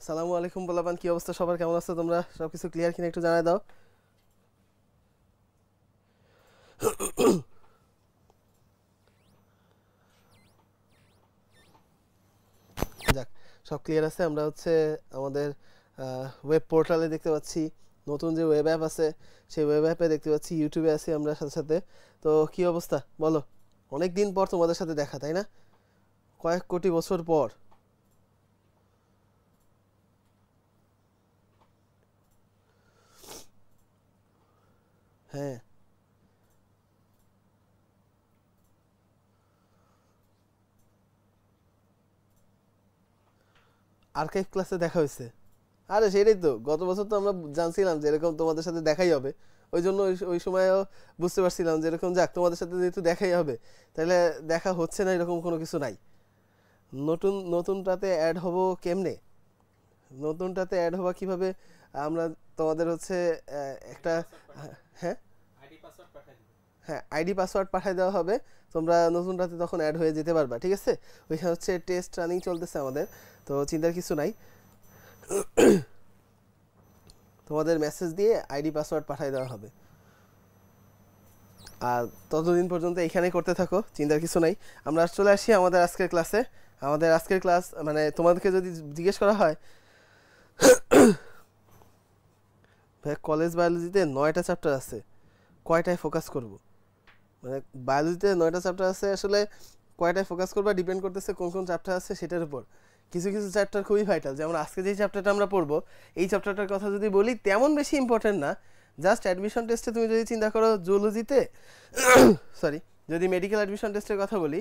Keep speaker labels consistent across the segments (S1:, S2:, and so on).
S1: সালামু আলাইকুম বলাবান, কি অবস্থা সবার, কেমন আছো তোমরা? সবকিছু ক্লিয়ার কিনা একটু জানাই দাও। যাক, সব ক্লিয়ার আছে। আমরা হচ্ছে আমাদের ওয়েব পোর্টালে দেখতে পাচ্ছি, নতুন যে ওয়েব অ্যাপ আছে সেই ওয়েব অ্যাপে দেখতে পাচ্ছি, ইউটিউবে আছি আমরা সাথে সাথে। তো কি অবস্থা বলো? অনেক দিন পর তোমাদের সাথে দেখা, তাই না? কয়েক কোটি বছর পর। হ্যাঁ, আর্কাইভ ক্লাসে দেখা হয়েছে। আরে সেটাই তো, গত বছর তো আমরা জানছিলাম যে এরকম তোমাদের সাথে দেখাই হবে। ওই জন্য ওই সময়ও বুঝতে পারছিলাম যে এরকম, যাক তোমাদের সাথে যেহেতু দেখাই হবে, তাহলে দেখা হচ্ছে না এরকম কোনো কিছু নাই। নতুনটাতে অ্যাড হব কেমনে? নতুনটাতে অ্যাড হওয়া কিভাবে? আমরা তোমাদের হচ্ছে একটা, হ্যাঁ হ্যাঁ আইডি পাসওয়ার্ড পাঠিয়ে দেওয়া হবে, তোমরা নতুনটাতে তখন অ্যাড হয়ে যেতে পারবা, ঠিক আছে? ওইখানে হচ্ছে টেস্ট রানিং চলতেছে আমাদের, তো চিন্তার কিছু নাই। তোমাদের মেসেজ দিয়ে আইডি পাসওয়ার্ড পাঠিয়ে দেওয়া হবে, আর ততদিন পর্যন্ত এখানেই করতে থাকো, চিন্তার কিছু নাই। আমরা চলে আসি আমাদের আজকের ক্লাসে। আমাদের আজকের ক্লাস, মানে তোমাদেরকে যদি জিজ্ঞেস করা হয় ভাই কলেজ বায়োলজিতে 9টা চ্যাপ্টার আছে, কয়টায় ফোকাস করব? মানে বায়োলজিতে 9টা চ্যাপ্টার আছে, আসলে কয়টায় ফোকাস করবা ডিপেন্ড করতেছে কোন কোন চ্যাপ্টার আছে সেটার উপর। কিছু কিছু চ্যাপ্টার খুবই ভাইটাল, যেমন আজকে যে চ্যাপ্টারটা আমরা পড়বো, এই চ্যাপ্টারটার কথা যদি বলি তেমন বেশি ইম্পর্টেন্ট না। জাস্ট অ্যাডমিশন টেস্টে তুমি যদি চিন্তা করো জুলজিতে, সরি, যদি মেডিকেল অ্যাডমিশন টেস্টের কথা বলি,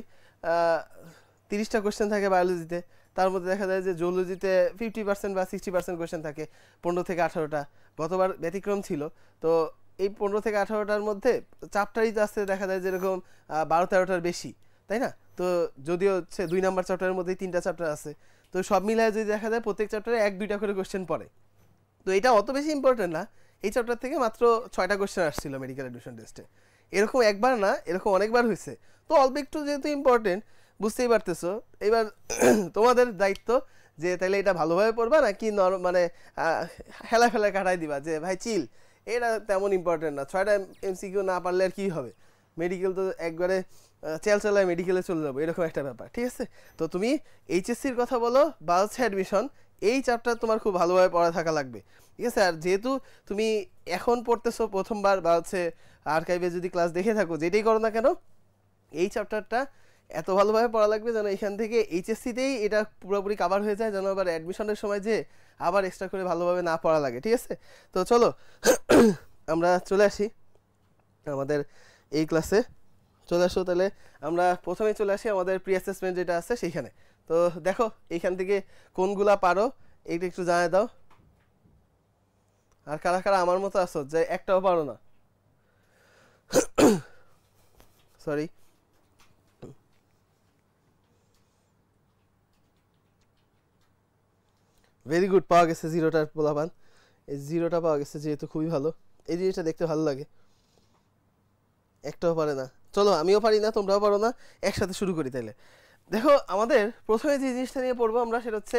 S1: 30টা কোয়েশ্চেন থাকে বায়োলজিতে, তার মধ্যে দেখা যায় যে জুলজিতে 50% বা 60% কোয়েশ্চেন থাকে, 15 থেকে 18টা। গতবার ব্যতিক্রম ছিল। তো এই 15 থেকে 18টার মধ্যে চ্যাপ্টারই আসতে দেখা যায় যেরকম 12-13টার বেশি, তাই না? তো যদিও হচ্ছে 2 নাম্বার চ্যাপ্টারের মধ্যেই 3টা চ্যাপ্টার আছে, তো সব মিলায় যদি দেখা যায় প্রত্যেক চ্যাপ্টারে 1-2টা করে কোয়েশ্চেন পড়ে। তো এটা অত বেশি ইম্পর্টেন্ট না। এই চ্যাপ্টার থেকে মাত্র 6টা কোয়েশ্চেন আসছিল মেডিকেল অ্যাডমিশন টেস্টে। এরকম একবার না, এরকম অনেকবার হয়েছে। তো অল্প একটু যেহেতু ইম্পর্টেন্ট, বুঝতেই পারতেছো। এবার তোমাদের দায়িত্ব যে তাহলে এটা ভালোভাবে পড়বা নাকি মানে হেলা ফেলা কাটাই দিবা যে ভাই চিল, এটা তেমন ইম্পর্টেন্ট না, 6টা এমসিকিউ না পারলে আর কী হবে, মেডিকেল তো একবারে চালায় মেডিকেলে চলে যাবো, এরকম একটা ব্যাপার, ঠিক আছে? তো তুমি এইচএসসির কথা বলো বা হচ্ছে অ্যাডমিশন, এই চ্যাপ্টার তোমার খুব ভালোভাবে পড়া থাকা লাগবে, ঠিক আছে? আর যেহেতু তুমি এখন পড়তেছো প্রথমবার বা হচ্ছে আর্কাইভে যদি ক্লাস দেখে থাকো, যেটাই করো না কেন, এই চ্যাপ্টারটা এত ভালোভাবে পড়া লাগবে যেন এখান থেকে এইচএসসিতেই এটা পুরোপুরি কাভার হয়ে যায়, যেন আবার অ্যাডমিশনের সময় যে আবার এক্সট্রা করে ভালোভাবে না পড়া লাগে, ঠিক আছে? তো চলো আমরা চলে আসি আমাদের এই ক্লাসে। চলে আসো তাহলে, আমরা প্রথমে চলে আসি আমাদের প্রি অ্যাসেসমেন্ট যেটা আছে সেইখানে। তো দেখো এইখান থেকে কোনগুলা পারো এইটা একটু জানাই দাও। আর কারা কারা আমার মতো আছো যে একটাও পারো না? সরি, ভেরি গুড, পাওয়া গেছে 0টার পোলাপান। এই 0টা পাওয়া গেছে, যেহেতু খুবই ভালো, এই জিনিসটা দেখতে ভালো লাগে। একটাও পারে না, চলো আমিও পারি না তোমরাও পারো না, একসাথে শুরু করি তাইলে। দেখো আমাদের প্রথমে যে জিনিসটা নিয়ে পড়বো আমরা, সেটা হচ্ছে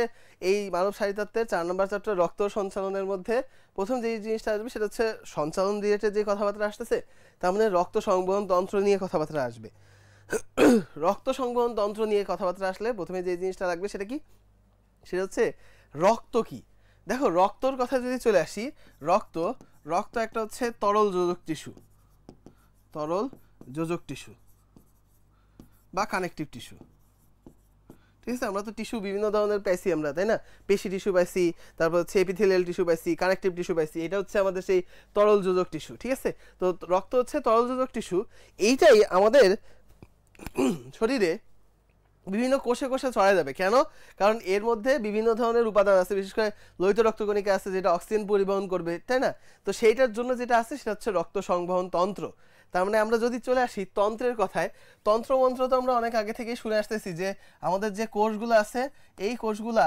S1: এই মানব শারীরতত্ত্বের 4 নম্বর চ্যাপ্টার রক্ত সঞ্চালনের মধ্যে প্রথম যে জিনিসটা আসবে সেটা হচ্ছে সঞ্চালন রিলেটেড যে কথাবার্তা আসতেছে, তার মানে রক্ত সংবহন তন্ত্র নিয়ে কথাবার্তা আসবে। রক্ত সংবহন তন্ত্র নিয়ে কথাবার্তা আসলে প্রথমে যে জিনিসটা লাগবে সেটা কি? সেটা হচ্ছে রক্ত কি। দেখো রক্তর কথা যদি চলে আসি, রক্ত রক্ত একটা হচ্ছে তরল যোজক টিস্যু, তরল যোজক টিস্যু বা কানেকটিভ টিস্যু, ঠিক আছে? আমরা তো টিস্যু বিভিন্ন ধরনের পাইছি আমরা, তাই না? পেশি টিস্যু পাইছি, তারপর হচ্ছে এপিথেলিয়াল টিস্যু পাইছি, কানেকটিভ টিস্যু পাইছি, এটা হচ্ছে আমাদের সেই তরল যোজক টিস্যু, ঠিক আছে? তো রক্ত হচ্ছে তরল যোজক টিস্যু। এইটাই আমাদের শরীরে বিভিন্ন কোষে কোষে ছড়ায় যাবে। কেন? কারণ এর মধ্যে বিভিন্ন ধরনের উপাদান আছে, বিশেষ করে লোহিত রক্তকণিকা আছে যেটা অক্সিজেন পরিবহন করবে, তাই না? তো সেইটার জন্য যেটা আছে সেটা হচ্ছে রক্ত সংবহন তন্ত্র। তার মানে আমরা যদি চলে আসি তন্ত্রের কথায়, তন্ত্রমন্ত্র তো আমরা অনেক আগে থেকেই শুনে আসতেছি যে আমাদের যে কোষগুলো আছে, এই কোষগুলা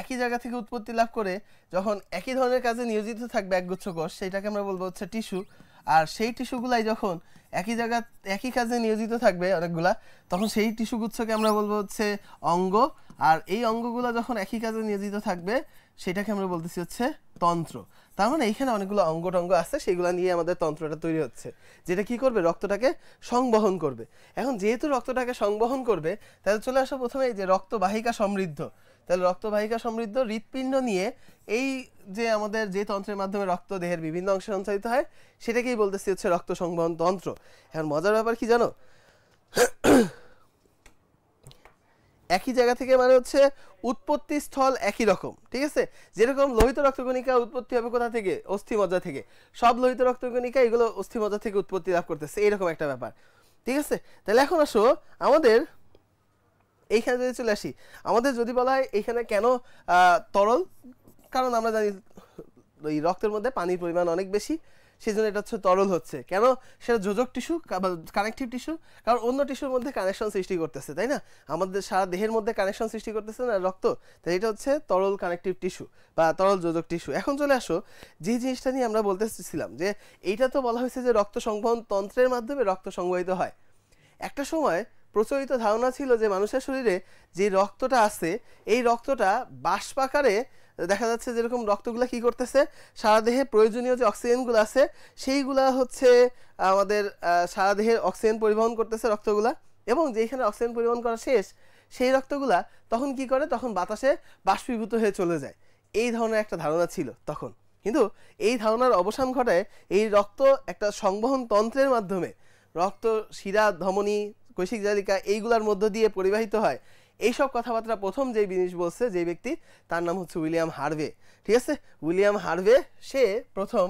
S1: একই জায়গা থেকে উৎপত্তি লাভ করে যখন একই ধরনের কাজে নিয়োজিত থাকবে একগুচ্ছ কোষ, সেইটাকে আমরা বলবো হচ্ছে টিস্যু। আর সেই টিস্যুগুলাই যখন একই জায়গা একই কাজে নিয়োজিত থাকবে অনেকগুলা, তখন সেই টিস্যুগুচ্ছকে আমরা বলবো হচ্ছে অঙ্গ। আর এই অঙ্গগুলো যখন একই কাজে নিয়োজিত থাকবে সেটাকে আমরা বলতেছি হচ্ছে তন্ত্র। তার মানে এইখানে অনেকগুলো অঙ্গ টঙ্গ আছে, সেগুলো নিয়ে আমাদের তন্ত্রটা তৈরি হচ্ছে, যেটা কি করবে, রক্তটাকে সংবহন করবে। এখন যেহেতু রক্তটাকে সংবহন করবে, তাহলে চলে আসো প্রথমে এই যে রক্তবাহিকা সমৃদ্ধ। তাহলে রক্তবাহিকা সমৃদ্ধ হৃৎপিণ্ড নিয়ে এই যে আমাদের যে তন্ত্রের মাধ্যমে রক্ত দেহের বিভিন্ন অংশে সঞ্চালিত হয় সেটাকেই বলতেছি হচ্ছে রক্ত সংবহন তন্ত্র। এখন মজার ব্যাপার কি জানো, একই জায়গা থেকে মানে হচ্ছে উৎপত্তি স্থল একই রকম, ঠিক আছে। যেরকম লোহিত রক্তকণিকা উৎপত্তি হবে কোথা থেকে, অস্থিমজ্জা থেকে, সব লোহিত রক্তকণিকা এগুলো অস্থিমজ্জা থেকে উৎপত্তি লাভ করতেছে, এরকম একটা ব্যাপার, ঠিক আছে। তাহলে এখন আসো আমাদের এইখানে যদি চলে আসি, আমাদের যদি বলা হয় এইখানে কেন তরল, কারণ আমরা জানি এই রক্তের মধ্যে পানির পরিমাণ অনেক বেশি, সেই জন্য এটা হচ্ছে তরল হচ্ছে। কেন, সেটা যোজক টিস্যু বা কানেকটিভ টিস্যু, কারণ অন্য টিস্যুর মধ্যে কানেকশন সৃষ্টি করতেছে, তাই না, আমাদের সারা দেহের মধ্যে কানেকশন সৃষ্টি করতেছে না রক্ত, তাই এটা হচ্ছে তরল কানেকটিভ টিস্যু বা তরল যোজক টিস্যু। এখন চলে আসো যে জিনিসটা নিয়ে আমরা বলতেছিলাম যে এইটা তো বলা হয়েছে যে রক্ত সংবহন তন্ত্রের মাধ্যমে রক্ত সংবহিত হয়। একটা সময় প্রচলিত ধারণা ছিল যে মানুষের শরীরে যে রক্তটা আছে এই রক্তটা বাষ্পাকারে দেখা যাচ্ছে, যেরকম রক্তগুলা কি করতেছে, সারা দেহে প্রয়োজনীয় যে অক্সিজেনগুলো আছে সেইগুলা হচ্ছে আমাদের সারা দেহের অক্সিজেন পরিবহন করতেছে রক্তগুলা, এবং যেখানে অক্সিজেন পরিবহন করা শেষ সেই রক্তগুলা তখন কি করে, তখন বাতাসে বাষ্পীভূত হয়ে চলে যায়। এই ধরনের একটা ধারণা ছিল তখন, কিন্তু এই ধারণার অবসান ঘটায় এই রক্ত একটা সংবহন তন্ত্রের মাধ্যমে রক্ত শিরা ধমনী কৈশিক জালিকা এইগুলার মধ্য দিয়ে পরিবাহিত হয়। এইসব কথাবার্তা প্রথম যে জিনিস বলছে যে ব্যক্তি, তার নাম হচ্ছে উইলিয়াম হার্ভে, ঠিক আছে। উইলিয়াম হার্ভে সে প্রথম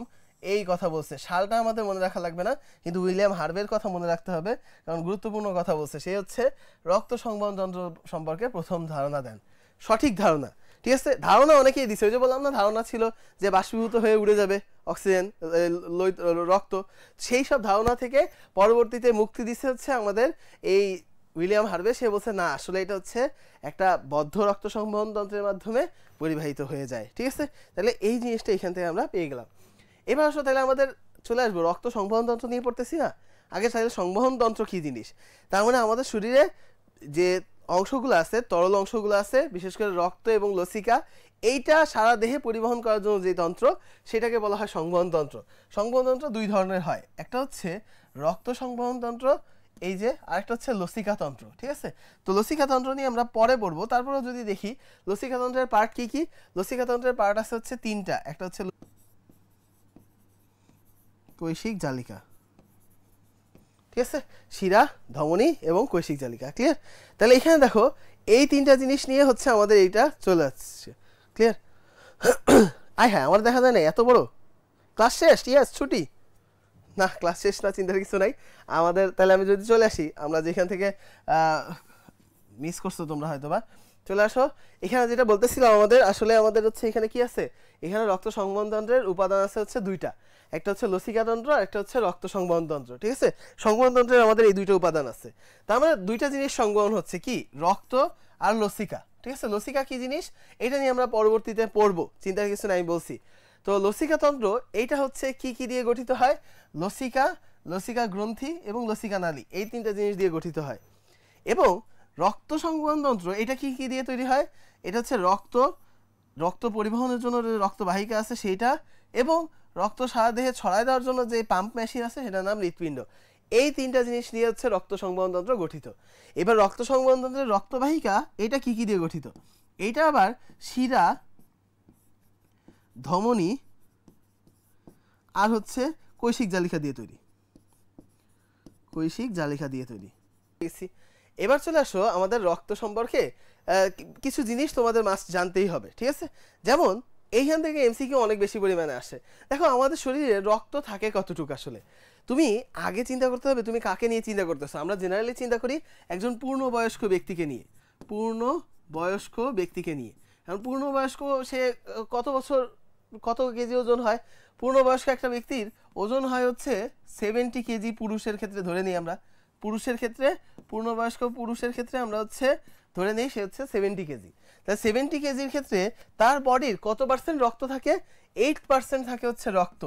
S1: এই কথা বলছে, সালটা আমাদের মনে রাখা লাগবে না, কিন্তু উইলিয়াম হার্ভের কথা মনে রাখতে হবে, কারণ গুরুত্বপূর্ণ কথা বলছে। সে হচ্ছে রক্ত সংবহন যন্ত্র সম্পর্কে প্রথম ধারণা দেন, সঠিক ধারণা, ঠিক আছে। ধারণা অনেকেই দিছে, ওই যে বললাম না, ধারণা ছিল যে বাষ্পীভূত হয়ে উড়ে যাবে অক্সিজেন রক্ত, সেই সব ধারণা থেকে পরবর্তীতে মুক্তি দিচ্ছে হচ্ছে আমাদের এই উইলিয়াম হার্ভে। সে বলছে না, আসলে এটা হচ্ছে একটা বদ্ধ রক্ত সংবহন তন্ত্রের মাধ্যমে পরিবাহিত হয়ে যায়, ঠিক আছে। তাহলে এই জিনিসটা এখান থেকে আমরা পেয়ে গেলাম। এবার আসলে তাহলে আমাদের চলে আসবো রক্ত সংবহন তন্ত্র নিয়ে পড়তেছি না, আগে তাহলে সংবহন তন্ত্র কি জিনিস। তার মানে আমাদের শরীরে যে অংশগুলো আছে, তরল অংশগুলো আছে, বিশেষ করে রক্ত এবং লসিকা, এইটা সারা দেহে পরিবহন করার জন্য যে তন্ত্র সেটাকে বলা হয় সংবহন তন্ত্র। সংবহন তন্ত্র দুই ধরনের হয়, একটা হচ্ছে রক্ত সংবহন তন্ত্র, এই যে, আরেকটা হচ্ছে লসিকা তন্ত্র, ঠিক আছে। তো লসিকা তন্ত্র নিয়ে আমরা পরে পড়বো। তারপরেও যদি দেখি লসিকা তন্ত্রের পার্ট কি কি, লসিকা তন্ত্রের পার্ট আছে হচ্ছে তিনটা, একটা হচ্ছে কৈশিক জালিকা, ঠিক আছে, শিরা ধমনী এবং কৈশিক জালিকা, ক্লিয়ার। তাহলে এখানে দেখো এই তিনটা জিনিস নিয়ে হচ্ছে আমাদের এইটা চলে আসছে, ক্লিয়ার। আয় হ্যাঁ, আমার দেখা যায় না এত বড় ক্লাস শেষ, ইয়াস ছুটি না, ক্লাস শেষ না, চিন্তার কিছু নাই আমাদের। তাহলে আমি যদি চলে আসি, আমরা যেখান থেকে মিস করছো তোমরা হয়তো বা, চলে আসো এখানে যেটা বলতেছিলাম, আমাদের আসলে আমাদের হচ্ছে এখানে কি আছে, এখানে রক্ত সংবহন তন্ত্রের উপাদান আছে হচ্ছে দুইটা, একটা হচ্ছে লসিকা তন্ত্র, একটা হচ্ছে রক্ত সংবহন তন্ত্র, ঠিক আছে। সংবহন তন্ত্রের আমাদের এই দুইটা উপাদান আছে, তার মানে দুইটা জিনিস সংবহন হচ্ছে কি, রক্ত আর লসিকা, ঠিক আছে। লসিকা কি জিনিস এটা নিয়ে আমরা পরবর্তীতে পড়বো, চিন্তার কিছু নাই, বলছি তো। লসিকা তন্ত্র এইটা হচ্ছে কি কি দিয়ে গঠিত হয়, লসিকা, লসিকা গ্রন্থি এবং লসিকা নালী, এই তিনটা জিনিস দিয়ে গঠিত হয়। এবং রক্ত সংবহন তন্ত্র এটা কি কি দিয়ে তৈরি হয়, এটা হচ্ছে রক্ত পরিবহনের জন্য যে রক্তবাহিকা আছে সেইটা, এবং রক্ত সারা দেহে ছড়ায় দেওয়ার জন্য যে পাম্প মেশিন আছে সেটার নাম হৃৎপিণ্ড। এই তিনটা জিনিস নিয়ে হচ্ছে রক্ত সংবহন তন্ত্র গঠিত। এবার রক্ত সংবহন তন্ত্রের রক্তবাহিকা এটা কি কি দিয়ে গঠিত, এইটা আবার শিরা ধমনী আর হচ্ছে কৈশিক জালিকা দিয়ে তৈরি, কৈশিক জালিকা দিয়ে তৈরি। এবার চলে আসো আমাদের রক্ত সম্পর্কে কিছু জিনিস তোমাদের মাস্ট জানতেই হবে, ঠিক আছে। যেমন এইখান থেকে এমসিকিউ অনেক বেশি পরিমাণে আসে। দেখো আমাদের শরীরে রক্ত থাকে কতটুকু, আসলে তুমি আগে চিন্তা করতে হবে তুমি কাকে নিয়ে চিন্তা করতেছো। আমরা জেনারেলি চিন্তা করি একজন পূর্ণবয়স্ক ব্যক্তিকে নিয়ে, পূর্ণবয়স্ক ব্যক্তিকে নিয়ে। কারণ পূর্ণবয়স্ক সে কত বছর কত কেজি ওজন হয়, পূর্ণবয়স্ক একটা ব্যক্তির ওজন হয় হচ্ছে 70 কেজি, পুরুষের ক্ষেত্রে ধরে নিই আমরা, পুরুষের ক্ষেত্রে পূর্ণবয়স্ক পুরুষের ক্ষেত্রে আমরা হচ্ছে ধরে নেই সে হচ্ছে 70 কেজি। তাহলে 70 কেজির ক্ষেত্রে তার বডির কত পার্সেন্ট রক্ত থাকে, 8% থাকে হচ্ছে রক্ত,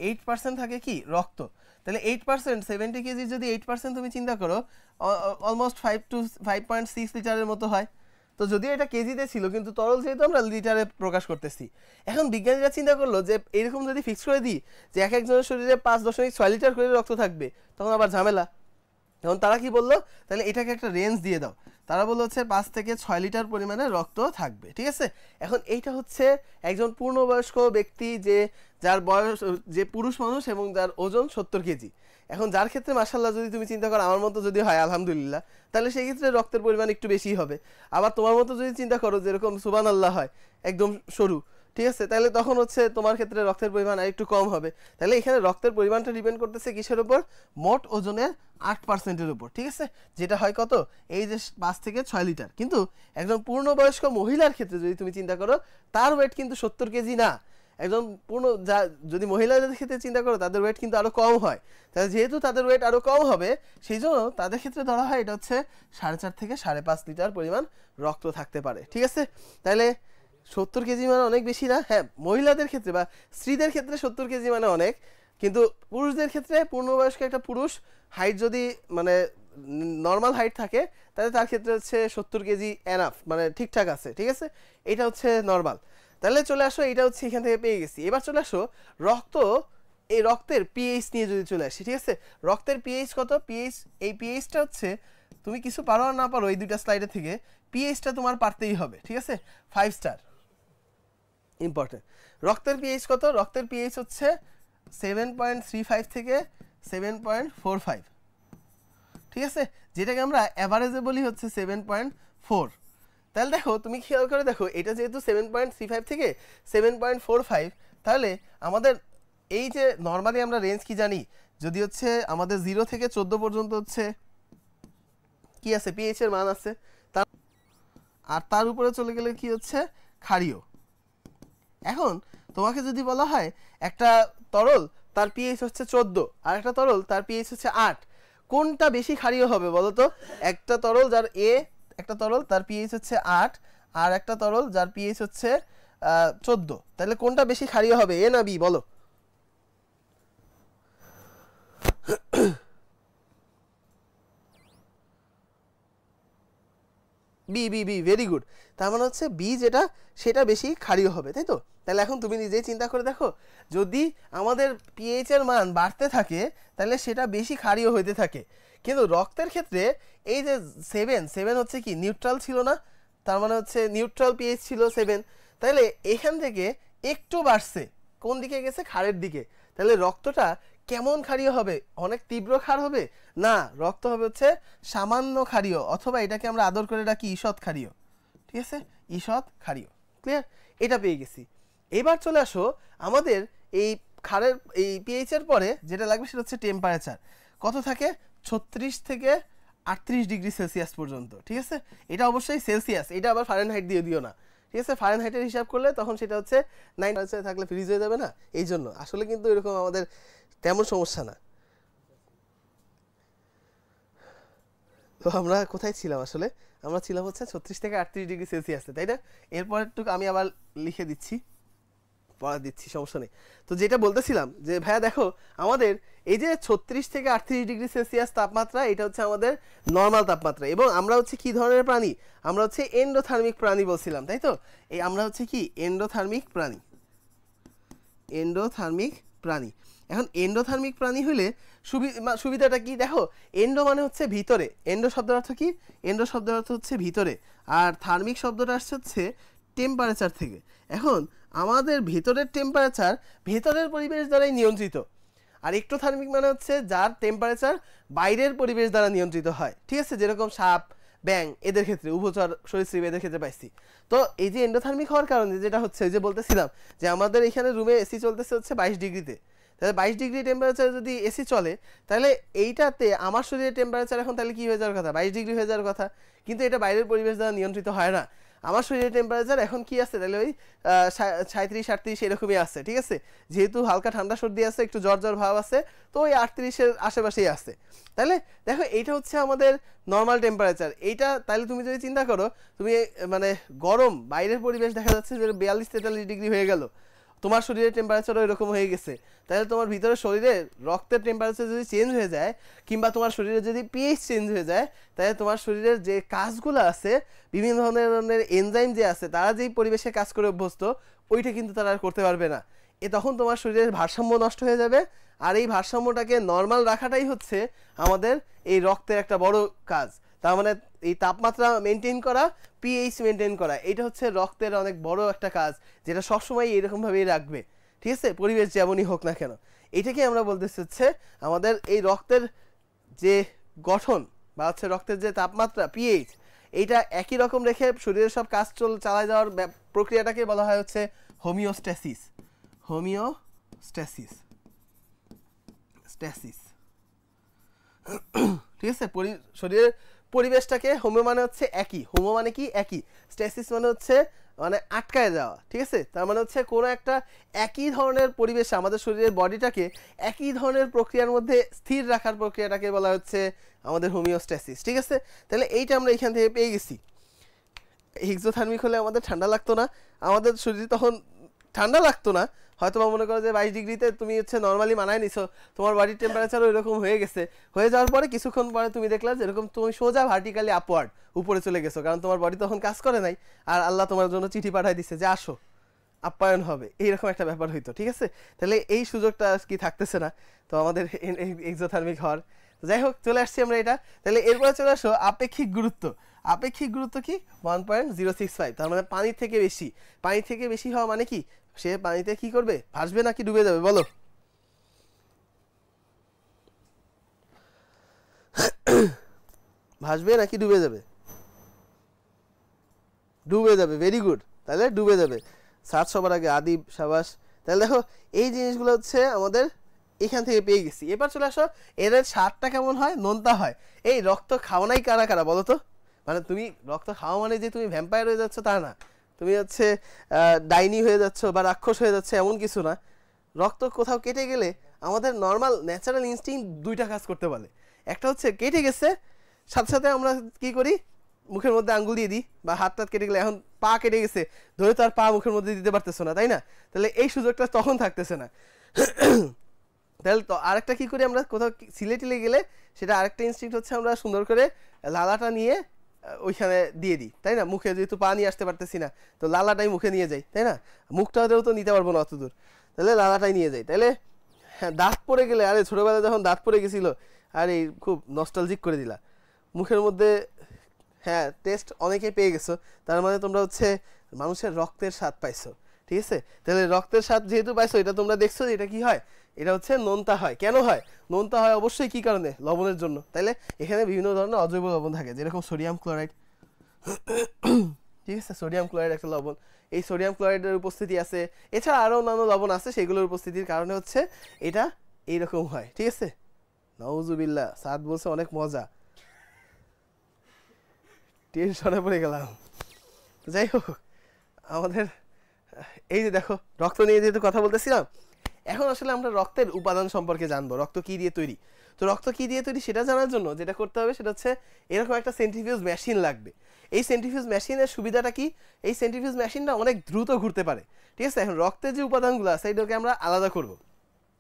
S1: 8% থাকে কি রক্ত। তাহলে 8%, 70 কেজির যদি 8% তুমি চিন্তা করো, অলমোস্ট 5 to 5.6 লিটারের মতো হয়। তো যদিও এটা কেজিতে ছিল কিন্তু তরল যেহেতু আমরা লিটারে প্রকাশ করতেছি। এখন বিজ্ঞানীরা চিন্তা করলো যে এরকম যদি ফিক্স করে দিই যে এক একজনের শরীরে 5.6 লিটার করে রক্ত থাকবে তখন আবার ঝামেলা। এখন তারা কি বললো, তাহলে এটাকে একটা রেঞ্জ দিয়ে দাও। তারা বললো হচ্ছে 5 থেকে 6 লিটার পরিমাণে রক্ত থাকবে, ঠিক আছে। এখন এইটা হচ্ছে একজন পূর্ণবয়স্ক ব্যক্তি যার বয়স, যে পুরুষ মানুষ এবং যার ওজন 70 কেজি। এখন যার ক্ষেত্রে মাশাআল্লাহ যদি তুমি চিন্তা করো আমার মতো যদি হয় আলহামদুলিল্লাহ, তাহলে সেই ক্ষেত্রে রক্তের পরিমাণ একটু বেশি হবে। আবার তোমার মতো যদি চিন্তা করো যেরকম সুবহানাল্লাহ হয় একদম সরু, ঠিক আছে, তাহলে তখন হচ্ছে তোমার ক্ষেত্রে রক্তের পরিমাণ আর একটু কম হবে। তাহলে এখানে রক্তের পরিমাণটা ডিপেন্ড করতেছে কিসের উপর? মোট ওজনের 8%-এর উপর, ঠিক আছে, যেটা হয় কত? এই যে 5 থেকে 6 লিটার। কিন্তু একজন পূর্ণবয়স্ক মহিলার ক্ষেত্রে যদি তুমি চিন্তা করো তার ওয়েট কিন্তু 70 কেজি না। একজন যদি মহিলাদের ক্ষেত্রে চিন্তা করো তাদের ওয়েট কিন্তু আরো কম হয়। তাহলে যেহেতু তাদের ওয়েট আরো কম হবে সেই জন্য তাদের ক্ষেত্রে ধরা হয় এটা হচ্ছে 4.5 থেকে 5.5 লিটার পরিমাণ রক্ত থাকতে পারে, ঠিক আছে। তাহলে 70 কেজি মানে অনেক বেশি না? হ্যাঁ, মহিলাদের ক্ষেত্রে বা স্ত্রীদের ক্ষেত্রে 70 কেজি মানে অনেক, কিন্তু পুরুষদের ক্ষেত্রে পূর্ণবয়স্ক একটা পুরুষ হাইট যদি মানে নর্মাল হাইট থাকে তাহলে তার ক্ষেত্রে হচ্ছে 70 কেজি এনাফ, মানে ঠিকঠাক আছে, ঠিক আছে, এটা হচ্ছে নর্মাল। তাহলে চলে আসো, এটা হচ্ছে এখান থেকে পেয়ে গেছি। এবার চলে আসো এই রক্তের পিএইচ নিয়ে যদি চলে আসি, ঠিক আছে। রক্তের পিএইচ কত? এই পিএইচটা হচ্ছে তুমি কিছু পারো আর না পারো এই দুইটা স্লাইডে থেকে পিএইচটা তোমার পারতেই হবে, ঠিক আছে, 5 স্টার ইম্পর্টেন্ট। রক্তের পিএইচ কত? রক্তের পিএইচ হচ্ছে 7.35 থেকে 7.45, ঠিক আছে, যেটাকে আমরা অ্যাভারেজে বলি হচ্ছে 7.4। তাহলে দেখো, তুমি খেয়াল করে দেখো, এটা যেহেতু 7.35 থেকে 7.45, তাহলে আমাদের এই যে নর্মালি আমরা রেঞ্জ কি জানি, যদি হচ্ছে আমাদের 0 থেকে 14 পর্যন্ত হচ্ছে কি আছে, পিএইচ এর মান আছে, আর তার উপরে চলে গেলে কি হচ্ছে ক্ষারীয়। এখন তোমাকে যদি বলা হয় একটা তরল তার পিএইচ হচ্ছে 14 আর একটা তরল তার পিএইচ হচ্ছে 8, কোনটা বেশি ক্ষারীয় হবে বলো তো? একটা তরল একটা তরল তার পিএইচ হচ্ছে 8 আর একটা তরল যার পিএইচ হচ্ছে 14, তাহলে কোনটা বেশি ক্ষারীয় হবে, এ না বি বলো? B B B, very good. তার মানে হচ্ছে বি যেটা সেটা বেশি ক্ষারীয় হবে, তাই তো? তাহলে এখন তুমি নিজেই চিন্তা করে দেখো, যদি আমাদের পিএইচ এর মান বাড়তে থাকে তাহলে সেটা বেশি ক্ষারীয় হইতে থাকে। কিন্তু রক্তের ক্ষেত্রে এই যে 7 হচ্ছে কি নিউট্রাল ছিল না, তার মানে হচ্ছে নিউট্রাল পিএইচ ছিল 7, তাহলে এখান থেকে একটু বাড়ছে, কোন দিকে গেছে? ক্ষারের দিকে। তাহলে রক্তটা কেমন ক্ষারীয় হবে? অনেক তীব্র ক্ষার হবে না, রক্ত হবে হচ্ছে সামান্য ক্ষারীয়, অথবা এটাকে আমরা আদর করে ডাকি ঈষৎ ক্ষারীয়, ঠিক আছে, ঈষৎ ক্ষারীয়। ক্লিয়ার? এটা পেয়ে গেছি। এবার চলে আসো আমাদের এই ক্ষারের এই পিএইচ এর পরে যেটা লাগবে সেটা হচ্ছে টেম্পারেচার। কত থাকে? 36 থেকে 38 ডিগ্রি সেলসিয়াস পর্যন্ত, ঠিক আছে। এটা অবশ্যই সেলসিয়াস, এটা আবার ফারেনহাইট দিয়ে দিও না, ঠিক আছে। ফারেনহাইটের হিসাব করলে তখন সেটা হচ্ছে 9 থাকলে ফ্রিজ হয়ে যাবে না, এই জন্য আসলে কিন্তু এরকম আমাদের তেমন সমস্যা না। তো আমরা কোথায় ছিলাম আসলে? আমরা ছিলাম হচ্ছে 36 থেকে 38 ডিগ্রি সেলসিয়াসে, তাই না? এরপর একটু আমি আবার লিখে দিচ্ছি, পড়া দিচ্ছি, সমস্যা নেই। তো যেটা বলতেছিলাম যে ভাইয়া দেখো, আমাদের এই যে 36 থেকে 38 ডিগ্রি সেলসিয়াস তাপমাত্রা, এটা হচ্ছে আমাদের নর্মাল তাপমাত্রা, এবং আমরা হচ্ছে কি ধরনের প্রাণী? আমরা হচ্ছে এন্ডোথার্মিক প্রাণী বলছিলাম, তাই তো? এই আমরা হচ্ছে কি এন্ডোথার্মিক প্রাণী, এন্ডোথার্মিক প্রাণী। এখন এন্ডোথার্মিক প্রাণী হলে সুবিধাটা কি দেখো, এন্ডো মানে হচ্ছে ভিতরে, এন্ডো শব্দের অর্থ কি? এন্ডো শব্দের অর্থ হচ্ছে ভিতরে, আর থার্মিক শব্দটা আসছে হচ্ছে টেম্পারেচার থেকে। এখন আমাদের ভেতরের টেম্পারেচার ভেতরের পরিবেশ দ্বারাই নিয়ন্ত্রিত, আর এক্টোথার্মিক মানে হচ্ছে যার টেম্পারেচার বাইরের পরিবেশ দ্বারা নিয়ন্ত্রিত হয়, ঠিক আছে, যেরকম সাপ, ব্যাং, এদের ক্ষেত্রে, উভচর সরীসৃপ, এদের ক্ষেত্রে পাইছি। তো এই যে এন্ডোথার্মিক হওয়ার কারণে যেটা হচ্ছে, যে বলতেছিলাম যে আমাদের এখানে রুমে এসি চলতেছে হচ্ছে 22 ডিগ্রিতে, তাহলে 22 ডিগ্রি টেম্পারেচারে যদি এসি চলে তাহলে এইটাতে আমার শরীরের টেম্পারেচার এখন তাহলে কি হয়ে যাওয়ার কথা? 22 ডিগ্রি হয়ে যাওয়ার কথা, কিন্তু এটা বাইরের পরিবেশ দ্বারা নিয়ন্ত্রিত হয় না। আমার শরীরের টেম্পারেচার এখন কি আছে? তাহলে ওই 37-38 এরকমই আছে, ঠিক আছে, যেহেতু হালকা ঠান্ডা সর্দি আছে, একটু জ্বর জ্বর ভাব আছে, তো ওই 38-এর আশেপাশেই আছে। তাহলে দেখো, এইটা হচ্ছে আমাদের নর্মাল টেম্পারেচার। এইটা তাহলে তুমি যদি চিন্তা করো, তুমি মানে গরম বাইরের পরিবেশ দেখা যাচ্ছে যে 42-43 ডিগ্রি হয়ে গেল, তোমার শরীরের টেম্পারেচারও এরকম হয়ে গেছে, তাহলে তোমার ভিতরে শরীরে রক্তের টেম্পারেচার যদি চেঞ্জ হয়ে যায় কিংবা তোমার শরীরে যদি পিএইচ চেঞ্জ হয়ে যায়, তাহলে তোমার শরীরের যে কাজগুলো আছে, বিভিন্ন ধরনের এনজাইম যে আছে, তারা যেই পরিবেশে কাজ করে অভ্যস্ত, ওইটা কিন্তু তারা আর করতে পারবে না। তখন তোমার শরীরের ভারসাম্য নষ্ট হয়ে যাবে। আর এই ভারসাম্যটাকে নর্মাল রাখাটাই হচ্ছে আমাদের এই রক্তের একটা বড় কাজ। তার মানে এই তাপমাত্রা মেনটেন করা, পিএইচ মেনটেন করা, এটা হচ্ছে রক্তের অনেক বড় একটা কাজ, যেটা সবসময় এরকমভাবেই রাখবে। ঠিক আছে, পরিবেশ যেমনই হোক না কেন। এটাকে আমরা বলতেছি হচ্ছে আমাদের এই রক্তের যে গঠন বা হচ্ছে রক্তের যে তাপমাত্রা, পিএইচ, এইটা একই রকম রেখে শরীরের সব কাজ চালায় যাওয়ার প্রক্রিয়াটাকে বলা হয় হচ্ছে হোমিওস্ট্যাসিস। Homeostasis, stasis. ঠিক আছে, শরীরের পরিবেশটাকে, হোমিও মানে হচ্ছে একই, হোমো মানে কি একই, স্ট্যাসিস মানে হচ্ছে মানে আটকায় যাওয়া। ঠিক আছে, তার মানে হচ্ছে কোনো একটা একই ধরনের পরিবেশে আমাদের শরীরের বডিটাকে একই ধরনের প্রক্রিয়ার মধ্যে স্থির রাখার প্রক্রিয়াটাকে বলা হচ্ছে আমাদের হোমিওস্ট্যাসিস। ঠিক আছে, তাহলে এইটা আমরা এখান থেকে পেয়ে গেছি। এক্সোথার্মিক হলে আমাদের ঠান্ডা লাগতো না, আমাদের শরীর তখন ঠান্ডা লাগতো না, হয়তো বা মনে করো যে 22 ডিগ্রিতে তুমি হচ্ছে নর্মালি মানায় নিছো, তোমার বডির টেম্পারেচারও এরকম হয়ে গেছে, হয়ে যাওয়ার পরে কিছুক্ষণ পরে তুমি দেখলা যে এরকম তুমি সোজা ভার্টিক্যালি আপওয়ার্ড উপরে চলে গেছো, কারণ তোমার বডি তখন কাজ করে নাই, আর আল্লাহ তোমার জন্য চিঠি পাঠাই দিচ্ছে যে আসো আপ্যায়ন হবে, এইরকম একটা ব্যাপার হইতো। ঠিক আছে, তাহলে এই সুযোগটা কি থাকতেছে না তো আমাদের এক্সোথার্মিক হওয়ার। যাই হোক, চলে আসছি আমরা এটা। তাহলে এরপরে চলে আসো আপেক্ষিক গুরুত্ব। আপেক্ষিক গুরুত্ব কি? 1.065। তার মানে পানির থেকে বেশি। পানির থেকে বেশি হওয়া মানে কি, সে পানিতে কি করবে, ভাসবে নাকি ডুবে যাবে বলো? ভাসবে নাকি ডুবে যাবে? ডুবে যাবে। ভেরি গুড, তাহলে ডুবে যাবে। সাত সবার আগে আদিব, সাবাস। তাহলে দেখো এই জিনিসগুলো হচ্ছে আমাদের এখান থেকে পেয়ে গেছি। এবার চলে আসো, এদের স্বাদটা কেমন হয়? নোনতা হয়। এই রক্ত খাও নাই কারা কারা বলো তো? মানে তুমি রক্ত খাওয়া মানে যে তুমি ভ্যাম্পায়ার হয়ে যাচ্ছ তা না, তুমি হচ্ছে ডাইনি হয়ে যাচ্ছ বা রাক্ষস হয়ে যাচ্ছে এমন কিছু না। রক্ত কোথাও কেটে গেলে আমাদের নর্মাল ন্যাচারাল ইনস্টিংক্ট দুইটা কাজ করতে বলে। একটা হচ্ছে কেটে গেছে, সাথে সাথে আমরা কি করি, মুখের মধ্যে আঙ্গুল দিয়ে দিই, বা হাত টাত কেটে গেলে, এখন পা কেটে গেছে, ধরে তো আর পা মুখের মধ্যে দিতে পারতেছো না, তাই না? তাহলে এই সুযোগটা তখন থাকতেছে না। তাহলে তো আরেকটা কি করি আমরা, কোথাও সিলে টিলে গেলে সেটা আরেকটা ইনস্টিংক্ট হচ্ছে আমরা সুন্দর করে লালাটা নিয়ে ওইখানে দিয়ে দিই, তাই না? মুখে যেহেতু পা নিয়ে আসতে পারতেছি না, তো লালাটাই মুখে নিয়ে যাই, তাই না? মুখটাতেও তো নিতে পারবো না অত দূর, তাহলে লালাটাই নিয়ে যাই। তাহলে হ্যাঁ, দাঁত পড়ে গেলে, আরে ছোটোবেলায় যখন দাঁত পড়ে গেছিল, আরে খুব নস্টালজিক করে দিলা মুখের মধ্যে। হ্যাঁ, টেস্ট অনেকেই পেয়ে গেছো, তার মানে তোমরা হচ্ছে মানুষের রক্তের স্বাদ পাইছো। ঠিক আছে, তাহলে রক্তের স্বাদ যেহেতু পাইছো, এটা তোমরা দেখছো যে এটা কি হয়, এটা হচ্ছে নোনতা হয়। কেন হয় নোনতা হয়? অবশ্যই কি কারণে? লবণের জন্য। তাইলে এখানে বিভিন্ন ধরনের অজৈব লবণ থাকে, যেরকম সোডিয়াম ক্লোরাইড। ঠিক আছে, সোডিয়াম ক্লোরাইড একটা লবণ, এই সোডিয়াম ক্লোরাইডের উপস্থিতি আছে। এছাড়া আরও অন্যান্য লবণ আছে, সেগুলোর উপস্থিতির কারণে হচ্ছে এটা এইরকম হয়। ঠিক আছে, নাউজুবিল্লাহ, সাদ বলছে অনেক মজা, টেনশনে পড়ে গেলাম। যাই হোক, আমাদের এই যে দেখো, রক্ত নিয়ে যেহেতু কথা বলতেছিলাম, এখন আসলে আমরা রক্তের উপাদান সম্পর্কে জানবো, রক্ত কি দিয়ে তৈরি। তো রক্ত কি দিয়ে তৈরি সেটা জানার জন্য যেটা করতে হবে সেটা হচ্ছে এরকম একটা সেন্ট্রিফিউজ মেশিন লাগবে। এই সেন্ট্রিফিউজ মেশিনের সুবিধাটা কি? এই সেন্ট্রিফিউজ মেশিনটা অনেক দ্রুত ঘুরতে পারে। ঠিক আছে, এখন রক্তের যে উপাদানগুলো আছে এটাকে আমরা আলাদা করব।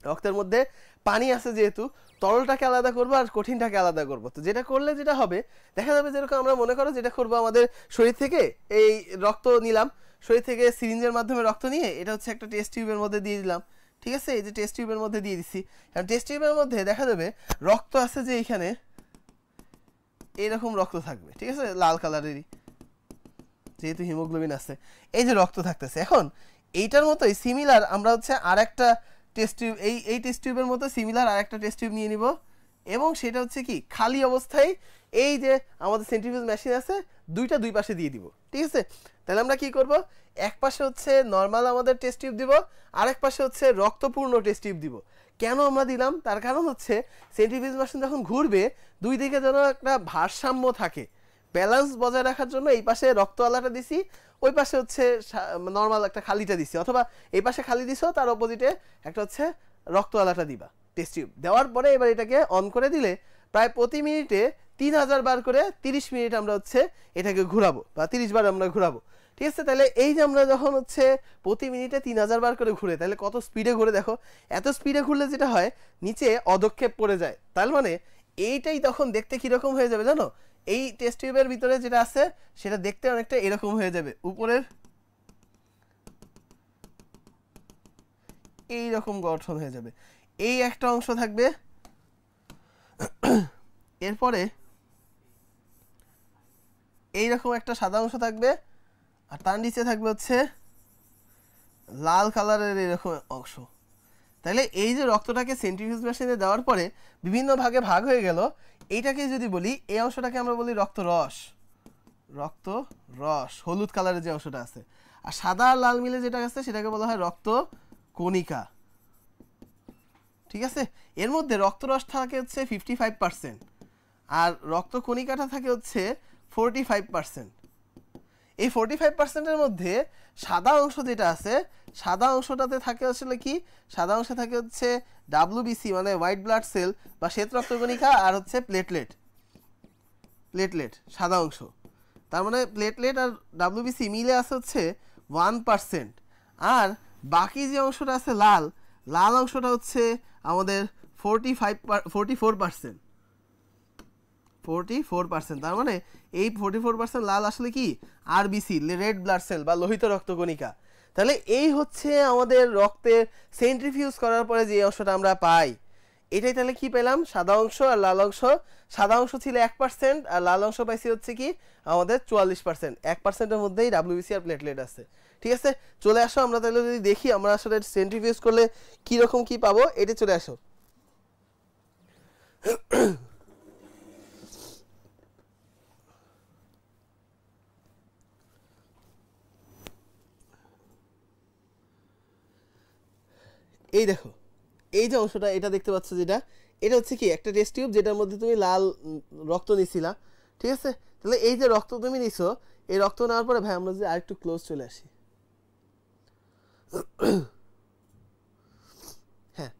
S1: রক্তের মধ্যে পানি আছে যেহেতু, তরলটাকে আলাদা করবো আর কঠিনটাকে আলাদা করবো। তো যেটা করলে যেটা হবে, দেখা যাবে যেরকম আমরা মনে করো যেটা করবো, আমাদের শরীর থেকে এই রক্ত নিলাম, শরীর থেকে সিরিঞ্জের মাধ্যমে রক্ত নিয়ে এটা হচ্ছে একটা টেস্ট টিউবের মধ্যে দিয়ে দিলাম। ঠিক আছে, এই যে টেস্ট টিউবের মধ্যে দিয়ে দিচ্ছি, কারণ টেস্ট টিউবের মধ্যে দেখা যাবে রক্ত আছে যে এইখানে এইরকম রক্ত থাকবে। ঠিক আছে, লাল কালারেরই, যেহেতু হিমোগ্লোবিন আছে, এই যে রক্ত থাকতেছে। এখন এইটার মতোই সিমিলার আমরা হচ্ছে আর একটা টেস্ট টিউব, এই টেস্ট টিউবের মতো সিমিলার আর একটা টেস্ট টিউব নিয়ে নিব, এবং সেটা হচ্ছে কি খালি অবস্থায় এই যে আমাদের সেন্ট্রিফিউজ মেশিন আছে দুইটা দুই পাশে দিয়ে দিব। ঠিক আছে, তাহলে আমরা কি করব, এক পাশে হচ্ছে নর্মাল আমাদের টেস্ট টিউব দিব, আরেক পাশে হচ্ছে রক্তপূর্ণ টেস্ট টিউব দিব। কেন আমরা দিলাম? তার কারণ হচ্ছে সেন্ট্রিফিউজ মেশিন যখন ঘুরবে, দুই দিকে যেন একটা ভারসাম্য থাকে, ব্যালেন্স বজায় রাখার জন্য এই পাশে রক্তওয়ালাটা দিছি, ওই পাশে হচ্ছে নর্মাল একটা খালিটা দিছি, অথবা এই পাশে খালি দিছো, তার অপোজিটে একটা হচ্ছে রক্তওয়ালাটা দিবা টেস্ট টিউব। দেওয়ার পরে এবার এটাকে অন করে দিলে প্রায় প্রতি মিনিটে 3000 বার করে 30 মিনিট আমরা হচ্ছে এটাকে ঘুরাবো, বা 30 বার আমরা ঘুরাবো। ঠিক আছে। তাহলে এই যে আমরা যখন হচ্ছে প্রতি মিনিটে 3000 বার করে ঘুরে, তাহলে কত স্পিডে ঘুরে দেখো। এত স্পিডে ঘুরলে যেটা হয় নিচে অধক্ষেপ পড়ে যায়, তার মানে এইটাই তখন দেখতে কিরকম হয়ে যাবে জানো, এই টেস্ট টিউবের ভিতরে যেটা আছে সেটা দেখতে অনেকটা এরকম হয়ে যাবে, উপরের এই রকম গঠন হয়ে যাবে, এই একটা অংশ থাকবে, এরপরে এইরকম একটা সাদা অংশ থাকবে, আর তার নিচে থাকবে হচ্ছে লাল কালারের এরকম অংশ। তাহলে এই যে রক্তটাকে সেন্ট্রিফিউজ মেশিনে দেওয়ার পরে বিভিন্ন ভাগে ভাগ হয়ে গেল, এইটাকে যদি বলি এই অংশটাকে আমরা বলি রক্তরস, রক্তরস হলুদ কালারের যে অংশটা আছে, আর সাদা আর লাল মিলে যেটা আছে সেটাকে বলা হয় রক্ত কণিকা। ঠিক আছে, এর মধ্যে রক্তরস থাকে হচ্ছে 55%, আর রক্ত কণিকাটা থাকে হচ্ছে 45%। এই 45%-এর মধ্যে সাদা অংশ যেটা আছে, সাদা অংশটাতে থাকে আসলে কি, সাদা অংশে থাকে হচ্ছে ডাব্লিউবিসি মানে হোয়াইট ব্লাড সেল বা শ্বেত রক্তকণিকা, আর হচ্ছে প্লেটলেট সাদা অংশ। তার মানে প্লেটলেট আর ডাব্লিউবিসি মিলে আছে হচ্ছে 1%, আর বাকি যে অংশটা আছে লাল অংশটা হচ্ছে আমাদের 44%। তার মানে এই 44% লাল আসলে কি আরবিসি, রেড ব্লাড সেল বা লোহিত রক্তকণিকা। তাহলে এই হচ্ছে আমাদের রক্তে সেন্ট্রিফিউজ করার পরে যে অংশটা আমরা পাই, এটাই তাহলে কি পেলাম, সাদা অংশ আর লাল অংশ। সাদা অংশ ছিল 1% আর লাল অংশ পাইছি হচ্ছে কি আমাদের 44%। 1%-এর মধ্যেই ডাব্লিউবিসি আর প্লেটলেট আছে। ঠিক আছে, চলে আসো আমরা তাহলে যদি দেখি আমরা আসলে সেন্ট্রিফিউজ করলে কীরকম কি পাবো, এটা চলে আসো। এই দেখো এই যে অংশটা এটা দেখতে পাচ্ছ, যেটা এটা হচ্ছে কি একটা টেস্ট টিউব যেটার মধ্যে তুমি লাল রক্ত নিছিলা। ঠিক আছে, তাহলে এই যে রক্ত তুমি নিছো, এই রক্ত নেওয়ার পরে ভাই আমরা যদি আরেকটু ক্লোজ চলে আসি, হ্যাঁ,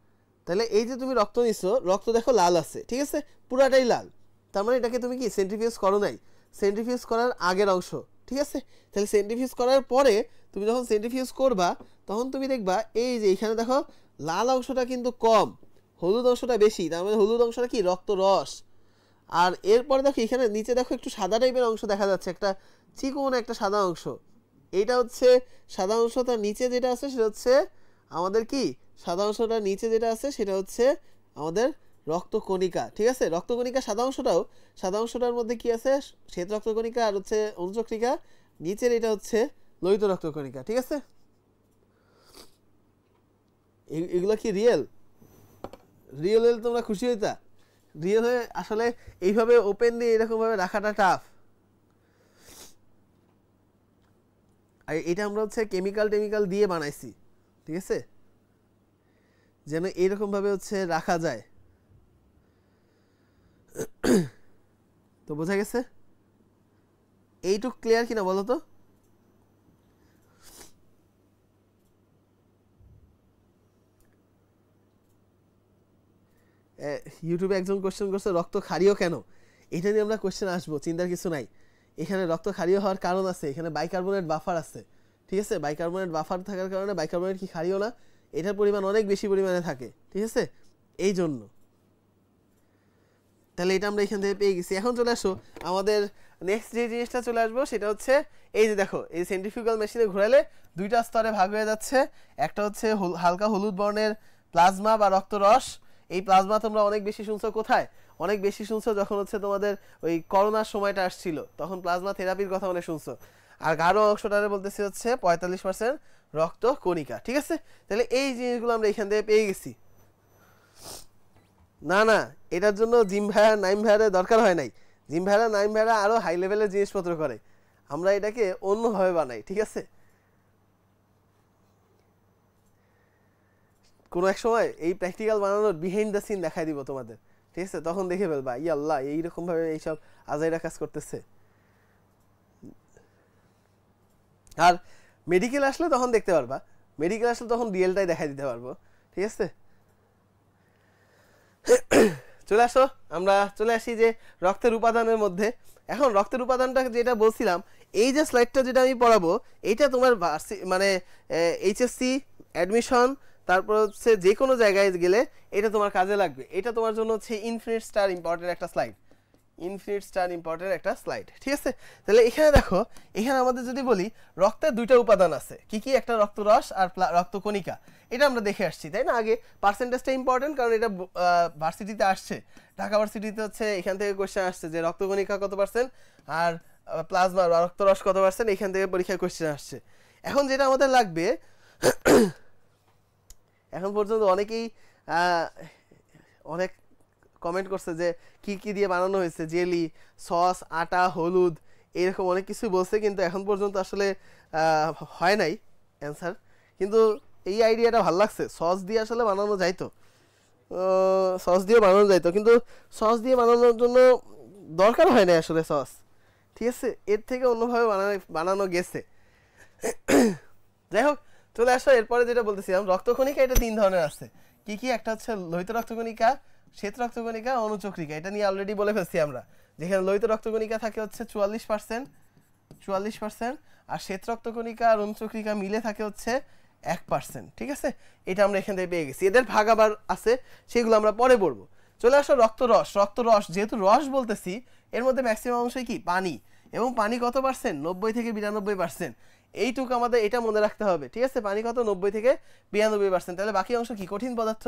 S1: তাহলে এই যে তুমি রক্ত নিছো, রক্ত দেখো লাল আছে, ঠিক আছে, পুরাটাই লাল। তার মানে এটাকে তুমি কি সেন্ট্রিফিউজ করো নাই, সেন্ট্রিফিউজ করার আগের অংশ। ঠিক আছে, তাহলে সেন্ট্রিফিউজ করার পরে তুমি যখন সেন্ট্রিফিউজ করবা তখন তুমি দেখবা এই যে এখানে দেখো লাল অংশটা কিন্তু কম, হলুদ অংশটা বেশি, তার মানে হলুদ অংশটা কি রক্তরস। আর এরপরে দেখো এখানে নিচে দেখো একটু সাদা টাইপের অংশ দেখা যাচ্ছে, একটা চিকন একটা সাদা অংশ, এইটা হচ্ছে সাদা অংশ। তার নিচে যেটা আছে সেটা হচ্ছে আমাদের কি, সাদা অংশটার নিচে যেটা আছে সেটা হচ্ছে আমাদের রক্তকণিকা। ঠিক আছে, রক্তকণিকা সাদা অংশটার মধ্যে কি আছে, শ্বেত রক্তকণিকা আর হচ্ছে অনুচক্রিকা, নিচের এটা হচ্ছে লোহিত রক্তকণিকা। ঠিক আছে, এগুলো কি রিয়েল হলে তোমরা খুশি হইতা? রিয়েল হয়ে আসলে এইভাবে ওপেন দিয়ে এরকমভাবে রাখাটা টাফ। আর এটা আমরা হচ্ছে কেমিক্যাল দিয়ে বানাইছি, ঠিক আছে, যেন এইরকমভাবে হচ্ছে রাখা যায়। তো বোঝা গেছে? এইটুক ক্লিয়ার কিনা বলো তো? ইউটিউবে একজন কোশ্চেন করছে রক্ত ক্ষারীয় কেন, এটা নিয়ে আমরা কোশ্চেন আসবো, চিন্তার কিছু নাই। এখানে রক্ত ক্ষারীয় হওয়ার কারণ আছে, এখানে বাইকার্বনেট বাফার আছে। ঠিক আছে, বাইকার্বনেট বাফার থাকার কারণে বাইকার্বনেট কি ক্ষারীয় না, এটার পরিমাণ অনেক বেশি পরিমাণে থাকে। ঠিক আছে, এই জন্য। তাহলে এটা আমরা এখান থেকে পেয়ে গেছি। এখন চলে আসো আমাদের নেক্সট যে জিনিসটা চলে আসবো, সেটা হচ্ছে এই যে দেখো এই সেন্ট্রিফিউগাল মেশিনে ঘোরালে দুইটা স্তরে ভাগ হয়ে যাচ্ছে। একটা হচ্ছে হালকা হলুদ বর্ণের প্লাজমা বা রক্তরস। এই প্লাজমা তোমরা অনেক বেশি শুনছো কোথায়, অনেক বেশি শুনছো যখন হচ্ছে তোমাদের ওই করোনার সময়টা আসছিল, তখন প্লাজমা থেরাপির কথা অনেক শুনছো। আর গাঢ় অংশটারে বলতেছি হচ্ছে 45% রক্ত কণিকা। ঠিক আছে, তাহলে এই জিনিসগুলো আমরা এখান থেকে পেয়ে গেছি। না, এটার জন্য জিম ভাইয়া নাইম ভাইয়ার দরকার হয় নাই। জিম ভাইয়া নাইম ভাইয়া আরো হাই লেভেলের জিনিসপত্র করে, আমরা এটাকে অন্যভাবে বানাই। ঠিক আছে, কোনো এক সময় এই প্র্যাকটিক্যাল বানানোর বিহাইন্ড দ্য সিন দেখাই দিব তোমাদের। ঠিক আছে, তখন দেখে ফেলবা ই আল্লাহ এইরকম ভাবে এইসব আজাইরা কাজ করতেছে। আর মেডিকেল আসলে তখন দেখতে পারবা, মেডিকেল আসলে তখন রিয়েলটাই দেখাই দিতে পারবো। ঠিক আছে, চলে আসো আমরা চলে আসি যে রক্তের উপাদানের মধ্যে। এখন রক্তের উপাদানটা যেটা বলছিলাম, এই যে স্লাইডটা যেটা আমি পড়াবো, এটা তোমার মানে এইচএসসি অ্যাডমিশন, তারপর হচ্ছে যে কোনো জায়গায় গেলে এটা তোমার কাজে লাগবে। এটা তোমার জন্য হচ্ছে ইনফিনিট স্টার ইম্পর্টেন্ট একটা স্লাইড, ইনফিনিট স্টার ইম্পর্টেন্ট একটা স্লাইড, ঠিক আছে। তাহলে এখানে দেখো, এখানে আমাদের যদি বলি রক্তের দুইটা উপাদান আছে, কি কি, একটা রক্তরস আর রক্তকণিকা। এটা আমরা দেখে আসছি, তাই না? আগে পার্সেন্টেজটা ইম্পর্টেন্ট, কারণ এটা ভার্সিটিতে আসছে, ঢাকা ভার্সিটিতে হচ্ছে এখান থেকে কোশ্চেন আসছে যে রক্তকণিকা কত পার্সেন্ট আর প্লাজমা বা রক্তরস কত পার্সেন্ট, এখান থেকে পরীক্ষায় কোশ্চেন আসছে। এখন যেটা আমাদের লাগবে, এখন পর্যন্ত অনেকেই অনেক কমেন্ট করছে যে কি কি দিয়ে বানানো হয়েছে, জেলি, সস, আটা, হলুদ, এরকম অনেক কিছু বলছে, কিন্তু এখন পর্যন্ত আসলে হয় নাই অ্যান্সার। কিন্তু এই আইডিয়াটা ভালো লাগছে, সস দিয়ে আসলে বানানো যাইতো, সস দিয়ে বানানো যাইতো, কিন্তু সস দিয়ে বানানোর জন্য দরকার হয় না আসলে সস, ঠিক আছে, এর থেকে অন্যভাবে বানানো গেছে। যাই হোক, চলে আসো এরপরে যেটা বলতেছিলাম, রক্তকণিকা এটা 3 ধরনের আছে। কি কি? একটা হচ্ছে লোহিত রক্তকণিকা, শ্বেত রক্তকণিকা, অনুচক্রিকা। এটা নিয়ে অলরেডি বলে ফেলছি আমরা, যেখানে লোহিত রক্তকণিকা থাকে হচ্ছে 44%, আর শ্বেত রক্তকণিকা আর অনুচক্রিকা মিলে থাকে হচ্ছে 1%, ঠিক আছে। এটা আমরা এখান থেকে পেয়ে গেছি। এদের ভাগ আবার আছে, সেগুলো আমরা পরে পড়বো। চলে আসো রক্তরস। রক্তরস যেহেতু রস বলতেছি, এর মধ্যে ম্যাক্সিমাম অংশই কি? পানি। এবং পানি কত পার্সেন্ট? 90 থেকে 92%। এইটুকু আমাদের এটা মনে রাখতে হবে, ঠিক আছে। পানি কত? 90 থেকে 92%। তাহলে বাকি অংশ কি? কঠিন পদার্থ।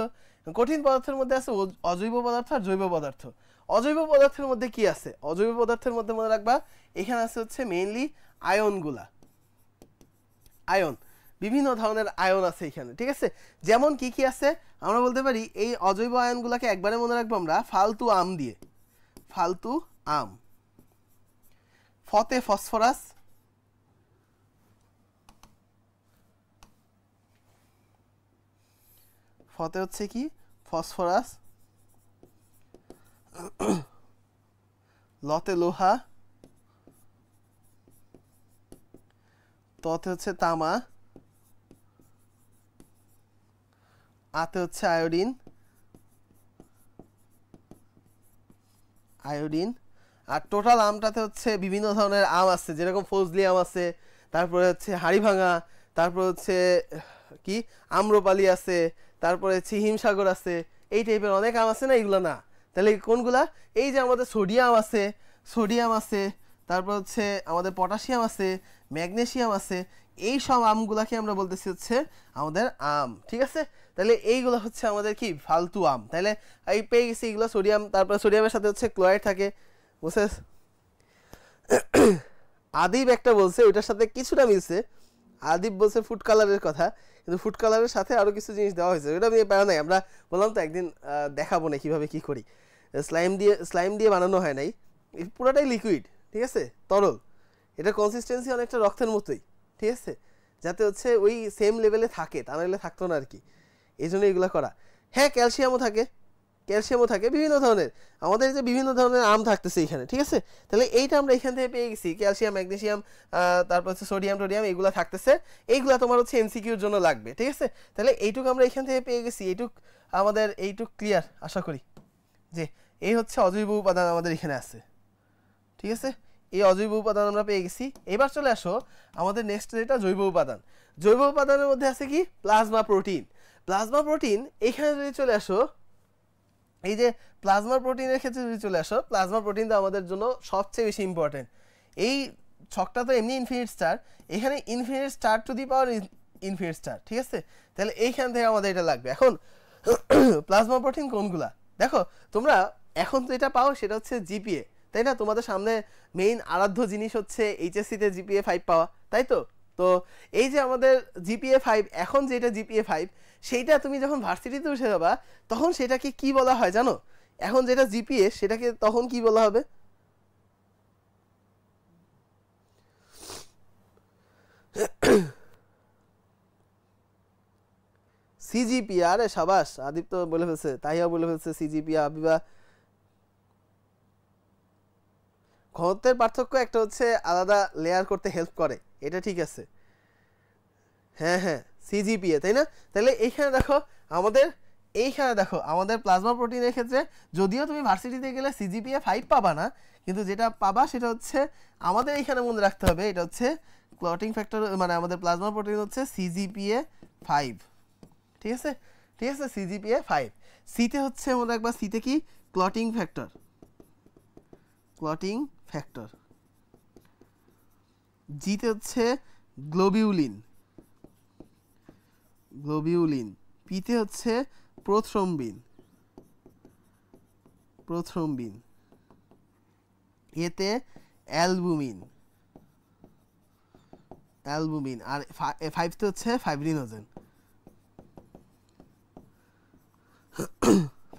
S1: কঠিন পদার্থের মধ্যে আছে অজৈব পদার্থ আর জৈব পদার্থ। অজৈব পদার্থের মধ্যে কি আছে? অজৈব পদার্থের মধ্যে মনে রাখবা, এখানে আছে হচ্ছে মেইনলি আয়নগুলা, আয়ন, বিভিন্ন ধরনের আয়ন আছে এখানে, ঠিক আছে। যেমন কি কি আছে আমরা বলতে পারি, এই অজৈব আয়নগুলাকে একবারে মনে রাখবো আমরা ফালতু আম দিয়ে, ফালতু আম। ফতে ফসফরাস, ফতে হচ্ছে কি? ফসফরাস। লতে লোহা, ততে হচ্ছে তামা, আতে হচ্ছে আয়োডিন, আয়োডিন। আর টোটাল আমটাতে হচ্ছে বিভিন্ন ধরনের আম আছে, যেরকম ফজলি আম আছে, তারপরে হচ্ছে হাড়িভাঙা, তারপরে হচ্ছে কি আম্রপালি আছে, তারপরে হচ্ছে হিমসাগর আছে, এই টাইপের অনেক আম আছে না, এগুলো না। তাহলে কোনগুলা? এই যে আমাদের সোডিয়াম আছে, সোডিয়াম আছে, তারপর হচ্ছে আমাদের পটাশিয়াম আছে, ম্যাগনেসিয়াম আছে, এই সব আমগুলাকে আমরা বলতেছি হচ্ছে আমাদের আম, ঠিক আছে। তাহলে এইগুলো হচ্ছে আমাদের কি? ফালতু আম। তাহলে এই পেয়ে গেছি এগুলো সোডিয়াম, তারপরে সোডিয়ামের সাথে হচ্ছে ক্লোরাইড থাকে, বুঝছিস। আদিব একটা বলছে, ওইটার সাথে কিছুটা মিলছে। আদিব বলছে ফুড কালারের কথা, কিন্তু ফুড কালারের সাথে আরও কিছু জিনিস দেওয়া হয়েছে, ওটা আমি পাওয়া নাই। আমরা বললাম তো একদিন দেখাবো না কীভাবে কী করি। স্লাইম দিয়ে বানানো হয় নাই, পুরোটাই লিকুইড, ঠিক আছে, তরল। এটা কনসিস্টেন্সি অনেকটা রক্তের মতোই, ঠিক আছে, যাতে হচ্ছে ওই সেম লেভেলে থাকে, তা নাহলে থাকতো না আর কি, এই জন্য এগুলো করা। হ্যাঁ, ক্যালসিয়ামও থাকে, ক্যালসিয়ামও থাকে, বিভিন্ন ধরনের আমাদের যে বিভিন্ন ধরনের আম থাকতেছে এখানে, ঠিক আছে। তাহলে এইটা আমরা এখান থেকে পেয়ে গেছি, ক্যালসিয়াম, ম্যাগনেসিয়াম, তারপর হচ্ছে সোডিয়াম, টোডিয়াম, এগুলো থাকতেছে। এইগুলো তোমার হচ্ছে এমসিকিউর জন্য লাগবে, ঠিক আছে। তাহলে এইটুকু আমরা এখান থেকে পেয়ে গেছি, আমাদের এইটুক ক্লিয়ার আশা করি, যে এই হচ্ছে অজৈব উপাদান আমাদের এখানে আছে, ঠিক আছে। এই অজৈব উপাদান আমরা পেয়ে গেছি। এবার চলে আসো আমাদের নেক্সট যেটা জৈব উপাদান। জৈব উপাদানের মধ্যে আছে কি? Plasma protein. প্লাজমা প্রোটিন এখানে যদি চলে আসো, এই যে প্লাজমা প্রোটিনের ক্ষেত্রে যদি চলে আসো, প্লাজমা প্রোটিন তো আমাদের জন্য সবচেয়ে বেশি ইম্পর্টেন্ট। এই ছকটা তো এমনি ইনফিনিট স্টার, এখানে infinite star to the power infinite star, ঠিক আছে। তাহলে এইখান থেকে আমাদের এটা লাগবে। এখন প্লাজমা প্রোটিন কোনগুলা? দেখো তোমরা এখন তো এটা পাও, সেটা হচ্ছে জিপিএ, তাই না? তোমাদের সামনে মেইন আরাধ্য জিনিস হচ্ছে এইচএসসিতে জিপিএ 5 পাওয়া, তাই তো। তো এই যে আমাদের জিপিএ 5, এখন যেটা জিপিএ 5, সেইটা তুমি যখন ভার্সিটিতে উঠে যাবা তখন সেটাকে কি বলা হয় জানো? এখন যেটা জিপিএ সেটাকে তখন কি বলা হবে? সিজিপিএ। আরে সাবাস, আদিপ তো বলে ফেলছে, তাইয়া বলে ফেলছে সিজিপিএ। আবিবা, ঘনত্বের পার্থক্য একটা হচ্ছে আলাদা লেয়ার করতে হেল্প করে, এটা ঠিক আছে। হ্যাঁ হ্যাঁ, সিজিপিএ, তাই না? তাহলে এইখানে দেখো আমাদের এইখানে দেখো আমাদের প্লাজমা প্রোটিনের ক্ষেত্রে যদিও তুমি ভার্সিটিতে গেলে সিজিপিএ 5 পাবা না, কিন্তু যেটা পাবা সেটা হচ্ছে আমাদের এইখানে মনে রাখতে হবে, এটা হচ্ছে ক্লটিং ফ্যাক্টর, মানে আমাদের প্লাজমা প্রোটিন হচ্ছে সিজিপিএ 5, ঠিক আছে, ঠিক আছে, সিজিপিএ 5। সিতে হচ্ছে মনে রাখবা, সিতে কি ক্লটিং ফ্যাক্টর, ক্লটিং ফ্যাক্টর। জিতে হচ্ছে গ্লোবিউলিন, গ্লোবিউলিন। পিতে হচ্ছে প্রোথ্রম্বিন, প্রোথ্রম্বিন। এতে অ্যালবুমিন, অ্যালবুমিন। আর 5তে হচ্ছে ফাইব্রিনোজেন,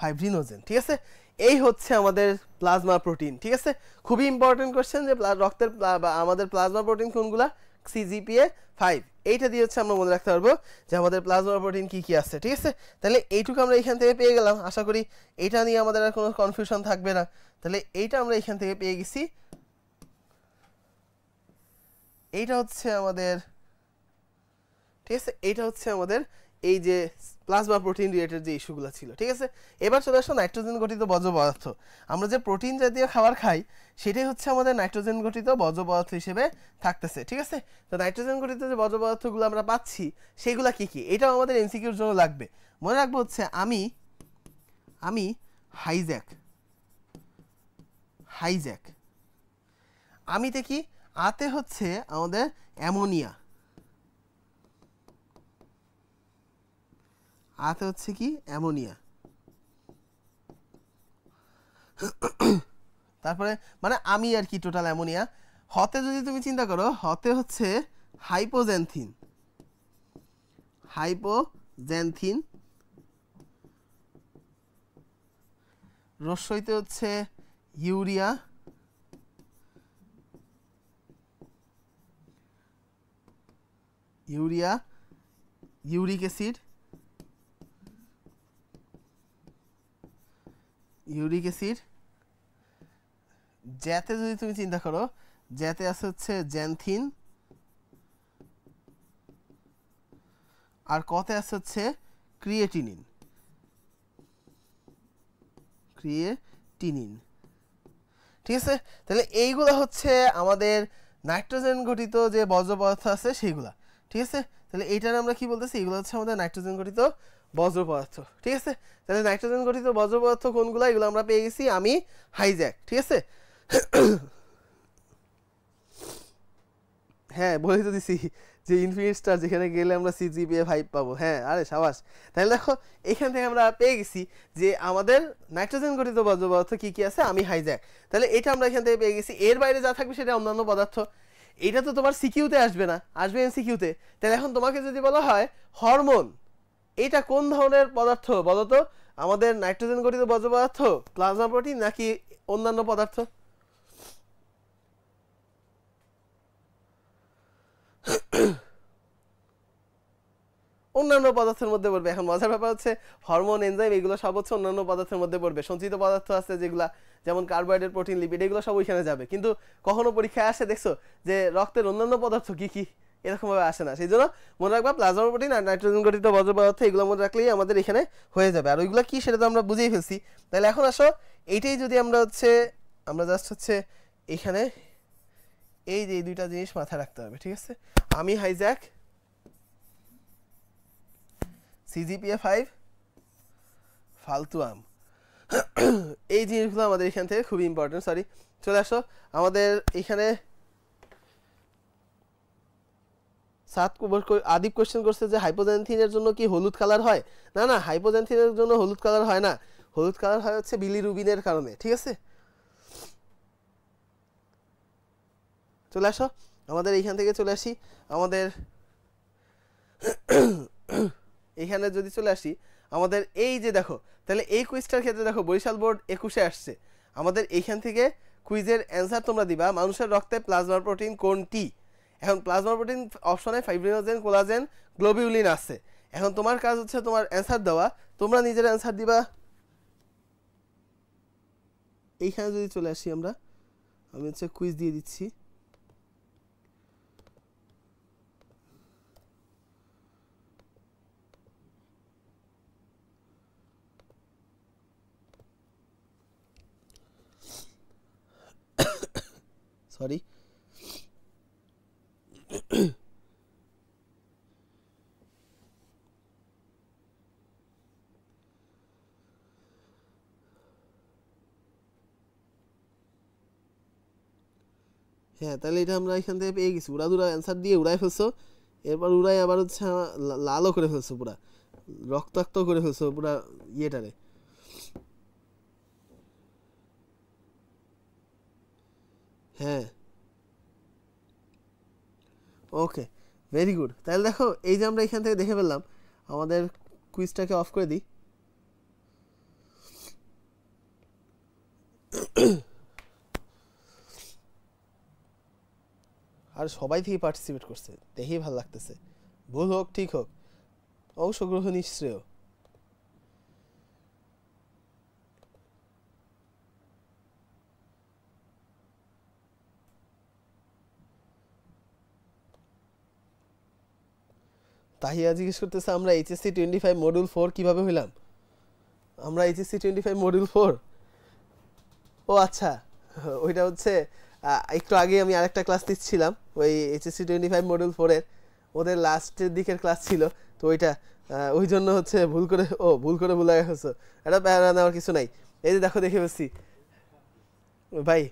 S1: ফাইব্রিনোজেন, ঠিক আছে। এই হচ্ছে আমাদের প্লাজমা প্রোটিন, ঠিক আছে। খুবই ইম্পর্টেন্ট কোশ্চেন যে রক্তের আমাদের প্লাজমা প্রোটিন কোনগুলা, সিজিপিএ 5, এইটা দিয়ে হচ্ছে আমরা মনে রাখতে পারবো যে আমাদের প্লাজমা প্রোটিন কি কি আছে, ঠিক আছে। তাহলে এইটুকু আমরা এখান থেকে পেয়ে গেলাম, আশা করি এইটা নিয়ে আমাদের আর কোনো কনফিউশন থাকবে না। তাহলে এইটা আমরা এখান থেকে পেয়ে গেছি, এইটা হচ্ছে আমাদের, ঠিক আছে, এইটা হচ্ছে আমাদের এই যে প্লাজমা প্রোটিন রিলেটেড যে ইস্যুগুলো ছিল, ঠিক আছে। এবার চলে আসো নাইট্রোজেন গঠিত বর্জ্য পদার্থ। আমরা যে প্রোটিন জাতীয় খাবার খাই সেটাই হচ্ছে আমাদের নাইট্রোজেন গঠিত বর্জ্য পদার্থ হিসেবে থাকতেছে, ঠিক আছে। তো নাইট্রোজেন গঠিত যে বর্জ্য পদার্থগুলো আমরা পাচ্ছি সেগুলো কি কি, এটাও আমাদের এমসিকিউর জন্য লাগবে। মনে রাখবো হচ্ছে আমি হাইজ্যাক, হাইজ্যাক। আমিতে কি, আতে হচ্ছে আমাদের অ্যামোনিয়া, আতে হচ্ছে কি অ্যামোনিয়া। তারপরে মানে আমি আর কি টোটাল অ্যামোনিয়া। হতে যদি তুমি চিন্তা করো, হতে হচ্ছে হাইপোজ্যান্থিন, হাইপোজ্যান্থিন। রস্যইতে হচ্ছে urea, urea, uric acid, uric acid. জ্যাতে যদি তুমি চিন্তা করো, জ্যাতে আছে হচ্ছে জ্যান্থিন, আর কতে আছে হচ্ছে ক্রিয়েটিনিন, ক্রিয়েটিনিন, ঠিক আছে। তাহলে এইগুলো হচ্ছে আমাদের নাইট্রোজেন গঠিত যে বর্জ্য পদার্থ আছে সেইগুলা, ঠিক আছে। তাহলে এইটার আমরা কি বলতেছি, এগুলো হচ্ছে আমাদের নাইট্রোজেন গঠিত বর্জ্য পদার্থ, ঠিক আছে। তাহলে নাইট্রোজেন গঠিত বর্জ্য পদার্থ কোনগুলো, এগুলো আমরা পেয়ে গেছি আমি হাইজ্যাক, ঠিক আছে। হ্যাঁ বলে তো দিছি যে ইনফিনিট স্টার যেখানে গেলে আমরা সিজিপিএ 5 পাবো। হ্যাঁ আরে সাবাস। তাহলে দেখো এখান থেকে আমরা পেয়ে গেছি যে আমাদের নাইট্রোজেন গঠিত বর্জ্য পদার্থ কি কি আছে, আমি হাইজ্যাক। তাহলে এটা আমরা এখান থেকে পেয়ে গেছি। এর বাইরে যা থাকবে সেটা অন্যান্য পদার্থ। এটা তো তোমার সিকিউতে আসবে না, আসবে এমসিকিউতে। তাহলে এখন তোমাকে যদি বলা হয় হরমোন, এটা কোন ধরনের পদার্থ বলো তো, আমাদের নাইট্রোজেন গঠিত বর্জ্য পদার্থ, প্লাজমা প্রোটিন, নাকি অন্যান্য পদার্থ? অন্যান্য পদার্থের মধ্যে পড়বে। এখন মজার ব্যাপার হচ্ছে হরমোন, এনজাইম এগুলো সব হচ্ছে অন্যান্য পদার্থের মধ্যে পড়বে। সঞ্চিত পদার্থ আছে যেগুলা, যেমন কার্বোহাইড্রেট, প্রোটিন, লিপিড, এগুলো সব ওইখানে যাবে। কিন্তু কখনো পরীক্ষায় আসে দেখছো যে রক্তের অন্যান্য পদার্থ কি কি, এরকম ভাবে আসে না। সেই জন্য মনে রাখবা প্লাজমা প্রোটিন আর নাইট্রোজেন গঠিত বর্জ্য পদার্থ এগুলো মনে রাখলেই আমাদের এখানে হয়ে যাবে। আর ওইগুলো কি সেটা তো আমরা বুঝেই ফেলছি। তাহলে এখন আসো এইটাই যদি আমরা হচ্ছে, আমরা জাস্ট হচ্ছে এখানে এই যে দুইটা জিনিস মাথায় রাখতে হবে, ঠিক আছে। আমি হাইজ্যাক, সিজিপিএ 5, ফালতু আম। এই জিনিসগুলো আমাদের এখান থেকে খুবই ইম্পর্টেন্ট। সরি, চলে আসো আমাদের এখানে আদিব কোশ্চেন করছে যে হাইপোজ্যান্থিনের জন্য কি হলুদ কালার হয়? না না, হাইপোজ্যান্থিনের জন্য হলুদ কালার হয় না। হলুদ কালার হয় হচ্ছে বিলিরুবিনের কারণে, ঠিক আছে। চলে আসো আমাদের এইখান থেকে চলে আসি আমাদের এখানে যদি চলে আসি আমাদের এই যে দেখো, তাহলে এই কুইজটার ক্ষেত্রে দেখো বরিশাল বোর্ড 21-এ আসছে। আমাদের এইখান থেকে কুইজের অ্যান্সার তোমরা দিবা, মানুষের রক্তে প্লাজমা প্রোটিন কোনটি। এখন প্লাজমা প্রোটিন অপশনে ফাইব্রিনোজেন, কোলাজেন, গ্লোবিউলিন আছে। এখন তোমার কাজ হচ্ছে তোমার অ্যান্সার দেওয়া, তোমরা নিজের অ্যান্সার দিবা। এইখানে যদি চলে আসি আমরা, আমি হচ্ছে কুইজ দিয়ে দিচ্ছি। সরি। হ্যাঁ, তাহলে এটা আমরা এখান থেকে পেয়ে গেছি। উড়াদুরা অ্যান্সার দিয়ে উড়াই ফেলছো, এরপর উড়াই আবার হচ্ছে লালও করে ফেলছো, পুরা রক্তাক্ত করে ফেলছো পুরা ইয়েটারে। হ্যাঁ, ওকে, ভেরি গুড। তাহলে দেখো এই যে আমরা এখান থেকে দেখে ফেললাম, আমাদের কুইজটাকে অফ করে দিই। আর সবাই থেকে পার্টিসিপেট করছে, দেখেই ভালো লাগতেছে। ভুল হোক ঠিক হোক, অংশগ্রহণ নিশ্চয়। তাহিয়া জিজ্ঞেস করতেছে আমরা এইচএসসি 25 মডিউল 4 কিভাবে হইলাম। আমরা এইচএসসি 25 মডিউল 4, ও আচ্ছা, ওইটা হচ্ছে একটু আগে আমি আরেকটা ক্লাস নিচ্ছিলাম ওই এইচএসসি 25 মডিউল 4-এর, ওদের লাস্টের দিকের ক্লাস ছিল, তো ওইটা ওই জন্য হচ্ছে ভুল করে ভুলে গেছো। এটা প্যারা নেওয়ার কিছু নাই। এই যে দেখো, দেখে বসছি ভাই,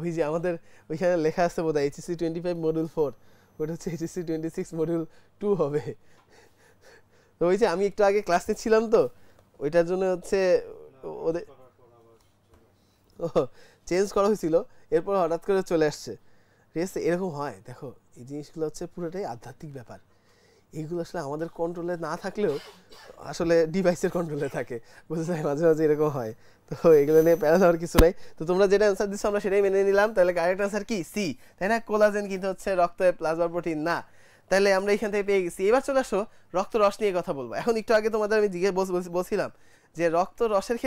S1: ওই যে আমাদের ওইখানে লেখা আছে বোধহয় এইচএসসি 25 মডিউল 4, ওটা হচ্ছে এইচএসসি 26 মডিউল 2 হবে। তো ওই যে আমি একটু আগে ক্লাস নিচ্ছিলাম, তো ওইটার জন্য হচ্ছে ওদের চেঞ্জ করা হয়েছিল, এরপর হঠাৎ করে চলে আসছে। ঠিক আছে, এরকম হয়। দেখো এই জিনিসগুলো হচ্ছে পুরোটাই আধ্যাত্মিক ব্যাপার, এইগুলো আসলে আমাদের কন্ট্রোলে না থাকলেও আসলে ডিভাইসের কন্ট্রোলে থাকে, বুঝতে চাই, মাঝে মাঝে এরকম হয়। তো এগুলো নিয়ে প্যারা দেওয়ার কিছু নাই। তো তোমরা যেটা অ্যান্সার দিচ্ছ আমরা সেটাই মেনে নিলাম। তাহলে কারেক্ট অ্যান্সার কি? সি, তাই না? কোলাজেন কিন্তু হচ্ছে রক্তে প্লাজমা প্রোটিন না। তাহলে আমরা এখান থেকে পেয়ে গেছি। এবার চলে আসো রক্ত রস নিয়ে কথা বলবো। এখন একটু আগে তোমাদের আমি বলছিলাম যে রক্ত রসের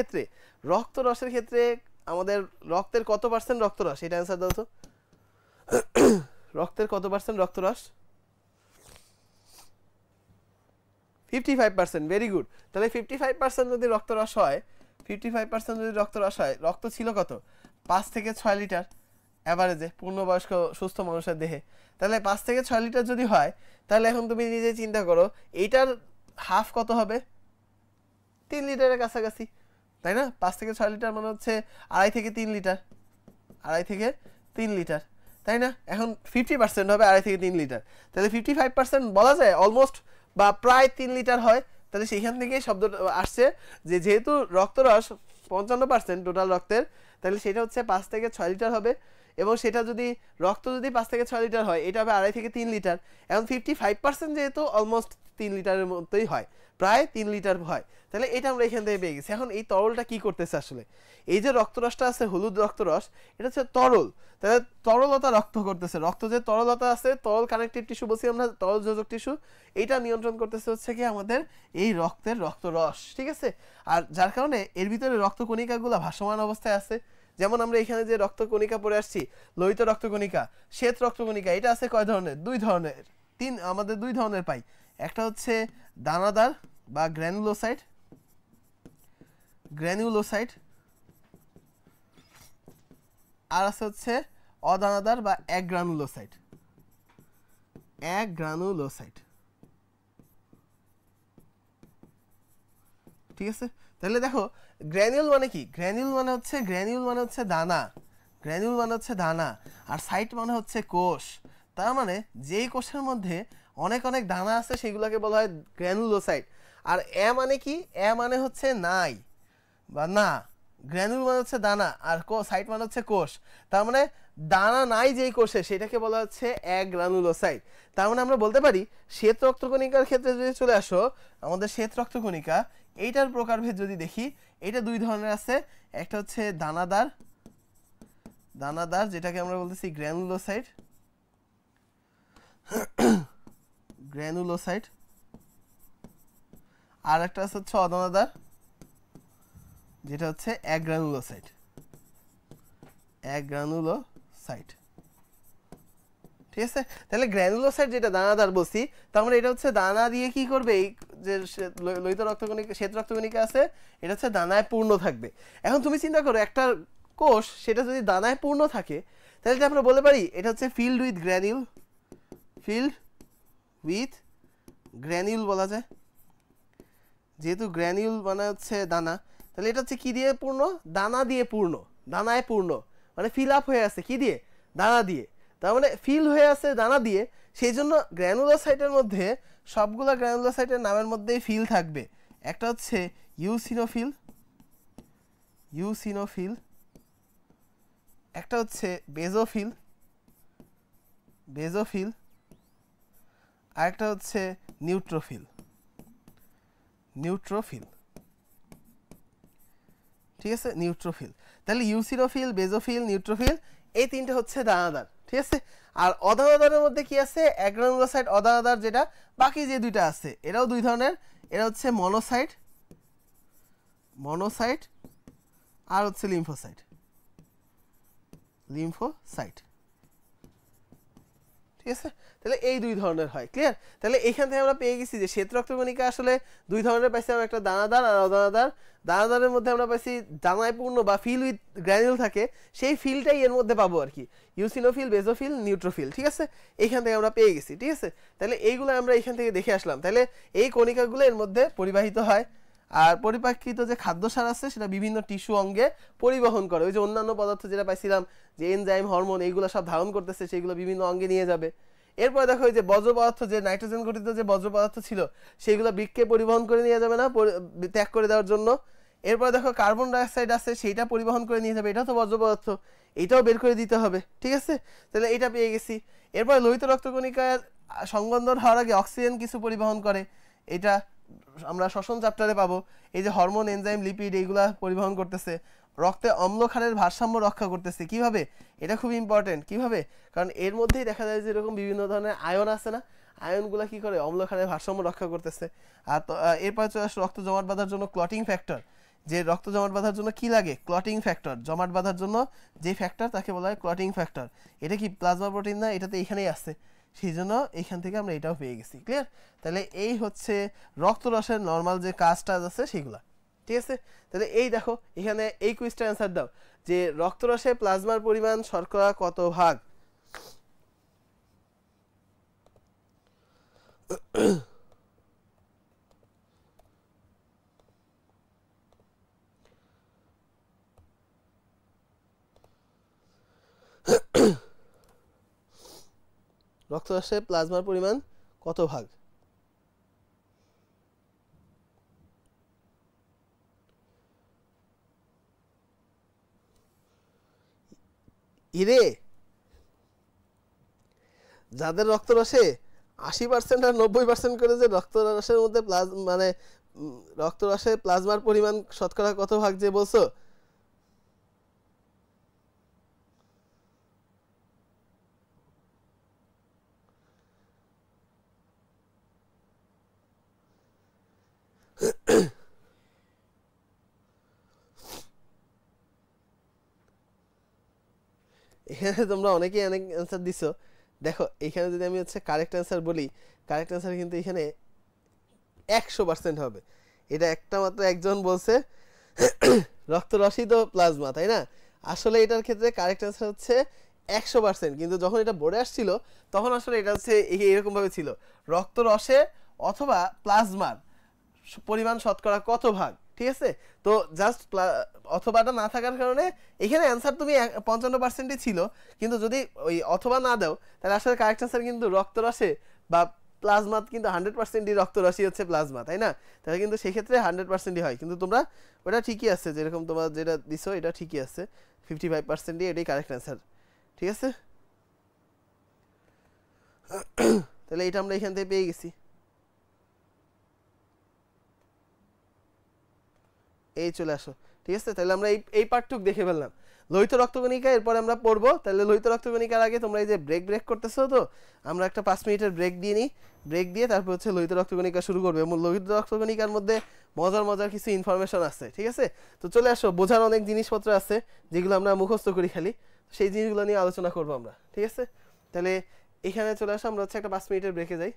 S1: ক্ষেত্রে আমাদের রক্তের কত পার্সেন্ট রক্তরস, এটা অ্যান্সার দাও তো। রক্তের কত পার্সেন্ট রক্তরস? 55%, very good. তাহলে 55% যদি রক্তরস হয়, 55% যদি রক্তরস হয়, রক্ত ছিল কত? 5 থেকে 6 লিটার অ্যাভারেজে পূর্ণবয়স্ক সুস্থ মানুষের দেহে। তাহলে 5 থেকে 6 লিটার যদি হয়, তাহলে এখন তুমি নিজে চিন্তা করো এইটার হাফ কত হবে? 3 লিটারের কাছাকাছি, তাই না? 5 থেকে 6 লিটার মানে হচ্ছে 2.5 থেকে 3 লিটার, 2.5 থেকে 3 লিটার, তাই না? এখন 50% হবে 2.5 থেকে 3 লিটার, তাহলে 55% বলা যায় অলমোস্ট বা প্রায় 3 লিটার হয়। তাহলে সেইখান থেকে শব্দ আসছে যে যেহেতু রক্তরস 55% টোটাল রক্তের, তাহলে সেটা হচ্ছে 5 থেকে 6 লিটার হবে। এবং সেটা যদি রক্ত যদি 5 থেকে 6 লিটার হয়, এটা হবে 2.5 থেকে 3 লিটার। এখন 55% যেহেতু অলমোস্ট 3 লিটারের মতোই হয়, প্রায় 3 লিটার হয়। তাহলে এটা আমরা এখান থেকে পেয়ে গেছি। এখন এই তরলটা কি করতেছে আসলে? এই যে রক্তরসটা আছে, হলুদ রক্তরস, এটা হচ্ছে তরল। তাহলে তরলতা রক্ত করতেছে, রক্ত যে তরলতা আছে, তরল কানেকটিভ টিস্যু বলছি আমরা, তরল যোজক টিস্যু, এইটা নিয়ন্ত্রণ করতেছে হচ্ছে কি আমাদের এই রক্তের রক্তরস। ঠিক আছে, আর যার কারণে এর ভিতরে রক্তকণিকাগুলো ভাসমান অবস্থায় আছে। যেমন আমরা এখানে যে রক্তকণিকা পড়ে আসছি, লোহিত রক্তকণিকা, শ্বেত রক্তকণিকা, এটা আছে কয় ধরনের? 2 ধরনের, আমাদের 2 ধরনের পাই। একটা হচ্ছে দানাদার বা গ্র্যানুলোসাইট, আর আছে হচ্ছে অদানাদার বা অ্যাগ্রানুলোসাইট। ঠিক আছে, তাহলে দেখো গ্র্যানিউল মানে কি? গ্র্যানিউল মানে হচ্ছে দানা, আর সাইট মানে হচ্ছে কোষ। তার মানে যেই কোষের মধ্যে অনেক অনেক দানা আছে সেগুলোকে বলা হয় গ্র্যানুলোসাইট। আর এ মানে কি? এ মানে হচ্ছে নাই বা না। গ্র্যানুল মানে হচ্ছে দানা, আর সাইট মানে হচ্ছে কোষ। তার মানে দানা নাই যেই কোষে, সেটাকে বলা হচ্ছে অ্যাগ্রানুলোসাইট। তার মানে আমরা বলতে পারি শ্বেত রক্তকণিকার ক্ষেত্রে যদি চলে আসো, আমাদের শ্বেত রক্তকণিকা এইটার প্রকারভেদ যদি দেখি, এটা 2 ধরনের আছে। একটা হচ্ছে দানাদার, যেটাকে আমরা বলতেছি গ্র্যানুলোসাইট, আর একটা আছে হচ্ছে অদানাদার, যেটা হচ্ছে অ্যাগ্রানুলোসাইট। ঠিক আছে, তাহলে গ্র্যানুলোসাইট যেটা দানাদার বলছি, তার মানে এটা হচ্ছে দানা দিয়ে কি করবে? এই যে লোহিত রক্তকণিকা, শ্বেত রক্তকণিকা আছে, এটা হচ্ছে দানায় পূর্ণ থাকবে। এখন তুমি চিন্তা করো একটা কোষ, সেটা যদি দানায় পূর্ণ থাকে, তাহলে এটা আমরা বলতে পারি এটা হচ্ছে filled with granule, filled with granule বলা যায়, যেহেতু গ্র্যানিউল মানে হচ্ছে দানা, তাহলে এটা হচ্ছে কি দিয়ে পূর্ণ, দানা দিয়ে পূর্ণ, দানায় পূর্ণ, মানে ফিল আপ হয়ে আছে কি দিয়ে, দানা দিয়ে, তার মানে ফিল হয়ে আছে দানা দিয়ে, সেই জন্য গ্র্যানুলোসাইটের মধ্যে সবগুলা গ্র্যানুলোসাইটের নামের মধ্যেই ফিল থাকবে। একটা হচ্ছে ইউসিনোফিল, ইউসিনোফিল, একটা হচ্ছে বেজোফিল, বেজোফিল, আর একটা হচ্ছে নিউট্রোফিল, নিউট্রোফিল, ঠিক আছে, নিউট্রোফিল। তাহলে ইউসিনোফিল, বেজোফিল, নিউট্রোফিল, এই তিনটে হচ্ছে দানাদার, ঠিক আছে। আর অদানাদারের মধ্যে কি আছে, অ্যাগ্রানুলোসাইট অদানাদার, যেটা বাকি যে দুইটা আছে এরাও দুই ধরনের, এরা হচ্ছে মনোসাইট, মনোসাইট, আর হচ্ছে লিম্ফোসাইট, লিম্ফোসাইট, ঠিক আছে। তাহলে এই দুই ধরনের হয়, ক্লিয়ার। তাহলে এইখান থেকে আমরা পেয়ে গেছি যে শ্বেত রক্তকণিকা আসলে দুই ধরনের পাইছি, আমরা একটা দানাদার আর অদানাদার। দানাদারের মধ্যে আমরা পাইছি দানায় পূর্ণ বা ফিল উইথ গ্র্যানিউল থাকে, সেই ফিলটাই এর মধ্যে পাবো আর কি, ইউসিনোফিল, বেজোফিল, নিউট্রোফিল, ঠিক আছে। এইখান থেকে আমরা পেয়ে গেছি, ঠিক আছে। তাহলে এইগুলো আমরা এইখান থেকে দেখে আসলাম। তাহলে এই কণিকাগুলো এর মধ্যে পরিবাহিত হয়, আর পরিপাকৃত যে খাদ্যসার আছে সেটা বিভিন্ন টিস্যু অঙ্গে পরিবহন করে। ওই যে অন্যান্য পদার্থ যেটা পাইছিলাম যে এনজাইম, হরমোন, এইগুলো সব ধারণ করতেছে, সেইগুলো বিভিন্ন অঙ্গে নিয়ে যাবে। এরপরে দেখো এই যে বজ্র পদার্থ, যে নাইট্রোজেন গঠিত যে বজ্র পদার্থ ছিল সেইগুলো বৃক্ষে পরিবহন করে নিয়ে যাবে না, ত্যাগ করে দেওয়ার জন্য। এরপরে দেখো কার্বন ডাইঅক্সাইড আছে, সেইটা পরিবহন করে নিয়ে যাবে, এটাও তো বজ্র পদার্থ, এটাও বের করে দিতে হবে, ঠিক আছে। তাহলে এটা পেয়ে গেছি। এরপরে লোহিত রক্তকণিকার সংবন্ধন হওয়ার আগে অক্সিজেন কিছু পরিবহন করে, এটা আমরা শ্বসন চ্যাপ্টারে পাবো। এই যে হরমোন, এনজাইম, লিপিড, এইগুলা পরিবহন করতেছে। রক্তে অম্লক্ষারের ভারসাম্য রক্ষা করতেছে, কিভাবে, এটা খুব ইম্পর্টেন্ট, কিভাবে, কারণ এর মধ্যেই দেখা যায় যে এরকম বিভিন্ন ধরনের আয়ন আছে না, আয়নগুলা কি করে, অম্লক্ষারের ভারসাম্য রক্ষা করতেছে। আর এরপরে চলে আসে রক্ত জমাট বাঁধার জন্য ক্লটিং ফ্যাক্টর, যে রক্ত জমাট বাঁধার জন্য কি লাগে, ক্লটিং ফ্যাক্টর, জমাট বাঁধার জন্য যে ফ্যাক্টর তাকে বলা হয় ক্লটিং ফ্যাক্টর। এটা কি প্লাজমা প্রোটিন না, এটা তো এখানেই আছে, সেই জন্য এইখান থেকে আমরা এটাও পেয়ে গেছি, ক্লিয়ার। তাহলে এই হচ্ছে রক্তরসের নর্মাল যে কাজটা আছে সেগুলা, ঠিক আছে। তাহলে এই দেখো এখানে এই কুইজটা অ্যান্সার দাও যে রক্তরসে প্লাজমার পরিমাণ শর্করা কত ভাগ। রক্তরসে প্লাজমার পরিমাণ কত ভাগ? ইরে, যাদের রক্তরসে 80% আর 90% করে যে রক্তরসের মধ্যে মানে রক্তরসে প্লাজমার পরিমাণ শতকরা কত ভাগ যে বলছো, এখানে তোমরা অনেকেই অনেক অ্যান্সার দিছো। দেখো এখানে যদি আমি হচ্ছে কারেক্ট অ্যান্সার বলি, কারেক্ট অ্যান্সার কিন্তু এখানে 100% হবে। এটা একটা মাত্র একজন বলছে রক্তরসই তো প্লাজমা, তাই না? আসলে এটার ক্ষেত্রে কারেক্ট অ্যান্সার হচ্ছে 100%, কিন্তু যখন এটা বোর্ডে আসছিল তখন আসলে এটা হচ্ছে এরকমভাবে ছিল, রক্তরসে অথবা প্লাজমার পরিমাণ শতকরা কত ভাগ, ঠিক আছে। তো জাস্ট অথবাটা না থাকার কারণে এখানে অ্যান্সার তুমি 55%ই ছিল, কিন্তু যদি ওই অথবা না দাও তাহলে আসলে কারেক্ট অ্যান্সার কিন্তু রক্তরসে বা প্লাজমা, কিন্তু 100%ই রক্তরসই হচ্ছে প্লাজমা, তাই না? তাহলে কিন্তু সেক্ষেত্রে 100%ই হয়, কিন্তু তোমরা ওটা ঠিকই আছে, যেরকম তোমরা যেটা দিছো এটা ঠিকই আছে, 55%ই এটাই কারেক্ট অ্যান্সার, ঠিক আছে। তাহলে এটা আমরা এখান থেকে পেয়ে গেছি। এই চলে আসো, ঠিক আছে। তাহলে আমরা এই পার্টটুক দেখে ফেললাম লোহিত রক্তকণিকা। এরপরে আমরা পড়বো তাহলে লোহিত রক্তকণিকার আগে তোমরা এই যে ব্রেক করতেছো, তো আমরা একটা 5 মিনিটের ব্রেক দিয়ে নিই, ব্রেক দিয়ে তারপর হচ্ছে লোহিত রক্তকণিকা শুরু করবে। এবং লোহিত রক্তকণিকার মধ্যে মজার কিছু ইনফরমেশন আছে, ঠিক আছে। তো চলে আসো, বোঝার অনেক জিনিসপত্র আছে যেগুলো আমরা মুখস্থ করি খালি, সেই জিনিসগুলো নিয়ে আলোচনা করবো আমরা, ঠিক আছে। তাহলে এখানে চলে আসো, আমরা হচ্ছে একটা 5 মিনিটের ব্রেকে যাই।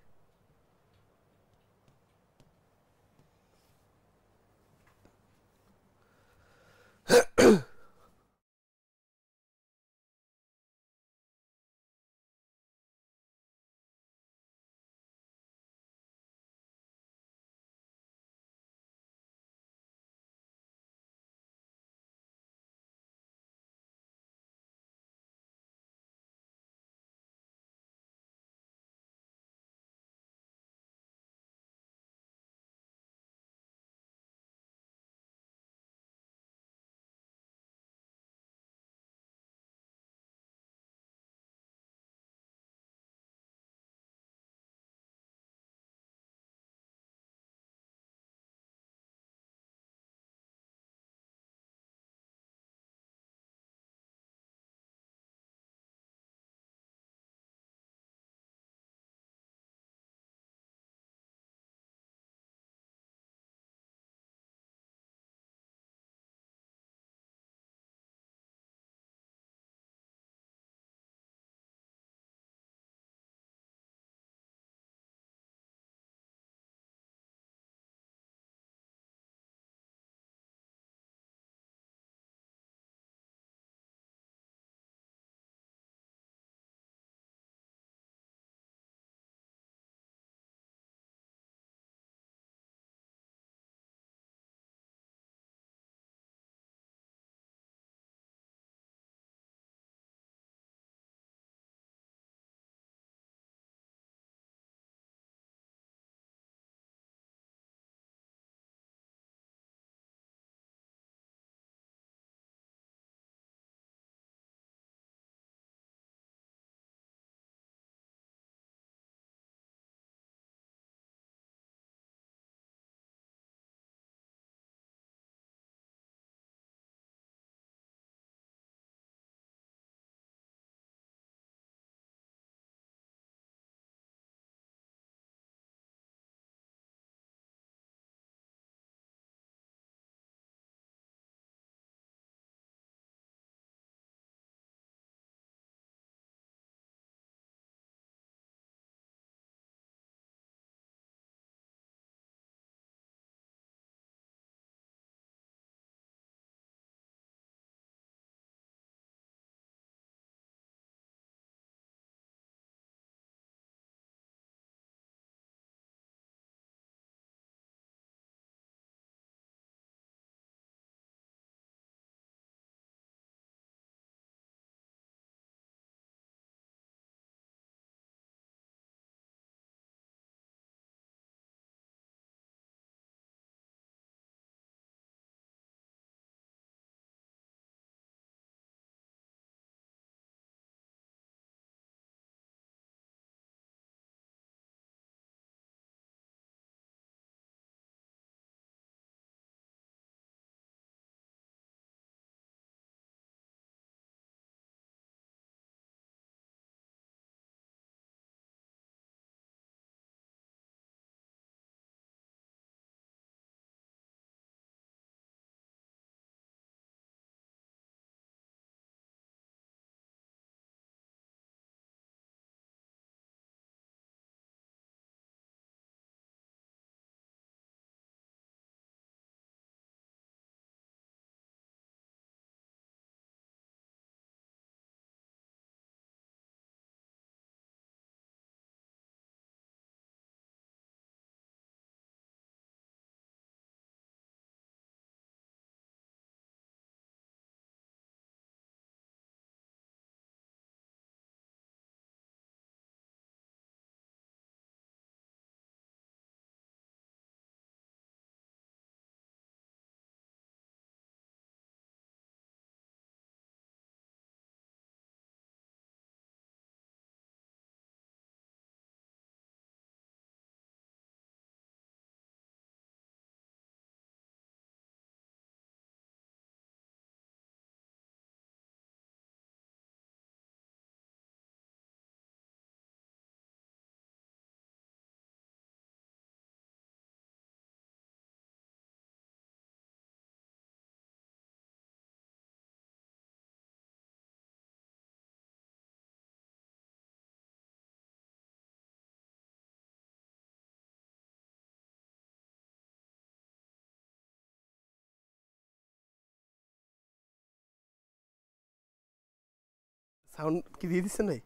S1: সাউন্ড কি দিয়ে দিচ্ছেন ভাই?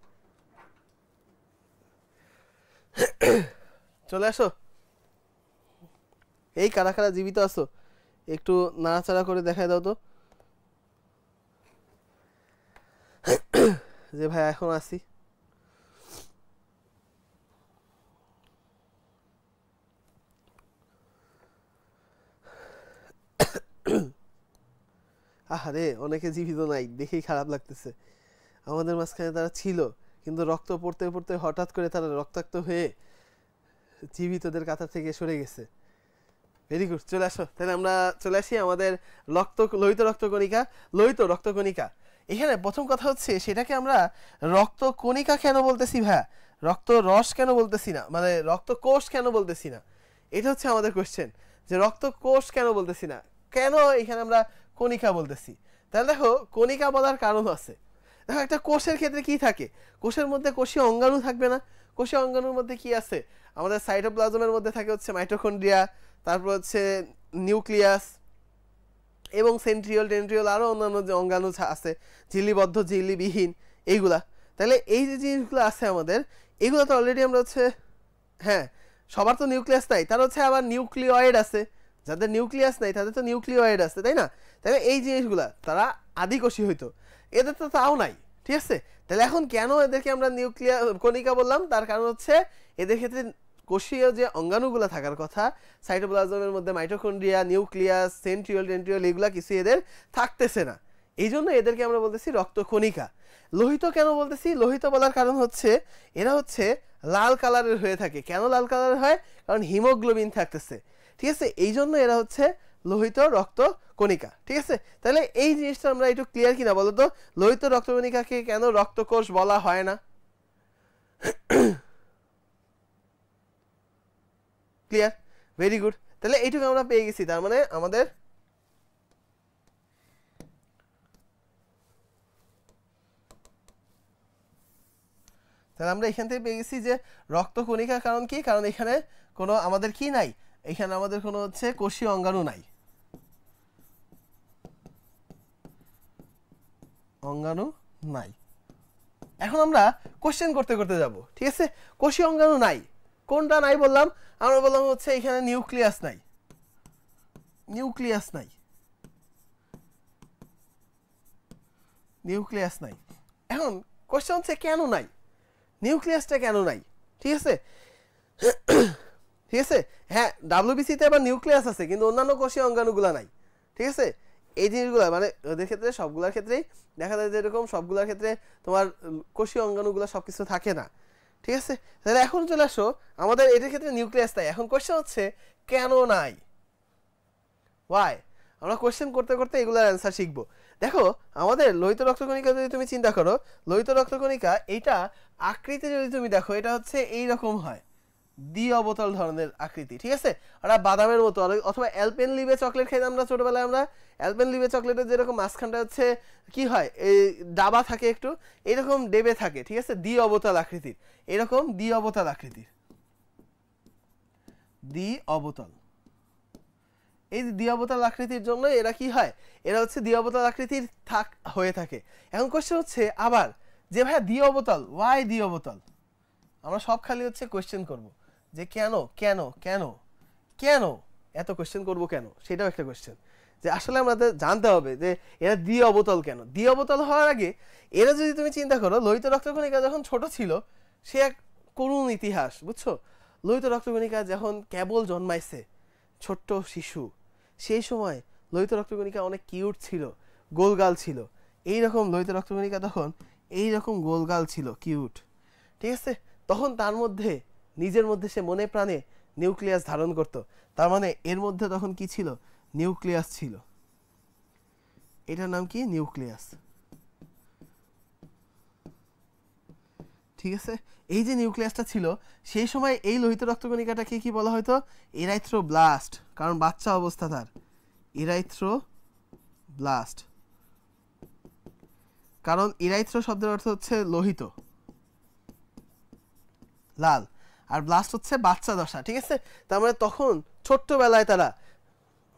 S1: চলে আসো। এই কারা কারা জীবিত আছো একটু নাড়াচাড়া করে দেখায় দাও তো যে ভাই এখন আসি। আহারে অনেকে জীবিত নাই, দেখেই খারাপ লাগতেছে। আমাদের মাঝখানে তারা ছিল, কিন্তু রক্ত পড়তে পড়তে হঠাৎ করে তারা রক্তাক্ত হয়ে জীবিতদের কাতার থেকে সরে গেছে। ভেরি গুড, চলে আসো। তাহলে আমরা চলে আসি আমাদের লোহিত রক্তকণিকা। লোহিত রক্তকণিকা, এখানে প্রথম কথা হচ্ছে সেটাকে আমরা রক্তকণিকা কেন বলতেছি ভাইয়া, রক্ত রস কেন বলতেছি না, মানে রক্তকোষ কেন বলতেছি না, এটা হচ্ছে আমাদের কোশ্চেন, যে রক্তকোষ কেন বলতেছি না, কেন এখানে আমরা কণিকা বলতেছি। তাহলে দেখো কণিকা বলার কারণ আছে। দেখো একটা কোষের ক্ষেত্রে কি থাকে, কোষের মধ্যে কোষীয় অঙ্গাণু থাকবে না? কোষীয় অঙ্গাণুর মধ্যে কি আছে, আমাদের সাইটোপ্লাজমের মধ্যে থাকে হচ্ছে মাইটোকন্ড্রিয়া, তারপর হচ্ছে নিউক্লিয়াস এবং সেন্ট্রিওল টেন্ট্রিওল, আরও অন্যান্য যে অঙ্গাণু আছে, ঝিল্লিবদ্ধ ঝিল্লিবিহীন, এইগুলা। তাহলে এই যে জিনিসগুলো আছে আমাদের, এইগুলো তো অলরেডি আমরা হচ্ছে, হ্যাঁ সবার তো নিউক্লিয়াস নাই, তার হচ্ছে আবার নিউক্লিওয়েড আছে, যাদের নিউক্লিয়াস নাই তাদের তো নিউক্লিওয়েড আছে, তাই না? তাহলে এই জিনিসগুলা তারা আদিকোষী হইতো, এদের তো তাও নাই, ঠিক আছে? তাহলে এখন কেন এদেরকে আমরা কণিকা বললাম, তার কারণ হচ্ছে এদের ক্ষেত্রে কোষীয় যে অঙ্গাণুগুলো থাকার কথা, সাইটোপ্লাজমের মধ্যে মাইটোকন্ড্রিয়া, নিউক্লিয়াস, সেন্ট্রিওল টেন্ট্রিওল, এগুলা কিছু এদের থাকতেছে না, এই জন্য এদেরকে আমরা বলতেছি রক্তকণিকা। লোহিত কেন বলতেছি, লোহিত বলার কারণ হচ্ছে এরা হচ্ছে লাল কালারের হয়ে থাকে। কেন লাল কালারের হয়? কারণ হিমোগ্লোবিন থাকতেছে, ঠিক আছে? এই জন্য এরা হচ্ছে লোহিত রক্তকণিকা, ঠিক আছে? তাহলে এই জিনিসটা আমরা একটু ক্লিয়ার কিনা বলো তো, লোহিত রক্তকণিকাকে কেন রক্তকোষ বলা হয় না? Clear, very good. তাহলে এইটুকু আমরা পেয়ে গেছি, তার মানে আমাদের তাহলে আমরা এখান থেকে পেয়ে গেছি যে রক্তকণিকার কারণ কি, কারণ এখানে কোনো আমাদের কি নাই, এখানে আমাদের কোনো হচ্ছে কোষীয় অঙ্গাণু নাই, অঙ্গাণু নাই। এখন আমরা কোশ্চেন করতে করতে যাব, ঠিক আছে? কোষীয় অঙ্গাণু নাই, কোনটা নাই বললাম? আমরা বললাম হচ্ছে এখানে নিউক্লিয়াস নাই, নিউক্লিয়াস নাই, নিউক্লিয়াস নাই। এখন কোশ্চেন হচ্ছে কেন নাই, নিউক্লিয়াসটা কেন নাই, ঠিক আছে? ঠিক আছে, হ্যাঁ ডাব্লিউবিসিতে আবার নিউক্লিয়াস আছে, কিন্তু অন্যান্য কোষীয় অঙ্গাণুগুলা নাই, ঠিক আছে? এই জিনিসগুলো মানে ওদের ক্ষেত্রে সবগুলোর ক্ষেত্রেই দেখা যায় যে এরকম সবগুলোর ক্ষেত্রে তোমার কোষীয় অঙ্গাণুগুলো সব কিছু থাকে না, ঠিক আছে? তাহলে এখন চলে আসো, আমাদের এদের ক্ষেত্রে নিউক্লিয়াস নাই। এখন কোশ্চেন হচ্ছে কেন নাই, ওয়াই? আমরা কোশ্চেন করতে করতে এগুলোর অ্যান্সার শিখবো। দেখো আমাদের লোহিত রক্তকণিকা যদি তুমি চিন্তা করো, লোহিত রক্তকণিকা এইটা আকৃতি যদি তুমি দেখো, এটা হচ্ছে এই রকম হয়, দ্বি অবতল ধরনের আকৃতি, ঠিক আছে? ওরা বাদামের মতো, অথবা অ্যালপেন লিবে চকলেট খাইতে আমরা ছোটবেলায়, আমরা অ্যালপেন লিবে চকলেটের যেরকম মাঝখানটা হচ্ছে কি হয়, এই ডাবা থাকে একটু, এইরকম ডেবে থাকে, ঠিক আছে? দ্বি অবতল আকৃতির, এরকম দ্বি অবতল আকৃতির, দ্বি অবতল। এই দ্বি অবতল আকৃতির জন্য এরা কি হয়, এরা হচ্ছে দ্বি অবতল আকৃতির হয়ে থাকে। এখন কোশ্চেন হচ্ছে আবার যে ভাইয়া দ্বি অবতল, ওয়াই দ্বি অবতল? আমরা সব খালি হচ্ছে কোশ্চেন করব যে কেন কেন কেন কেন এত কোশ্চেন করব কেন, সেটাও একটা কোশ্চেন, যে আসলে আমাদের জানতে হবে যে এরা দ্বি অবতল কেন। দ্বি অবতল হওয়ার আগে এরা যদি তুমি চিন্তা করো, লোহিত রক্তকণিকা যখন ছোট ছিল সে এক করুণ ইতিহাস, বুঝছো? লোহিত রক্তকণিকা যখন কেবল জন্মাইছে, ছোট্ট শিশু, সেই সময় লোহিত রক্তকণিকা অনেক কিউট ছিল, গোলগাল ছিল, এইরকম লোহিত রক্তকণিকা তখন এইরকম গোলগাল ছিল, কিউট, ঠিক আছে? তখন তার মধ্যে নিজের মধ্যে সে মনে প্রাণে নিউক্লিয়াস ধারণ করত, তার মানে এর মধ্যে তখন কি ছিল, নিউক্লিয়াস ছিল, এটার নাম কি, নিউক্লিয়াস, ঠিক আছে? এই যে নিউক্লিয়াসটা ছিল সেই সময় এই লোহিত রক্তকণিকাটাকে কি বলা হয়তো, এরাইথ্রোব্লাস্ট, কারণ বাচ্চা অবস্থা তার, ইরাইথ্রোব্লাস্ট, কারণ ইরাইথ্রো শব্দের অর্থ হচ্ছে লোহিত, লাল, আর ব্লাস্ট হচ্ছে বাচ্চা দশা, ঠিক আছে? তার মানে তখন ছোট্টবেলায় তারা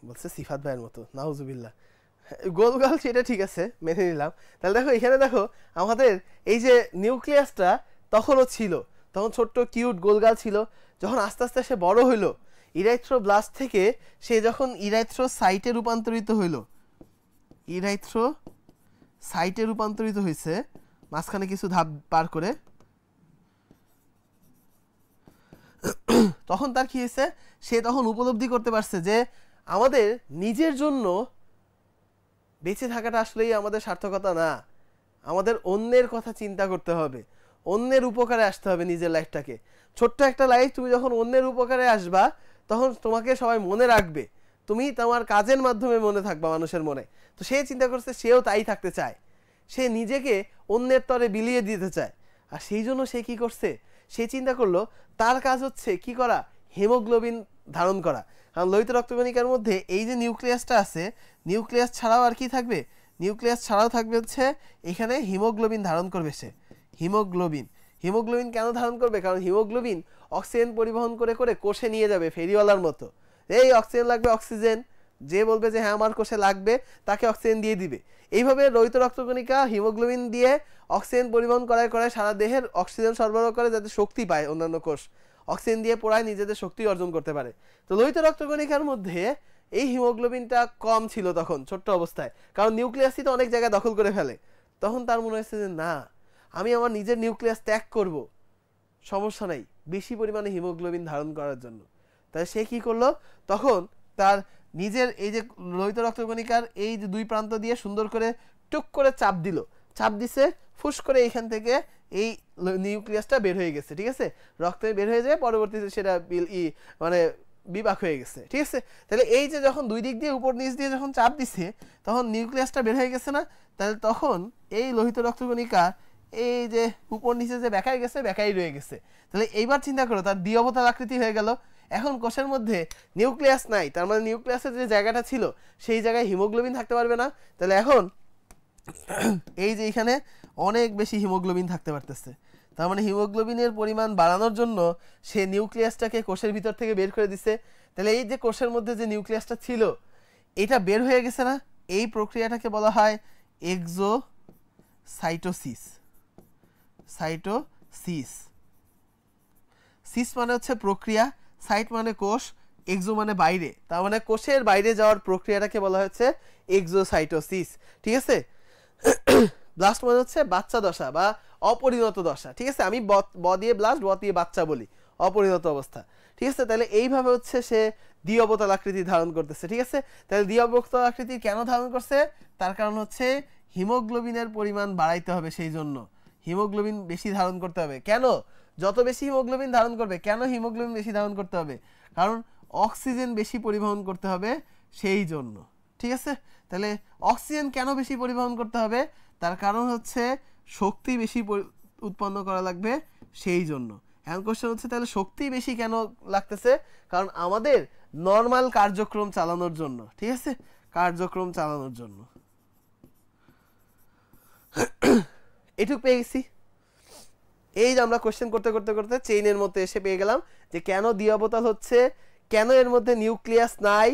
S1: বলছে সিফাত ভাইয়ের মতো, নাউজুবিল্লাহ, গোলগাল সেটা ঠিক আছে, মেনে নিলাম। তাহলে দেখো এখানে দেখো আমাদের এই যে নিউক্লিয়াসটা তখনও ছিল, তখন ছোট্ট কিউট গোলগাল ছিল। যখন আস্তে আস্তে সে বড় হইলো, ইরাইথ্রোব্লাস্ট থেকে সে যখন ইরাইথ্রোসাইটে রূপান্তরিত হইল, ইরাইথ্রোসাইটে রূপান্তরিত হয়েছে মাঝখানে কিছু ধাপ পার করে, তখন তার কি হয়েছে, সে তখন উপলব্ধি করতে পারছে যে আমাদের নিজের জন্য বেঁচে থাকাটা আসলেই আমাদের সার্থকতা না, আমাদের অন্যের কথা চিন্তা করতে হবে, অন্যের উপকারে আসতে হবে নিজের লাইফটাকে। ছোট্ট একটা লাইফ, তুমি যখন অন্যের উপকারে আসবা তখন তোমাকে সবাই মনে রাখবে, তুমি তোমার কাজের মাধ্যমে মনে থাকবা মানুষের মনে। তো সে চিন্তা করছে সেও তাই থাকতে চায়, সে নিজেকে অন্যের তরে বিলিয়ে দিতে চায়। আর সেই জন্য সে কি করছে, সে চিন্তা করলো তার কাজ হচ্ছে কি করা, হিমোগ্লোবিন ধারণ করা। কারণ লোহিত রক্তকণিকার মধ্যে এই যে নিউক্লিয়াসটা আছে, নিউক্লিয়াস ছাড়াও আর কি থাকবে, নিউক্লিয়াস ছাড়াও থাকবে হচ্ছে এখানে হিমোগ্লোবিন ধারণ করবে সে। হিমোগ্লোবিন, হিমোগ্লোবিন কেন ধারণ করবে, কারণ হিমোগ্লোবিন অক্সিজেন পরিবহন করে করে কোষে নিয়ে যাবে ফেরিওয়ালার মতো। এই অক্সিজেন লাগবে, অক্সিজেন যে বলবে যে হ্যাঁ আমার কোষে লাগবে তাকে অক্সিজেন দিয়ে দিবে। এইভাবে লোহিত রক্তকণিকা হিমোগ্লোবিন দিয়ে অক্সিজেন পরিবহন করায় করায় সারা দেহের অক্সিজেন সরবরাহ করে, যাতে শক্তি পায় অন্যান্য কোষ, অক্সিজেন দিয়ে পোড়ায় নিজেদের শক্তি অর্জন করতে পারে। তো লোহিত রক্তকণিকার মধ্যে এই হিমোগ্লোবিনটা কম ছিল তখন ছোট্ট অবস্থায়, কারণ নিউক্লিয়াসই তো অনেক জায়গায় দখল করে ফেলে। তখন তার মনে হয়েছে যে না, আমি আমার নিজের নিউক্লিয়াস ত্যাগ করব, সমস্যা নাই বেশি পরিমাণে হিমোগ্লোবিন ধারণ করার জন্য। তাই সে কি করলো, তখন তার নিজের এই যে লোহিত রক্তকণিকার এই যে দুই প্রান্ত দিয়ে সুন্দর করে টুক করে চাপ দিল, চাপ দিছে, ফুস করে এইখান থেকে এই নিউক্লিয়াসটা বের হয়ে গেছে, ঠিক আছে, রক্তে বের হয়ে যায়, পরবর্তীতে সেটা মানে বিভাগ হয়ে গেছে, ঠিক আছে। তাহলে এই যে যখন দুই দিক দিয়ে উপর নিচ দিয়ে যখন চাপ দিছে তখন নিউক্লিয়াসটা বের হয়ে গেছে না, তাহলে তখন এই লোহিত রক্তকণিকা এই যে উপর নিচে যে বেঁকাই গেছে, বেঁকাই রয়ে গেছে। তাহলে এইবার চিন্তা করো তার দ্বিঅবতার আকৃতি হয়ে গেল। এখন কোষের মধ্যে নিউক্লিয়াস নাই, তার মানে নিউক্লিয়াসের যে জায়গাটা ছিল সেই জায়গায় হিমোগ্লোবিন থাকতে পারবে না। তাহলে এখন এই যে এখানে অনেক বেশি হিমোগ্লোবিন থাকতে পারতেছে, তার মানে হিমোগ্লোবিনের পরিমাণ বাড়ানোর জন্য সে নিউক্লিয়াসটাকে কোষের ভিতর থেকে বের করে দিছে। তাহলে এই যে কোষের মধ্যে যে নিউক্লিয়াসটা ছিল এটা বের হয়ে গেছে না, এই প্রক্রিয়াটাকে বলা হয় এক্সোসাইটোসিস। সাইটোসিস, সিস মানে হচ্ছে প্রক্রিয়া, সাইট মানে কোষ, এক্সো মানে বাইরে, তার মানে কোষের বাইরে যাওয়ার প্রক্রিয়াটাকে বলা হচ্ছে এক্সোসাইটোসিস, ঠিক আছে। ব্লাস্ট মানে হচ্ছে বাচ্চা দশা বা অপরিণত দশা, ঠিক আছে, আমি ব দিয়ে ব্লাস্ট, ব দিয়ে বাচ্চা বলি, অপরিণত অবস্থা, ঠিক আছে। তাহলে এইভাবে হচ্ছে সে দ্বিঅবতাল আকৃতি ধারণ করতেছে, ঠিক আছে। তাহলে দ্বিঅবতাল আকৃতি কেন ধারণ করছে, তার কারণ হচ্ছে হিমোগ্লোবিনের পরিমাণ বাড়াইতে হবে, সেই জন্য হিমোগ্লোবিন বেশি ধারণ করতে হবে। কেন, যত বেশি হিমোগ্লোবিন ধারণ করবে, কেন হিমোগ্লোবিন বেশি ধারণ করতে হবে, কারণ অক্সিজেন বেশি পরিবহন করতে হবে সেই জন্য, ঠিক আছে। তাহলে অক্সিজেন কেন বেশি পরিবহন করতে হবে, তার কারণ হচ্ছে শক্তি বেশি উৎপন্ন করা লাগবে সেই জন্য। এখন কোশ্চেন হচ্ছে তাহলে শক্তি বেশি কেন লাগতেছে, কারণ আমাদের নর্মাল কার্যক্রম চালানোর জন্য, ঠিক আছে, কার্যক্রম চালানোর জন্য। এটুক পেয়ে গেছি। এই যে আমরা কোশ্চেন করতে করতে করতে চেইনের মধ্যে এসে পেয়ে গেলাম যে কেন দ্বিঅবতাল হচ্ছে, কেন এর মধ্যে নিউক্লিয়াস নাই,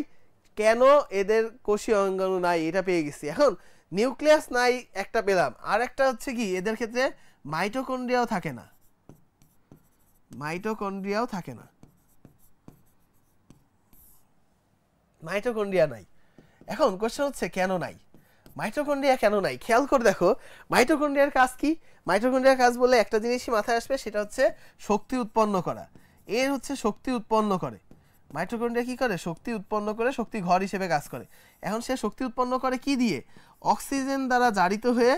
S1: কেন এদের কোষীয় অঙ্গাণু নাই, এটা পেয়ে গেছি। এখন নিউক্লিয়াস নাই একটা পেলাম, আর একটা হচ্ছে কি এদের ক্ষেত্রে মাইটোকন্ড্রিয়াও থাকে না, মাইটোকন্ড্রিয়াও থাকে না, মাইটোকন্ড্রিয়া নাই। এখন কোশ্চেন হচ্ছে কেন নাই, মাইটোকন্ড্রিয়া কেন নাই, খেয়াল করে দেখো মাইটোকন্ড্রিয়ার কাজ কি। মাইটোকন্ড্রিয়ার কাজ বলে একটা জিনিসই মাথায় আসবে, সেটা হচ্ছে শক্তি উৎপন্ন করা। এর হচ্ছে শক্তি উৎপন্ন করে, মাইটোকন্ড্রিয়া কি করে, শক্তি উৎপন্ন করে, শক্তি ঘর হিসেবে কাজ করে। এখন সে শক্তি উৎপন্ন করে কি দিয়ে, অক্সিজেন দ্বারা জারিত হয়ে,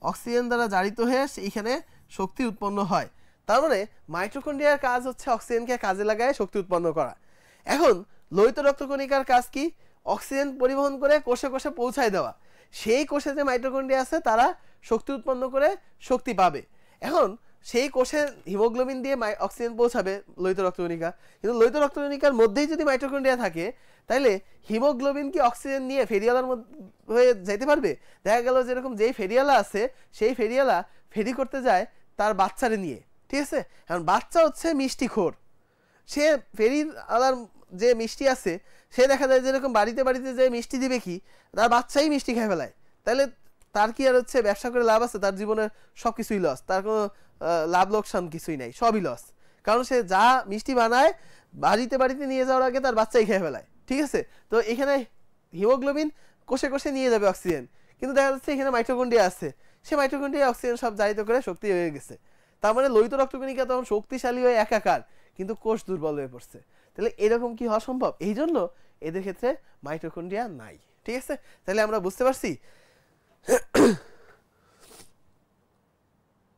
S1: অক্সিজেন দ্বারা জারিত হয়ে এইখানে শক্তি উৎপন্ন হয়। তার মানে মাইটোকন্ড্রিয়ার কাজ হচ্ছে অক্সিজেনকে কাজে লাগায় শক্তি উৎপন্ন করা। এখন লোহিত রক্তকণিকার কাজ কি, অক্সিজেন পরিবহন করে কোষে কোষে পৌঁছায় দেওয়া। সেই কোষে যে মাইটোকন্ড্রিয়া আছে তারা শক্তি উৎপন্ন করে শক্তি পাবে। এখন সেই কোষে হিমোগ্লোবিন দিয়ে অক্সিজেন পৌঁছাবে লোহিত রক্তকণিকা, কিন্তু লোহিত রক্তকণিকার মধ্যেই যদি মাইটোকন্ড্রিয়া থাকে তাহলে হিমোগ্লোবিন কি অক্সিজেন নিয়ে ফেরিওয়ালার হয়ে যেতে পারবে? দেখা গেল যেরকম যেই ফেরিওয়ালা আছে সেই ফেরিওয়ালা ফেরি করতে যায় তার বাচ্চারে নিয়ে, ঠিক আছে। কারণ বাচ্চা হচ্ছে মিষ্টিখোর, সে ফেরিওয়ালার যে মিষ্টি আছে সে দেখা যায় যেরকম বাড়িতে বাড়িতে যে মিষ্টি দিবে কি তার বাচ্চাই মিষ্টি খেয়ে ফেলায়, তাহলে তার কি আর হচ্ছে ব্যবসা করে লাভ আছে? তার জীবনের সব কিছুই লস, তার কোনো লাভ লোকসান কিছুই নাই, সবই লস। কারণ সে যা মিষ্টি বানায় বাড়িতে বাড়িতে নিয়ে যাওয়ার আগে তার বাচ্চাই খেয়ে ফেলায়, ঠিক আছে? তো এখানে হিমোগ্লোবিন কোষে কোষে নিয়ে যাবে অক্সিজেন, কিন্তু দেখা যাচ্ছে এখানে মাইটোকন্ড্রিয়া আছে, সে মাইটোকন্ড্রিয়া অক্সিজেন সব জারিত করে শক্তি হয়ে গেছে। তার মানে লোহিত রক্তকণিকা তখন শক্তিশালী হয়ে একাকার, কিন্তু কোষ দুর্বল হয়ে পড়ছে। তাহলে এরকম কি হওয়া সম্ভব? এই জন্য এদের ক্ষেত্রে মাইটোকন্ড্রিয়া নাই, ঠিক আছে? তাহলে আমরা বুঝতে পারছি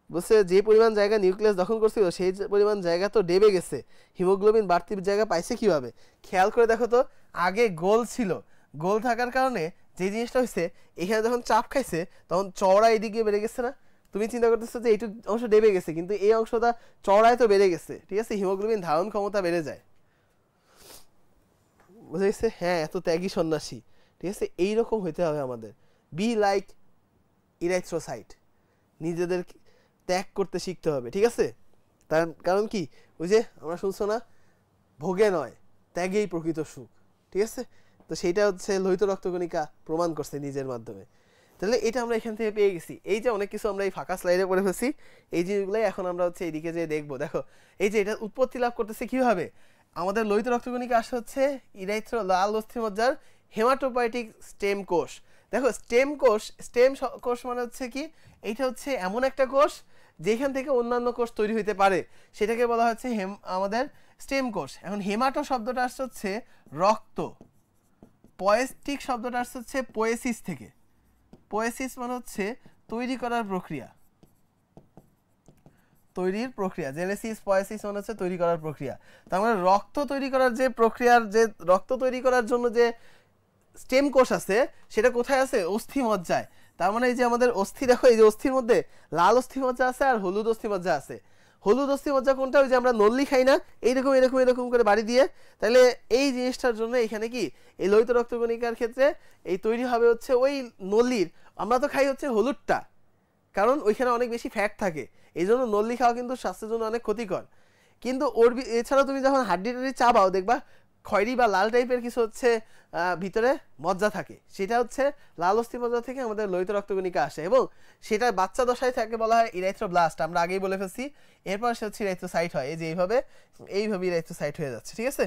S1: বুঝছে যে পরিমাণ জায়গা নিউক্লিয়াস দখল করছিল সেই পরিমাণ জায়গা তো ডেবে গেছে, হিমোগ্লোবিন বাড়তির জায়গা পাইছে কিভাবে? খেয়াল করে দেখো তো, আগে গোল ছিল, গোল থাকার কারণে যে জিনিসটা হয়েছে এখানে যখন চাপ খাইছে তখন চওড়া এদিকে বেড়ে গেছে না? তুমি চিন্তা করতেছো যে এইটুকু অংশ ডেবে গেছে, কিন্তু এই অংশটা চওড়ায় তো বেড়ে গেছে, ঠিক আছে? হিমোগ্লোবিন ধারণ ক্ষমতা বেড়ে যায়, বুঝে গেছে? হ্যাঁ, এত ত্যাগী সন্ন্যাসী, ঠিক আছে? এইরকম হইতে হবে আমাদের, বি লাইক ইরাইথ্রোসাইট, নিজেদের ত্যাগ করতে শিখতে হবে, ঠিক আছে? তার কারণ কি, ওই যে আমরা শুনছো না, ভোগে নয় ত্যাগেই প্রকৃত সুখ, ঠিক আছে? তো সেইটা হচ্ছে লোহিত রক্তকণিকা প্রমাণ করছে নিজের মাধ্যমে। তাহলে এটা আমরা এখান থেকে পেয়ে গেছি। এই যে অনেক কিছু আমরা এই ফাঁকা স্লাইডে পড়ে ফেলছি, এই জিনিসগুলোই এখন আমরা হচ্ছে এইদিকে যে দেখবো। দেখো এই যে এটা উৎপত্তি লাভ করতেছে কিভাবে, আমাদের লোহিত রক্তকণিকা আসে হচ্ছে ইরাইথ্রো লাল অস্থিমজ্জার হেমাটোপয়েটিক স্টেম কোষ। দেখো স্টেম কোষ, স্টেম কোষ মানে হচ্ছে কি, এইটা হচ্ছে এমন একটা কোষ যেখান থেকে অন্যান্য কোষ তৈরি হইতে পারে, সেটাকে বলা হচ্ছে আমাদের স্টেম কোষ। এখন হেমাটো শব্দটা আসছে হচ্ছে রক্ত, পয়েস্টিক শব্দটা আসছে হচ্ছে পোয়েসিস থেকে, পোয়েসিস মানে হচ্ছে তৈরি করার প্রক্রিয়া, তৈরির প্রক্রিয়া, জেনেসিস পোয়েসিস মানে হচ্ছে তৈরি করার প্রক্রিয়া। তার মানে রক্ত তৈরি করার যে প্রক্রিয়ার, যে রক্ত তৈরি করার জন্য যে স্টেম কোষ আছে সেটা কোথায় আছে? অস্থিমজ্জায়। তার মানে এই যে আমাদের অস্থি, দেখো এই যে অস্থির মধ্যে লাল অস্থিমজ্জা আছে আর হলুদ অস্থিমজ্জা আছে। হলুদ অস্থিমজ্জা কোনটা? ওই যে আমরা নল্লি খাই না, এইরকম এরকম এরকম করে বাড়ি দিয়ে। তাহলে এই জিনিসটার জন্য এখানে কি এই লোহিত রক্তকণিকার ক্ষেত্রে এই তৈরি হবে হচ্ছে ওই নল্লির, আমরা তো খাই হচ্ছে হলুদটা, কারণ ওইখানে অনেক বেশি ফ্যাট থাকে, এই জন্য নল্লি খাওয়া কিন্তু স্বাস্থ্যের জন্য অনেক ক্ষতিকর। কিন্তু ওর এছাড়াও তুমি যখন হাড্ডি টাড্ডি চাবাও দেখবা খয়েরি বা লাল টাইপের কিছু হচ্ছে ভিতরে মজ্জা থাকে, সেটা হচ্ছে লাল অস্থিমজ্জা থেকে আমাদের লোহিত রক্তকণিকা আসে, এবং সেটা বাচ্চা দশায় থাকে বলা হয় ইরাইথ্রোব্লাস্ট, আমরা আগেই বলে ফেলছি। এরপর সে হচ্ছে ইরাইথ্রোসাইট হয়, এই যে এইভাবে ইরাইথ্রোসাইট হয়ে যাচ্ছে, ঠিক আছে?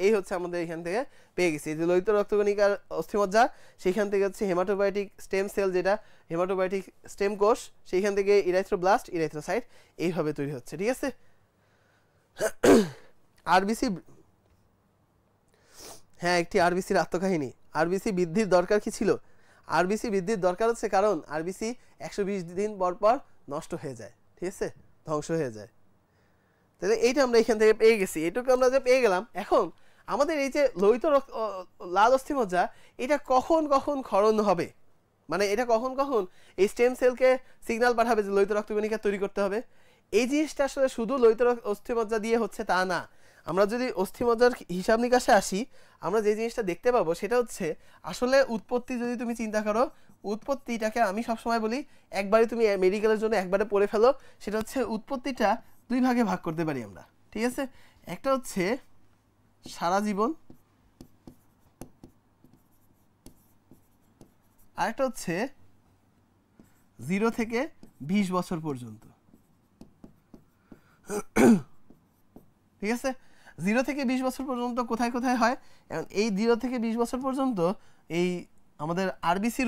S1: এই হচ্ছে আমাদের এখান থেকে পেয়ে গেছি যে লোহিত রক্তকণিকার অস্থিমজ্জা, সেইখান থেকে হচ্ছে হেমাটোপয়েটিক স্টেম সেল, যেটা হেমাটোপয়েটিক স্টেম কোষ, সেইখান থেকে ইরাইথ্রোব্লাস্ট, ইরাইথ্রোসাইট এইভাবে তৈরি হচ্ছে, ঠিক আছে? আরবিসি, হ্যাঁ একটি আরবিসির আত্মকাহিনী। আরবিসি বৃদ্ধির দরকার কি ছিল? আরবিসি বৃদ্ধির দরকার হচ্ছে কারণ আরবিসি 120 দিন পর পর নষ্ট হয়ে যায়, ঠিক আছে? ধ্বংস হয়ে যায়। তাহলে এইটা আমরা এখান থেকে পেয়ে গেছি, এটুকু আমরা যে পেয়ে গেলাম। এখন আমাদের এই যে লোহিত লাল অস্থিমজ্জা, এটা কখন কখন ক্ষরণ হবে, মানে এটা কখন কখন এই স্টেম সেলকে সিগন্যাল পাঠাবে যে লোহিত রক্তকণিকা তৈরি করতে হবে, এই জিনিসটা আসলে শুধু লোহিত অস্থিমজ্জা দিয়ে হচ্ছে তা না। আমরা যদি অস্থিমজ্জার হিসাব নিকাশে আসি, আমরা যে জিনিসটা দেখতে পাবো সেটা হচ্ছে আসলে উৎপত্তি, যদি তুমি চিন্তা করো উৎপত্তিটাকে, আমি সবসময় বলি একবারে তুমি মেডিকেলের জন্য একবারে পড়ে ফেলো, সেটা হচ্ছে উৎপত্তিটা দুই ভাগে ভাগ করতে পারি আমরা, ঠিক আছে? একটা হচ্ছে সারা জীবন, আরেকটা হচ্ছে 0 থেকে 20 বছর পর্যন্ত, ঠিক আছে? 0 থেকে 20 বছর পর্যন্ত কোথায় কোথায় হয়? এই 0 থেকে 20 বছর পর্যন্ত এই আমাদের আরবিসির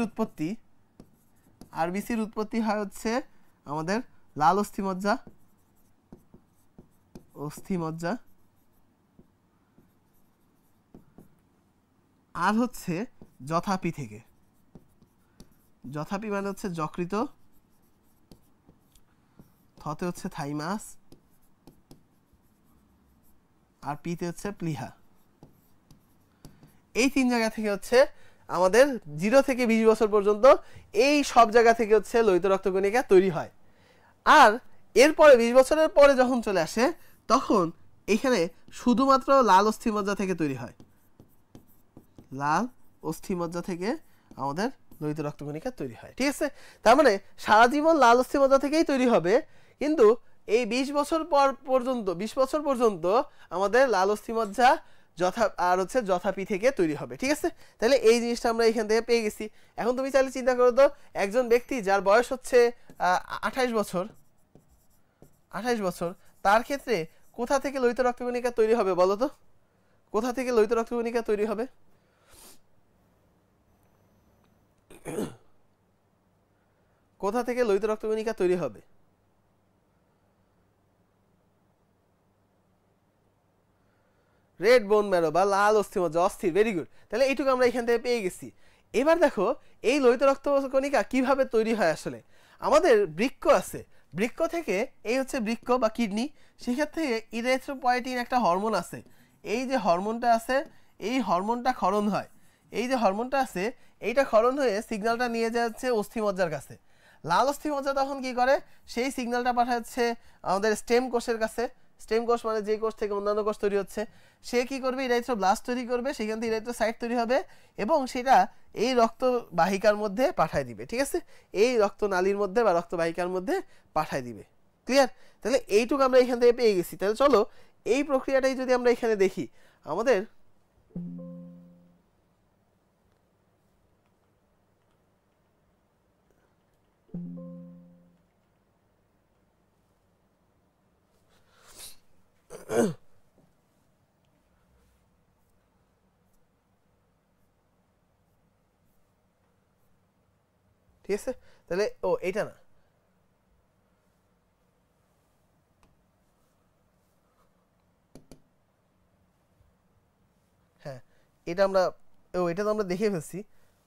S1: উৎপত্তি হয় হচ্ছে আমাদের লাল অস্থিমজ্জা, আর হচ্ছে যথাপি থেকে। যথাপি মানে হচ্ছে যকৃত, থতে হচ্ছে থাইমাস, আর পিতে হচ্ছে প্লিহা। এই 3 জায়গা থেকে হচ্ছে আমাদের 0 থেকে 20 বছর পর্যন্ত এই সব জায়গা থেকে হচ্ছে লোহিত রক্তকণিকা তৈরি হয়। আর এরপরে 20 বছরের পরে যখন চলে আসে তখন এখানে শুধুমাত্র লাল অস্থিমজ্জা থেকে তৈরি হয়, লাল অস্থিমজ্জা থেকে আমাদের লোহিত রক্তকণিকা তৈরি হয়, ঠিক আছে? তার মানে সারা জীবন লাল অস্থিমজ্জা থেকেই তৈরি হবে, কিন্তু এই 20 বছর পর্যন্ত আমাদের লাল অস্থিমজ্জা যথা আর হচ্ছে যথা পি থেকে তৈরি হবে ঠিক আছে তাহলে এই জিনিসটা আমরা এখান থেকে পেয়ে গেছি এখন তুমি চাইলে চিন্তা করো তো একজন ব্যক্তি যার বয়স হচ্ছে 28 বছর 28 বছর তার ক্ষেত্রে কোথা থেকে লোহিত রক্তকণিকা তৈরি হবে বলো তো কোথা থেকে লোহিত রক্তকণিকা তৈরি হবে কোথা থেকে লোহিত রক্তকণিকা তৈরি হবে রেড বোন ম্যারো বা লাল অস্থিমজ্জা অস্থির ভেরি গুড তাহলে এইটুকু আমরা এখান থেকে পেয়ে গেছি এবার দেখো এই লোহিত রক্তকণিকা কিভাবে তৈরি হয় আসলে আমাদের বৃক্ক আছে বৃক্ক থেকে এই হচ্ছে বৃক্ক বা কিডনি সেক্ষেত্রে ইরিথ্রোপয়েটিন একটা হরমোন আছে এই যে হরমোনটা আছে এই হরমোনটা ক্ষরণ হয় এই যে হরমোনটা আছে এইটা ক্ষরণ হয়ে সিগন্যালটা নিয়ে যাচ্ছে অস্থিমজ্জার কাছে লাল অস্থিমজ্জা তখন কি করে সেই সিগন্যালটা পাঠাচ্ছে আমাদের স্টেম কোষের কাছে স্টেম কোষ মানে যে কোষ থেকে অন্যান্য কোষ তৈরি হচ্ছে সে কি করবে ইরাইথ্রোব্লাস্ট তৈরি করবে সেখান থেকে ইরাইথ্রোসাইট তৈরি হবে এবং সেটা এই রক্তবাহিকার মধ্যে পাঠায় দিবে ঠিক আছে এই রক্তনালীর মধ্যে বা রক্তবাহিকার মধ্যে পাঠায় দিবে ক্লিয়ার তাহলে এইটুকু আমরা এখান থেকে পেয়ে গেছি তাহলে চলো এই প্রক্রিয়াটাই যদি আমরা এখানে দেখি আমাদের ঠিক আছে তাহলে ও এটা না হ্যাঁ এটা আমরা এটা তো আমরা দেখে ফেলছি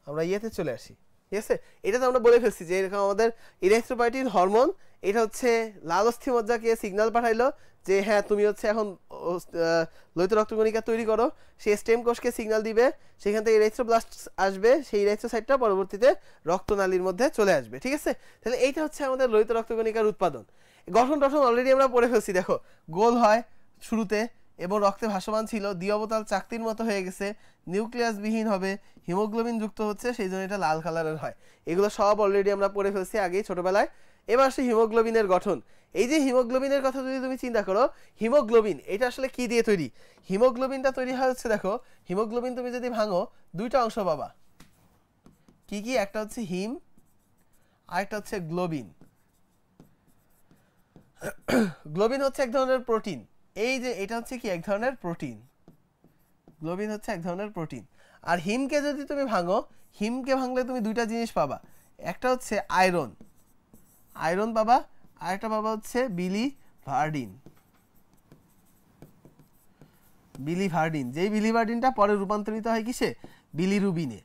S1: আমরা ইয়েতে চলে আসি ঠিক আছে এটা তো আমরা বলে ফেলছি যে এরকম আমাদের ইরিথ্রোপয়েটিন হরমোন এটা হচ্ছে লাল অস্থিমজ্জাকে সিগন্যাল পাঠাইলো যে হ্যাঁ তুমি হচ্ছে এখন লোহিত রক্তকণিকা তৈরি করো সে স্টেম কোষকে সিগন্যাল দিবে সেখান থেকে ইরিথ্রোব্লাস্ট আসবে সেই ইরিথ্রোসাইটটা পরবর্তীতে রক্তনালীর মধ্যে চলে আসবে ঠিক আছে তাহলে এইটা হচ্ছে আমাদের লোহিত রক্তকণিকার উৎপাদন গঠন অলরেডি আমরা পড়ে ফেলছি দেখো গোল হয় শুরুতে এবং রক্তে ভাসমান ছিল দ্বিঅবতাল চাকতির মতো হয়ে গেছে নিউক্লিয়াস বিহীন হবে হিমোগ্লোবিন যুক্ত হচ্ছে সেই জন্য এটা লাল কালারের হয় এগুলো সব অলরেডি আমরা পড়ে ফেলছি আগেই ছোটবেলায় এবার আসে হিমোগ্লোবিনের গঠন এই যে হিমোগ্লোবিনের কথা যদি তুমি চিন্তা করো হিমোগ্লোবিন এটা আসলে কি দিয়ে তৈরি হিমোগ্লোবিনটা তৈরি হয় হচ্ছে দেখো হিমোগ্লোবিন তুমি যদি ভাঙো দুইটা অংশ পাবা কি কি একটা হচ্ছে হিম আর একটা হচ্ছে গ্লোবিন গ্লোবিন হচ্ছে এক ধরনের প্রোটিন এই যে এটা হচ্ছে কি এক ধরনের প্রোটিন গ্লোবিন হচ্ছে এক ধরনের প্রোটিন আর হিমকে যদি তুমি ভাঙো হিমকে ভাঙলে তুমি দুইটা জিনিস পাবা একটা হচ্ছে আয়রন আয়রন পাবা আর একটা পাবা হচ্ছে বিলিভার্ডিন বিলিভার্ডিন যেই বিলিভার্ডিনটা পরে রূপান্তরিত হয় কিসে বিলিরুবিনে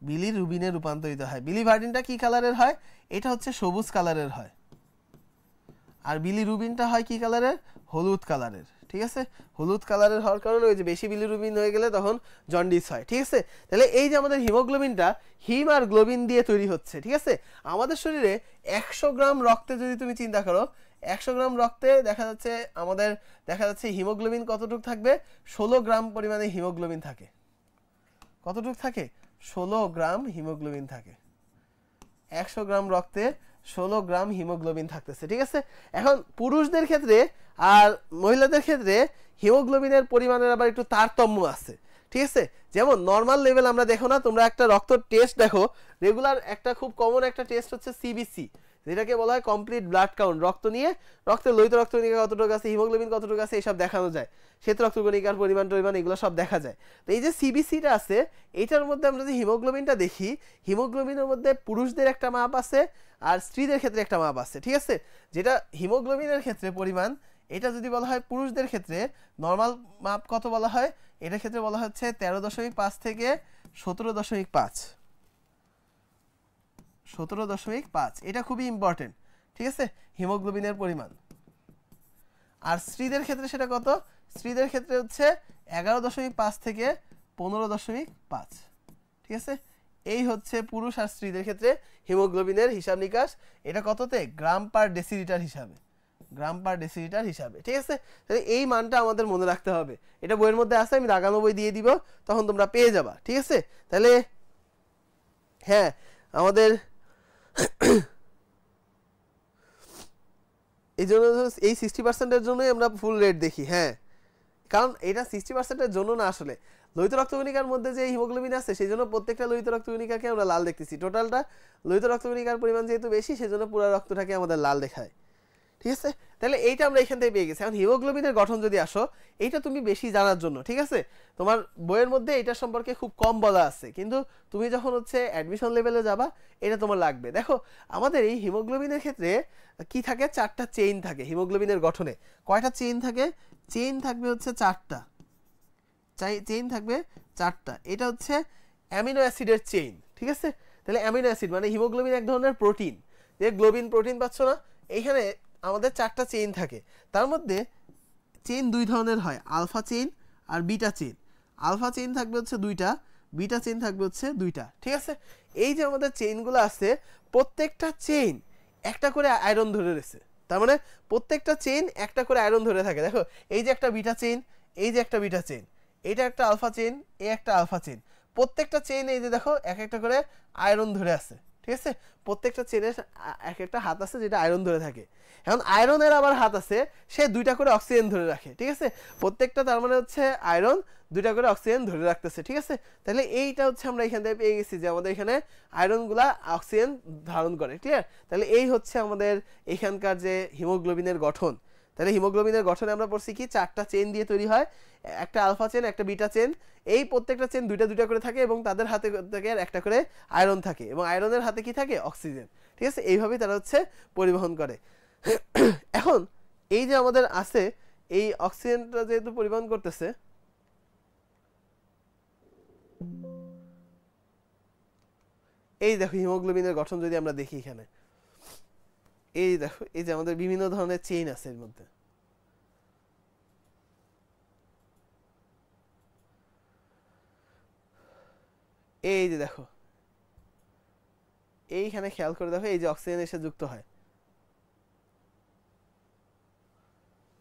S1: বিলিরুবিনে রূপান্তরিত হয় বিলিভার্ডিনটা কি কালারের হয় এটা হচ্ছে সবুজ কালারের হয় আর বিলিরুবিনটা হয় কি কালারের হলুদ কালারের ঠিক আছে হলুদ কালারের হওয়ার কারণে ওই যে বেশি বিলিরুবিন হয়ে গেলে তখন জন্ডিস হয় ঠিক আছে তাহলে এই যে আমাদের হিমোগ্লোবিনটা হিম আর গ্লোবিন দিয়ে তৈরি হচ্ছে ঠিক আছে আমাদের শরীরে 100 গ্রাম রক্তে যদি তুমি চিন্তা করো 100 গ্রাম রক্তে দেখা যাচ্ছে হিমোগ্লোবিন কতটুকু থাকবে 16 গ্রাম পরিমাণে হিমোগ্লোবিন থাকে কতটুকু থাকে 16 গ্রাম হিমোগ্লোবিন থাকে 100 গ্রাম রক্তে 16 গ্রাম হিমোগ্লোবিন থাকতেছে ঠিক আছে এখন পুরুষদের ক্ষেত্রে আর মহিলাদের ক্ষেত্রে হিমোগ্লোবিনের পরিমাণের আবার একটু তারতম্য আছে ঠিক আছে যেমন নরমাল লেভেল আমরা দেখো না তোমরা একটা রক্ত টেস্ট দেখো রেগুলার একটা খুব কমন একটা টেস্ট হচ্ছে সিবিসি যেটাকে বলা হয় কমপ্লিট ব্লাড কাউন্ট রক্ত নিয়ে রক্তের লোহিত রক্তকণিকা কতটুকু আছে হিমোগ্লোবিন কতটুকু আছে এইসব দেখানো যায় শ্বেত রক্তকণিকার পরিমাণ এগুলো সব দেখা যায় তো এই যে সিবিসিটা আছে এইটার মধ্যে আমরা যদি হিমোগ্লোবিনটা দেখি হিমোগ্লোবিনের মধ্যে পুরুষদের একটা মাপ আছে আর স্ত্রীদের ক্ষেত্রে একটা মাপ আছে ঠিক আছে যেটা হিমোগ্লোবিনের ক্ষেত্রে পরিমাণ এটা যদি বলা হয় পুরুষদের ক্ষেত্রে নরমাল মাপ কত বলা হয় এটার ক্ষেত্রে বলা হচ্ছে 13.5 থেকে 17.5 17.5 এটা খুবই ইম্পর্টেন্ট ঠিক আছে হিমোগ্লোবিনের পরিমাণ আর স্ত্রীদের ক্ষেত্রে সেটা কত স্ত্রীদের ক্ষেত্রে হচ্ছে 11.5 থেকে 15.5 ঠিক আছে এই হচ্ছে পুরুষ আর স্ত্রীদের ক্ষেত্রে হিমোগ্লোবিনের হিসাব নিকাশ এটা কততে গ্রাম পার ডেসিলিটার হিসাবে ঠিক আছে তাহলে এই মানটা আমাদের মনে রাখতে হবে এটা বইয়ের মধ্যে আছে আমি দাগানো বই দিয়ে দিব তখন তোমরা পেয়ে যাবা ঠিক আছে তাহলে হ্যাঁ আমাদের এই জন্য এই 60% এর জন্যই আমরা ফুল রেট দেখি হ্যাঁ কারণ এটা 60%-এর জন্য না, আসলে লোহিত রক্তকণিকার মধ্যে যে হিমোগ্লোবিন আছে সেই জন্য প্রত্যেকটা লোহিত রক্তকণিকাকে আমরা লাল দেখতেছি। টোটালটা লোহিত রক্তকণিকার পরিমাণ যেহেতু বেশি সেজন্য পুরো রক্তটাকে আমাদের লাল দেখায়। ঠিক আছে, তাহলে এইটা আমরা এখান থেকে পেয়ে গেছি। এখন হিমোগ্লোবিনের গঠন যদি আসো, এইটা তুমি বেশি জানার জন্য, ঠিক আছে, তোমার বইয়ের মধ্যে এটা সম্পর্কে খুব কম বলা আছে, কিন্তু তুমি যখন হচ্ছে অ্যাডমিশন লেভেলে যাবা এটা তোমার লাগবে। দেখো আমাদের এই হিমোগ্লোবিনের ক্ষেত্রে কি থাকে, 4টা চেইন থাকে হিমোগ্লোবিনের গঠনে। কয়টা চেইন থাকে? চেইন থাকবে হচ্ছে 4টা, চেইন থাকবে 4টা। এটা হচ্ছে অ্যামিনো অ্যাসিডের চেইন। ঠিক আছে, তাহলে অ্যামিনো অ্যাসিড মানে হিমোগ্লোবিন এক ধরনের প্রোটিন, যে গ্লোবিন প্রোটিন পাচ্ছ না, এইখানে আমাদের 4টা চেইন থাকে। তার মধ্যে চেইন 2 ধরনের হয়, আলফা চেইন আর বিটা চেইন। আলফা চেইন থাকবে হচ্ছে 2টা, বিটা চেইন থাকবে হচ্ছে 2টা। ঠিক আছে, এই যে আমাদের চেইনগুলো আছে প্রত্যেকটা চেইন একটা করে আয়রন ধরে রয়েছে, তার মানে প্রত্যেকটা চেইন একটা করে আয়রন ধরে থাকে। দেখো এই যে একটা বিটা চেইন, এই যে একটা বিটা চেইন, এটা একটা আলফা চেইন, এই একটা আলফা চেইন, প্রত্যেকটা চেইন এই যে দেখো এক একটা করে আয়রন ধরে আছে। ঠিক আছে, প্রত্যেকটা চেইনের এক একটা হাত আছে যেটা আয়রন ধরে থাকে। এখন আয়রনের আবার হাত আছে, সে 2টা করে অক্সিজেন ধরে রাখে। ঠিক আছে, প্রত্যেকটা তার মানে হচ্ছে আয়রন 2টা করে অক্সিজেন ধরে রাখতেছে। ঠিক আছে, তাহলে এইটা হচ্ছে আমরা এখান থেকে পেয়ে গেছি যে আমাদের এখানে আয়রনগুলা অক্সিজেন ধারণ করে। ক্লিয়ার? তাহলে এই হচ্ছে আমাদের এখানকার যে হিমোগ্লোবিনের গঠন। তাহলে হিমোগ্লোবিনের গঠনে আমরা পড়ছি কি 4টা চেইন দিয়ে তৈরি হয়, একটা আলফা চেইন, একটা বিটা চেইন। এই প্রত্যেকটা চেইন 2টা করে থাকে এবং তাদের হাতে থেকে একটা করে আয়রন থাকে, এবং আয়রনের হাতে কি থাকে? অক্সিজেন। ঠিক আছে, এইভাবেই তারা হচ্ছে পরিবহন করে। এখন এই যে আমাদের আছে এই অক্সিজেনটা যেহেতু পরিবহন করতেছে, এই দেখো হিমোগ্লোবিনের গঠন যদি আমরা দেখি এখানে, এই দেখো এই যে আমাদের বিভিন্ন ধরনের চেইন আছে এর মধ্যে। এই যে দেখো এইখানে খেয়াল করে দেখো, এই যে অক্সিজেন এসে যুক্ত হয়,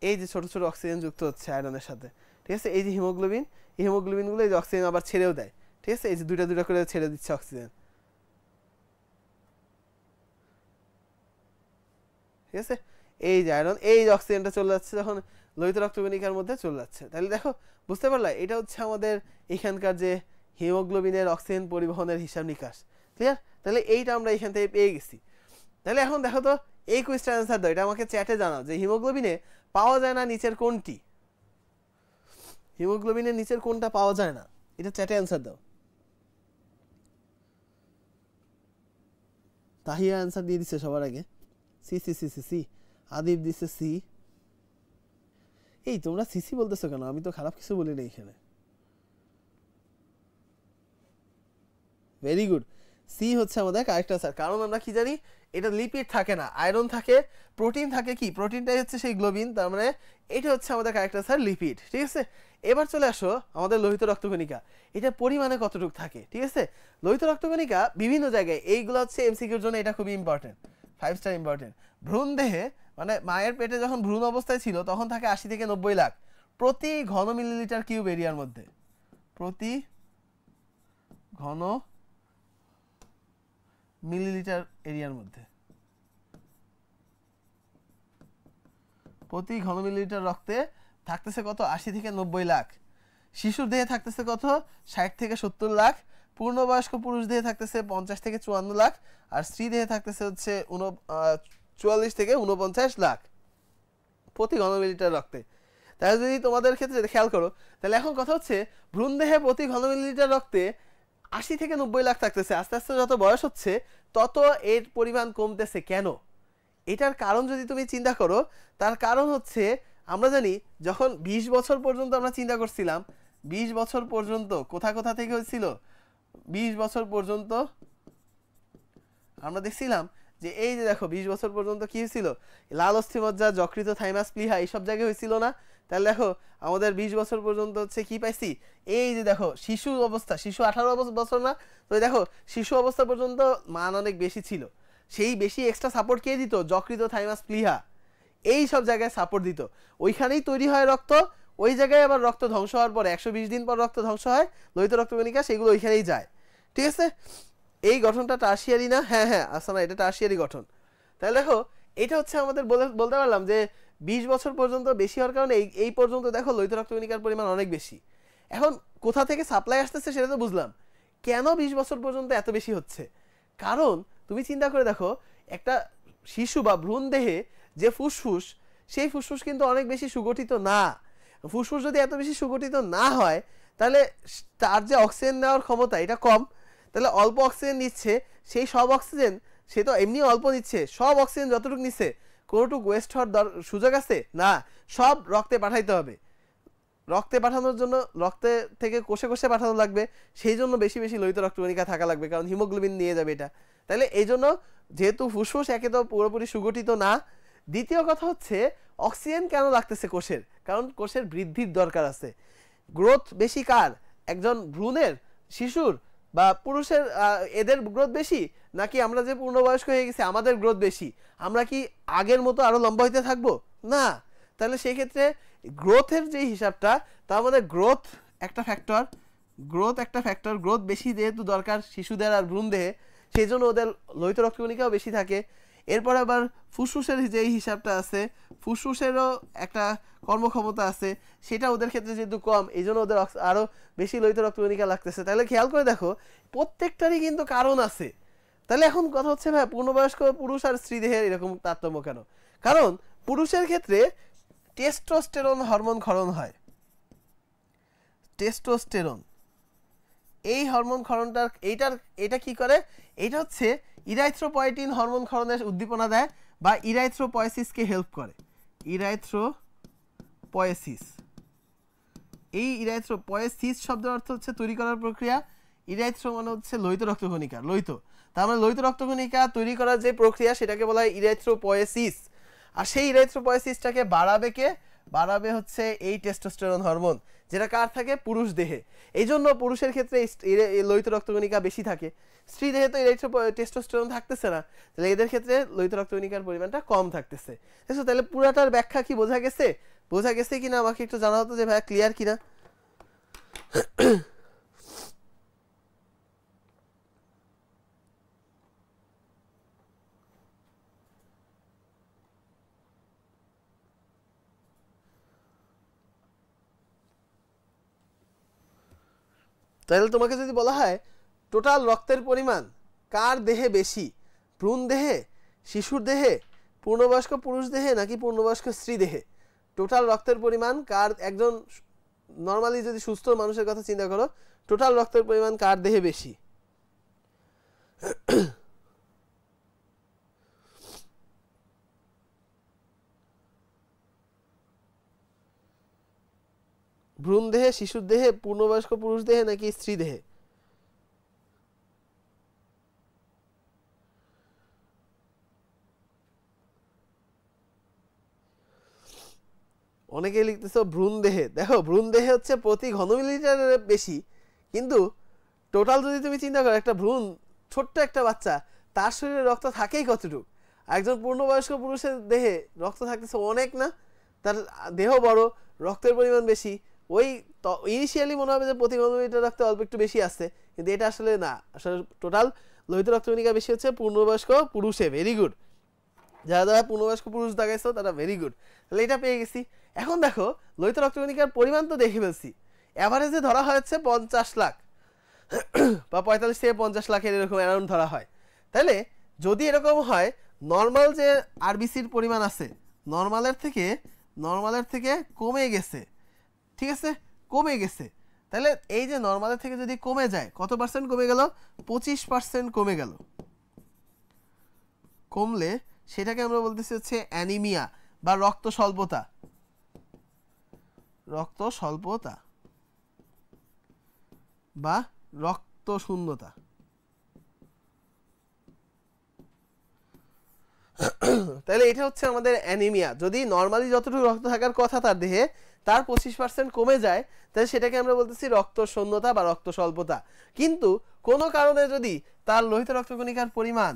S1: এই যে ছোট ছোট অক্সিজেন যুক্ত হচ্ছে আয়রনের সাথে। ঠিক আছে, এই যে হিমোগ্লোবিন, এই হিমোগ্লোবিনগুলো এই যে অক্সিজেন আবার ছেড়েও দেয়। ঠিক আছে, এই যে 2টা করে ছেড়ে দিচ্ছে অক্সিজেন। ঠিক আছে, এই যে আয়রন, এই যে অক্সিজেনটা চলে যাচ্ছে যখন লোহিত রক্তকণিকার মধ্যে চলে যাচ্ছে। তাহলে দেখো বুঝতে পারলা, এটা হচ্ছে আমাদের এখানকার যে হিমোগ্লোবিনের অক্সিজেন পরিবহনের হিসাব নিকাশ। ক্লিয়ার? তাহলে এইটা আমরা এখান থেকে পেয়ে গেছি। তাহলে এখন দেখো তো এই কোয়েশ্চেন অ্যান্সার দাও, এটা আমাকে চ্যাটে জানাও যে হিমোগ্লোবিনে পাওয়া যায় না নিচের কোনটি? হিমোগ্লোবিনের নিচের কোনটা পাওয়া যায় না, এটা চ্যাটে অ্যান্সার দাও। তাহিয়া অ্যান্সার দিয়ে দিচ্ছে সবার আগে। C C C C C Adib দিচ্ছে সি। এই তোমরা সিসি বলতেছো কেন? আমি তো খারাপ কিছু বলি না এখানে। ভেরি গুড, সি হচ্ছে আমাদের কারেক্ট আনসার। কারণ আমরা কি জানি, এটা লিপিড থাকে না, আয়রন থাকে, প্রোটিন থাকে। কি প্রোটিনটাই হচ্ছে সেই গ্লোবিন, তার মানে এটা হচ্ছে আমাদের কারেক্ট আনসার লিপিড। ঠিক আছে, এবার চলে আসো আমাদের লোহিত রক্তকণিকা, এটা পরিমাণে কতটুকু থাকে। ঠিক আছে, লোহিত রক্তকণিকা বিভিন্ন জায়গায়, এইগুলো হচ্ছে এমসিকিউর জন্য এটা খুবই ইম্পর্টেন্ট, 5 স্টার ইম্পর্টেন্ট। ভ্রূণ দেহে মানে মায়ের পেটে যখন ভ্রূণ অবস্থায় ছিল তখন থাকে 80 থেকে 90 লাখ প্রতি ঘন মিলিলিটার কিউব এরিয়ার মধ্যে, প্রতি ঘন মিলিলিটার এরিয়ার মধ্যে, প্রতি ঘন মিলিলিটার রক্তে থাকতেছে কত? 80 থেকে 90 লাখ। শিশুর দেহে থাকতেছে কত? 60 থেকে 70 লাখ। পূর্ণবয়স্ক পুরুষ দেহে থাকতেছে 50 থেকে 54 লাখ, আর স্ত্রী দেহে থাকতেছে হচ্ছে 44 থেকে 49 লাখ প্রতি ঘন মিলিলিটার রক্তে। তাহলে যদি তোমাদের ক্ষেত্রে খেয়াল করো, তাহলে এখন কথা হচ্ছে ভ্রূণ দেহে প্রতি ঘন মিলিলিটার রক্তে 80 থেকে 90 লাখ থাকতেছে। আস্তে আস্তে যত বয়স হচ্ছে তত এর পরিমাণ কমতেছে। কেন? এটার কারণ যদি তুমি চিন্তা করো, তার কারণ হচ্ছে আমরা জানি যখন 20 বছর পর্যন্ত আমরা চিন্তা করছিলাম, 20 বছর পর্যন্ত কোথা থেকে হয়েছিল, 20 বছর পর্যন্ত আমরা দেখছিলাম যে এই যে দেখো 20 বছর পর্যন্ত কি হয়েছিল, লাল অস্থিমজ্জা, যকৃত, থাইমাস, প্লীহা এইসব জায়গায় হয়েছিল না? তাহলে দেখো আমাদের 20 বছর পর্যন্ত হচ্ছে কি পাইছি, এই যে দেখো শিশু অবস্থা, শিশু 18 বছর না, তো দেখো শিশু অবস্থা পর্যন্ত মান অনেক বেশি ছিল, সেই বেশি এক্সট্রা সাপোর্ট কে দিত? যকৃত, থাইমাস, প্লীহা এই সব জায়গায় সাপোর্ট দিত। ওইখানেই তৈরি হয় রক্ত, ওই জায়গায় আবার রক্ত ধ্বংস হওয়ার পর 120 দিন পর রক্ত ধ্বংস হয়, লোহিত রক্তকণিকা সেগুলো ওইখানেই যায়। ঠিক আছে, এই গঠনটা টার্সিয়ারি না? হ্যাঁ হ্যাঁ, আচ্ছা না, এটা টার্সিয়ারি গঠন। তাহলে দেখো এটা হচ্ছে আমাদের বলতে পারলাম যে 20 বছর পর্যন্ত বেশি হওয়ার কারণে এই পর্যন্ত দেখো লোহিত রক্তকণিকার পরিমাণ অনেক বেশি। এখন কোথা থেকে সাপ্লাই আসতেছে সেটা তো বুঝলাম, কেন 20 বছর পর্যন্ত এত বেশি হচ্ছে? কারণ তুমি চিন্তা করে দেখো, একটা শিশু বা ভ্রূণ দেহে যে ফুসফুস, সেই ফুসফুস কিন্তু অনেক বেশি সুগঠিত না। ফুসফুস যদি এত বেশি সুগঠিত না হয় তাহলে তার যে অক্সিজেন নেওয়ার ক্ষমতা এটা কম, তাহলে অল্প অক্সিজেন নিচ্ছে, সেই সব অক্সিজেন সে তো এমনি অল্প নিচ্ছে, সব অক্সিজেন যতটুকু নিচ্ছে কোনোটুকু ওয়েস্ট হওয়ার সুযোগ আছে না, সব রক্তে পাঠাইতে হবে। রক্তে পাঠানোর জন্য রক্তে থেকে কোষে কোষে পাঠানো লাগবে, সেই জন্য বেশি বেশি লোহিত রক্তকণিকা থাকা লাগবে, কারণ হিমোগ্লোবিন নিয়ে যাবে এটা। তাহলে এই জন্য যেহেতু ফুসফুস একে তো পুরোপুরি সুগঠিত না, দ্বিতীয় কথা হচ্ছে অক্সিজেন কেন লাগতেছে কোষের, কারণ কোষের বৃদ্ধির দরকার আছে। গ্রোথ বেশি কার, একজন ভ্রূণের, শিশুর বা পুরুষের, এদের গ্রোথ বেশি নাকি আমরা যে পূর্ণবয়স্ক হয়ে গেছি আমাদের গ্রোথ বেশি? আমরা কি আগের মতো আরো লম্বা হইতে থাকবো? না। তাহলে সেই ক্ষেত্রে গ্রোথের যে হিসাবটা, তার মধ্যে গ্রোথ একটা ফ্যাক্টর, গ্রোথ বেশি যেহেতু দরকার শিশুদের আর ভ্রূণ দেহে, সেই জন্য ওদের লোহিত রক্তকণিকাও বেশি থাকে। এরপর আবার ফুসফুসের যে হিসাবটা আছে, ফুসফুসেরও একটা কর্মক্ষমতা আছে, সেটা ওদের ক্ষেত্রে যেহেতু কম, এই জন্য ওদের আরও বেশি লোহিত রক্তকণিকা লাগতেছে। তাহলে খেয়াল করে দেখো প্রত্যেকটারই কিন্তু কারণ আছে। তাহলে এখন কথা হচ্ছে ভাই, পূর্ণবয়স্ক পুরুষ আর স্ত্রী দেহের এরকম তারতম্য কেন? কারণ পুরুষের ক্ষেত্রে টেস্টোস্টেরন হরমোন ক্ষরণ হয়। টেস্টোস্টেরন, এই হরমোন ক্ষরণটার এটা কি করে? এটা হচ্ছে ইরাইথ্রোপয়েটিন হরমোন ক্ষরণের উদ্দীপনা দেয় বা ইরাইথ্রোপয়েসিসকে হেল্প করে। ইরাইথ্রোপয়েসিস, এই ইরাইথ্রোপয়েসিস শব্দের অর্থ হচ্ছে তৈরি করার প্রক্রিয়া। ইরাইথ্রো মানে হচ্ছে লোহিত রক্তকণিকা, লোহিত, তার মানে লোহিত রক্তকণিকা তৈরি করার যে প্রক্রিয়া সেটাকে বলা হয় ইরাইথ্রোপয়েসিস। আর সেই ইরাইথ্রোপয়েসিসটাকে বাড়াবে হচ্ছে এই টেস্টোস্টেরন হরমোন, যেটা কার থাকে? পুরুষ দেহে। এই জন্য পুরুষের ক্ষেত্রে লোহিত রক্তকণিকা বেশি থাকে, স্ত্রী দেহে তো টেস্টোস্টেরন থাকতেছে না, তাহলে এদের ক্ষেত্রে লোহিত রক্তকণিকার পরিমাণটা কম থাকতেছে। তাহলে পুরাটার ব্যাখ্যা কি বোঝা গেছে কিনা আমাকে একটু জানা হতো যে ভাই ক্লিয়ার কিনা। তাহলে তোমাকে যদি বলা হয় টোটাল রক্তের পরিমাণ কার দেহে বেশি, ভ্রূণ দেহে, শিশুর দেহে, পূর্ণবয়স্ক পুরুষ দেহে নাকি পূর্ণবয়স্ক স্ত্রী দেহে? টোটাল রক্তের পরিমাণ কার, একজন নর্মালি যদি সুস্থ মানুষের কথা চিন্তা করো, টোটাল রক্তের পরিমাণ কার দেহে বেশি? ভ্রূণ দেহে, শিশুর দেহে, পূর্ণবয়স্ক পুরুষ দেহে নাকি স্ত্রী দেহে? অনেকে লিখতেছো ভ্রূণ দেহে। দেখো ভ্রূণ দেহে হচ্ছে প্রতি ঘনমিলিটারের বেশি, কিন্তু টোটাল যদি তুমি চিন্তা করো, একটা ভ্রূণ, ছোট্ট একটা বাচ্চা, তার শরীরে রক্ত থাকেই কতটুকু? একজন পূর্ণবয়স্ক পুরুষের দেহে রক্ত থাকতেছে অনেক না, তার দেহ বড়, রক্তের পরিমাণ বেশি, ওই ইনিশিয়ালি মনে হবে যে প্রতি ঘনমিলিটার রক্তে অল্প একটু বেশি আসছে, কিন্তু এটা আসলে না, আসলে টোটাল লোহিত রক্তকণিকা বেশি হচ্ছে পূর্ণবয়স্ক পুরুষে। ভেরি গুড, যারা পূর্ণবয়স্ক পুরুষ দেখাইছো তারা ভেরি গুড, তাহলে এটা পেয়ে গেছি। এখন দেখো লোহিত রক্তকণিকার পরিমাণ তো দেখে ফেলছি, অ্যাভারেজে ধরা হচ্ছে 50 লাখ বা 45 থেকে 50 লাখের এরকম অ্যারাউন্ড ধরা হয়। তাহলে যদি এরকম হয়, নর্মাল যে আরবিসির পরিমাণ আছে নর্মালের থেকে কমে গেছে, ঠিক আছে, কমে গেছে, তাহলে এই যে নর্মালের থেকে যদি কমে যায়, কত পার্সেন্ট কমে গেল? 25% কমে গেল। কমলে সেটাকে আমরা বলতেছি হচ্ছে অ্যানিমিয়া বা রক্ত স্বল্পতা বা রক্ত শূন্যতা। তাহলে এটা হচ্ছে আমাদের অ্যানিমিয়া। যদি নর্মালি যতটুকু রক্ত থাকার কথা তার দেহে, তার 25% কমে যায়, তাহলে সেটাকে আমরা বলতেছি রক্ত শূন্যতা বা রক্ত স্বল্পতা। কিন্তু কোনো কারণে যদি তার লোহিত রক্তকণিকার পরিমাণ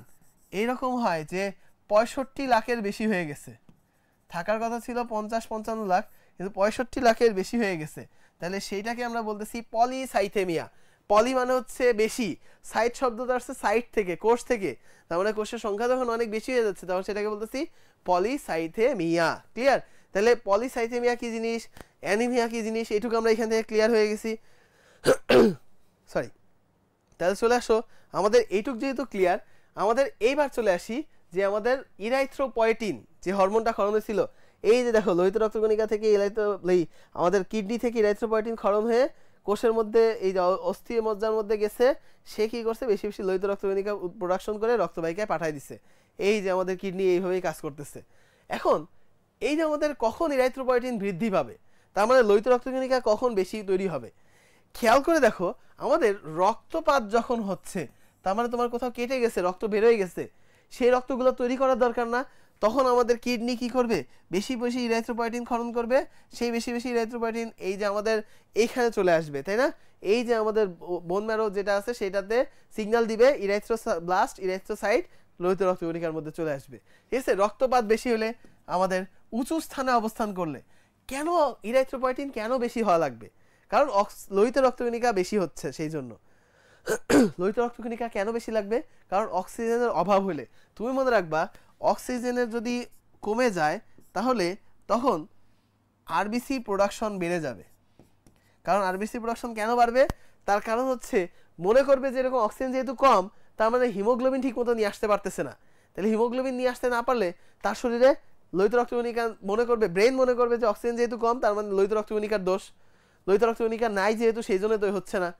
S1: এইরকম হয় যে 65 লাখের বেশি হয়ে গেছে, থাকার কথা ছিল 50-55 লাখ, কিন্তু 65 লাখের বেশি হয়ে গেছে, তাহলে সেইটাকে আমরা বলতেছি পলিসাইথেমিয়া। পলি মানে হচ্ছে বেশি, সাইট শব্দটা আসছে সাইট থেকে, কোষ থেকে, তার মানে কোষের সংখ্যা যখন অনেক বেশি হয়ে যাচ্ছে তখন সেটাকে বলতেছি পলিসাইথেমিয়া। ক্লিয়ার? তাহলে পলিসাইথেমিয়া কি জিনিস, অ্যানিমিয়া কি জিনিস, এইটুকু আমরা এখান থেকে ক্লিয়ার হয়ে গেছি। সরি, তাহলে চলে আসো আমাদের এইটুক যেহেতু ক্লিয়ার, আমাদের এইবার চলে আসি যে আমাদের ইরাইথ্রোপয়েটিন যে হরমোনটা ক্ষরণ হয়েছিল, এই যে দেখো লোহিত রক্তকণিকা থেকে আমাদের কিডনি থেকে ইরাইথ্রোপয়েটিন ক্ষরণ হয়ে কোষের মধ্যে এই যে অস্থি মজ্জার মধ্যে গেছে, সে কি করছে বেশি বেশি লোহিত রক্তকণিকা প্রোডাকশন করে রক্তবাহিকায় পাঠাই দিছে। এই যে আমাদের কিডনি এইভাবেই কাজ করতেছে। এখন এই যে আমাদের কখন ইরাইথ্রোপয়েটিন বৃদ্ধি পাবে, তার মানে লোহিত রক্তকণিকা কখন বেশি তৈরি হবে, খেয়াল করে দেখো আমাদের রক্তপাত যখন হচ্ছে, তার মানে তোমার কোথাও কেটে গেছে, রক্ত বেরোয় গেছে, সেই রক্তগুলো তৈরি করার দরকার না, তখন আমাদের কিডনি কি করবে, বেশি বেশি ইরাইথ্রোপয়েটিন ক্ষরণ করবে, সেই বেশি বেশি ইরাইথ্রোপয়েটিন এই যে আমাদের এইখানে চলে আসবে, তাই না? এই যে আমাদের বোন ম্যারো যেটা আছে সেটাতে সিগন্যাল দিবে, ইরাইথ্রোব্লাস্ট ইরাইথ্রোসাইট লোহিত রক্তকণিকার মধ্যে চলে আসবে। ঠিক আছে? রক্তপাত বেশি হলে, আমাদের উঁচু স্থানে অবস্থান করলে কেন ইরাইথ্রোপয়েটিন কেন বেশি হওয়া লাগবে, কারণ লোহিত রক্তকণিকা বেশি হচ্ছে, সেই জন্য লোহিত রক্তকণিকা কেন বেশি লাগবে, কারণ অক্সিজেনের অভাব হলে, তুমি মনে রাখবা অক্সিজেনের যদি কমে যায় তাহলে তখন আরবিসি প্রোডাকশন বেড়ে যাবে। কারণ আরবিসি প্রোডাকশন কেন বাড়বে, তার কারণ হচ্ছে মনে করবে যে এরকম অক্সিজেন যেহেতু কম, তার মানে হিমোগ্লোবিন ঠিক মতো নিয়ে আসতে পারতেছে না, তাহলে হিমোগ্লোবিন নিয়ে আসতে না পারলে তার শরীরে লোহিত রক্তকণিকা মনে করবে, ব্রেন মনে করবে যে অক্সিজেন যেহেতু কম তার মানে লোহিত রক্তকণিকার দোষ, লোহিত রক্তকণিকা নাই যেহেতু সেই জন্য তো হচ্ছে না।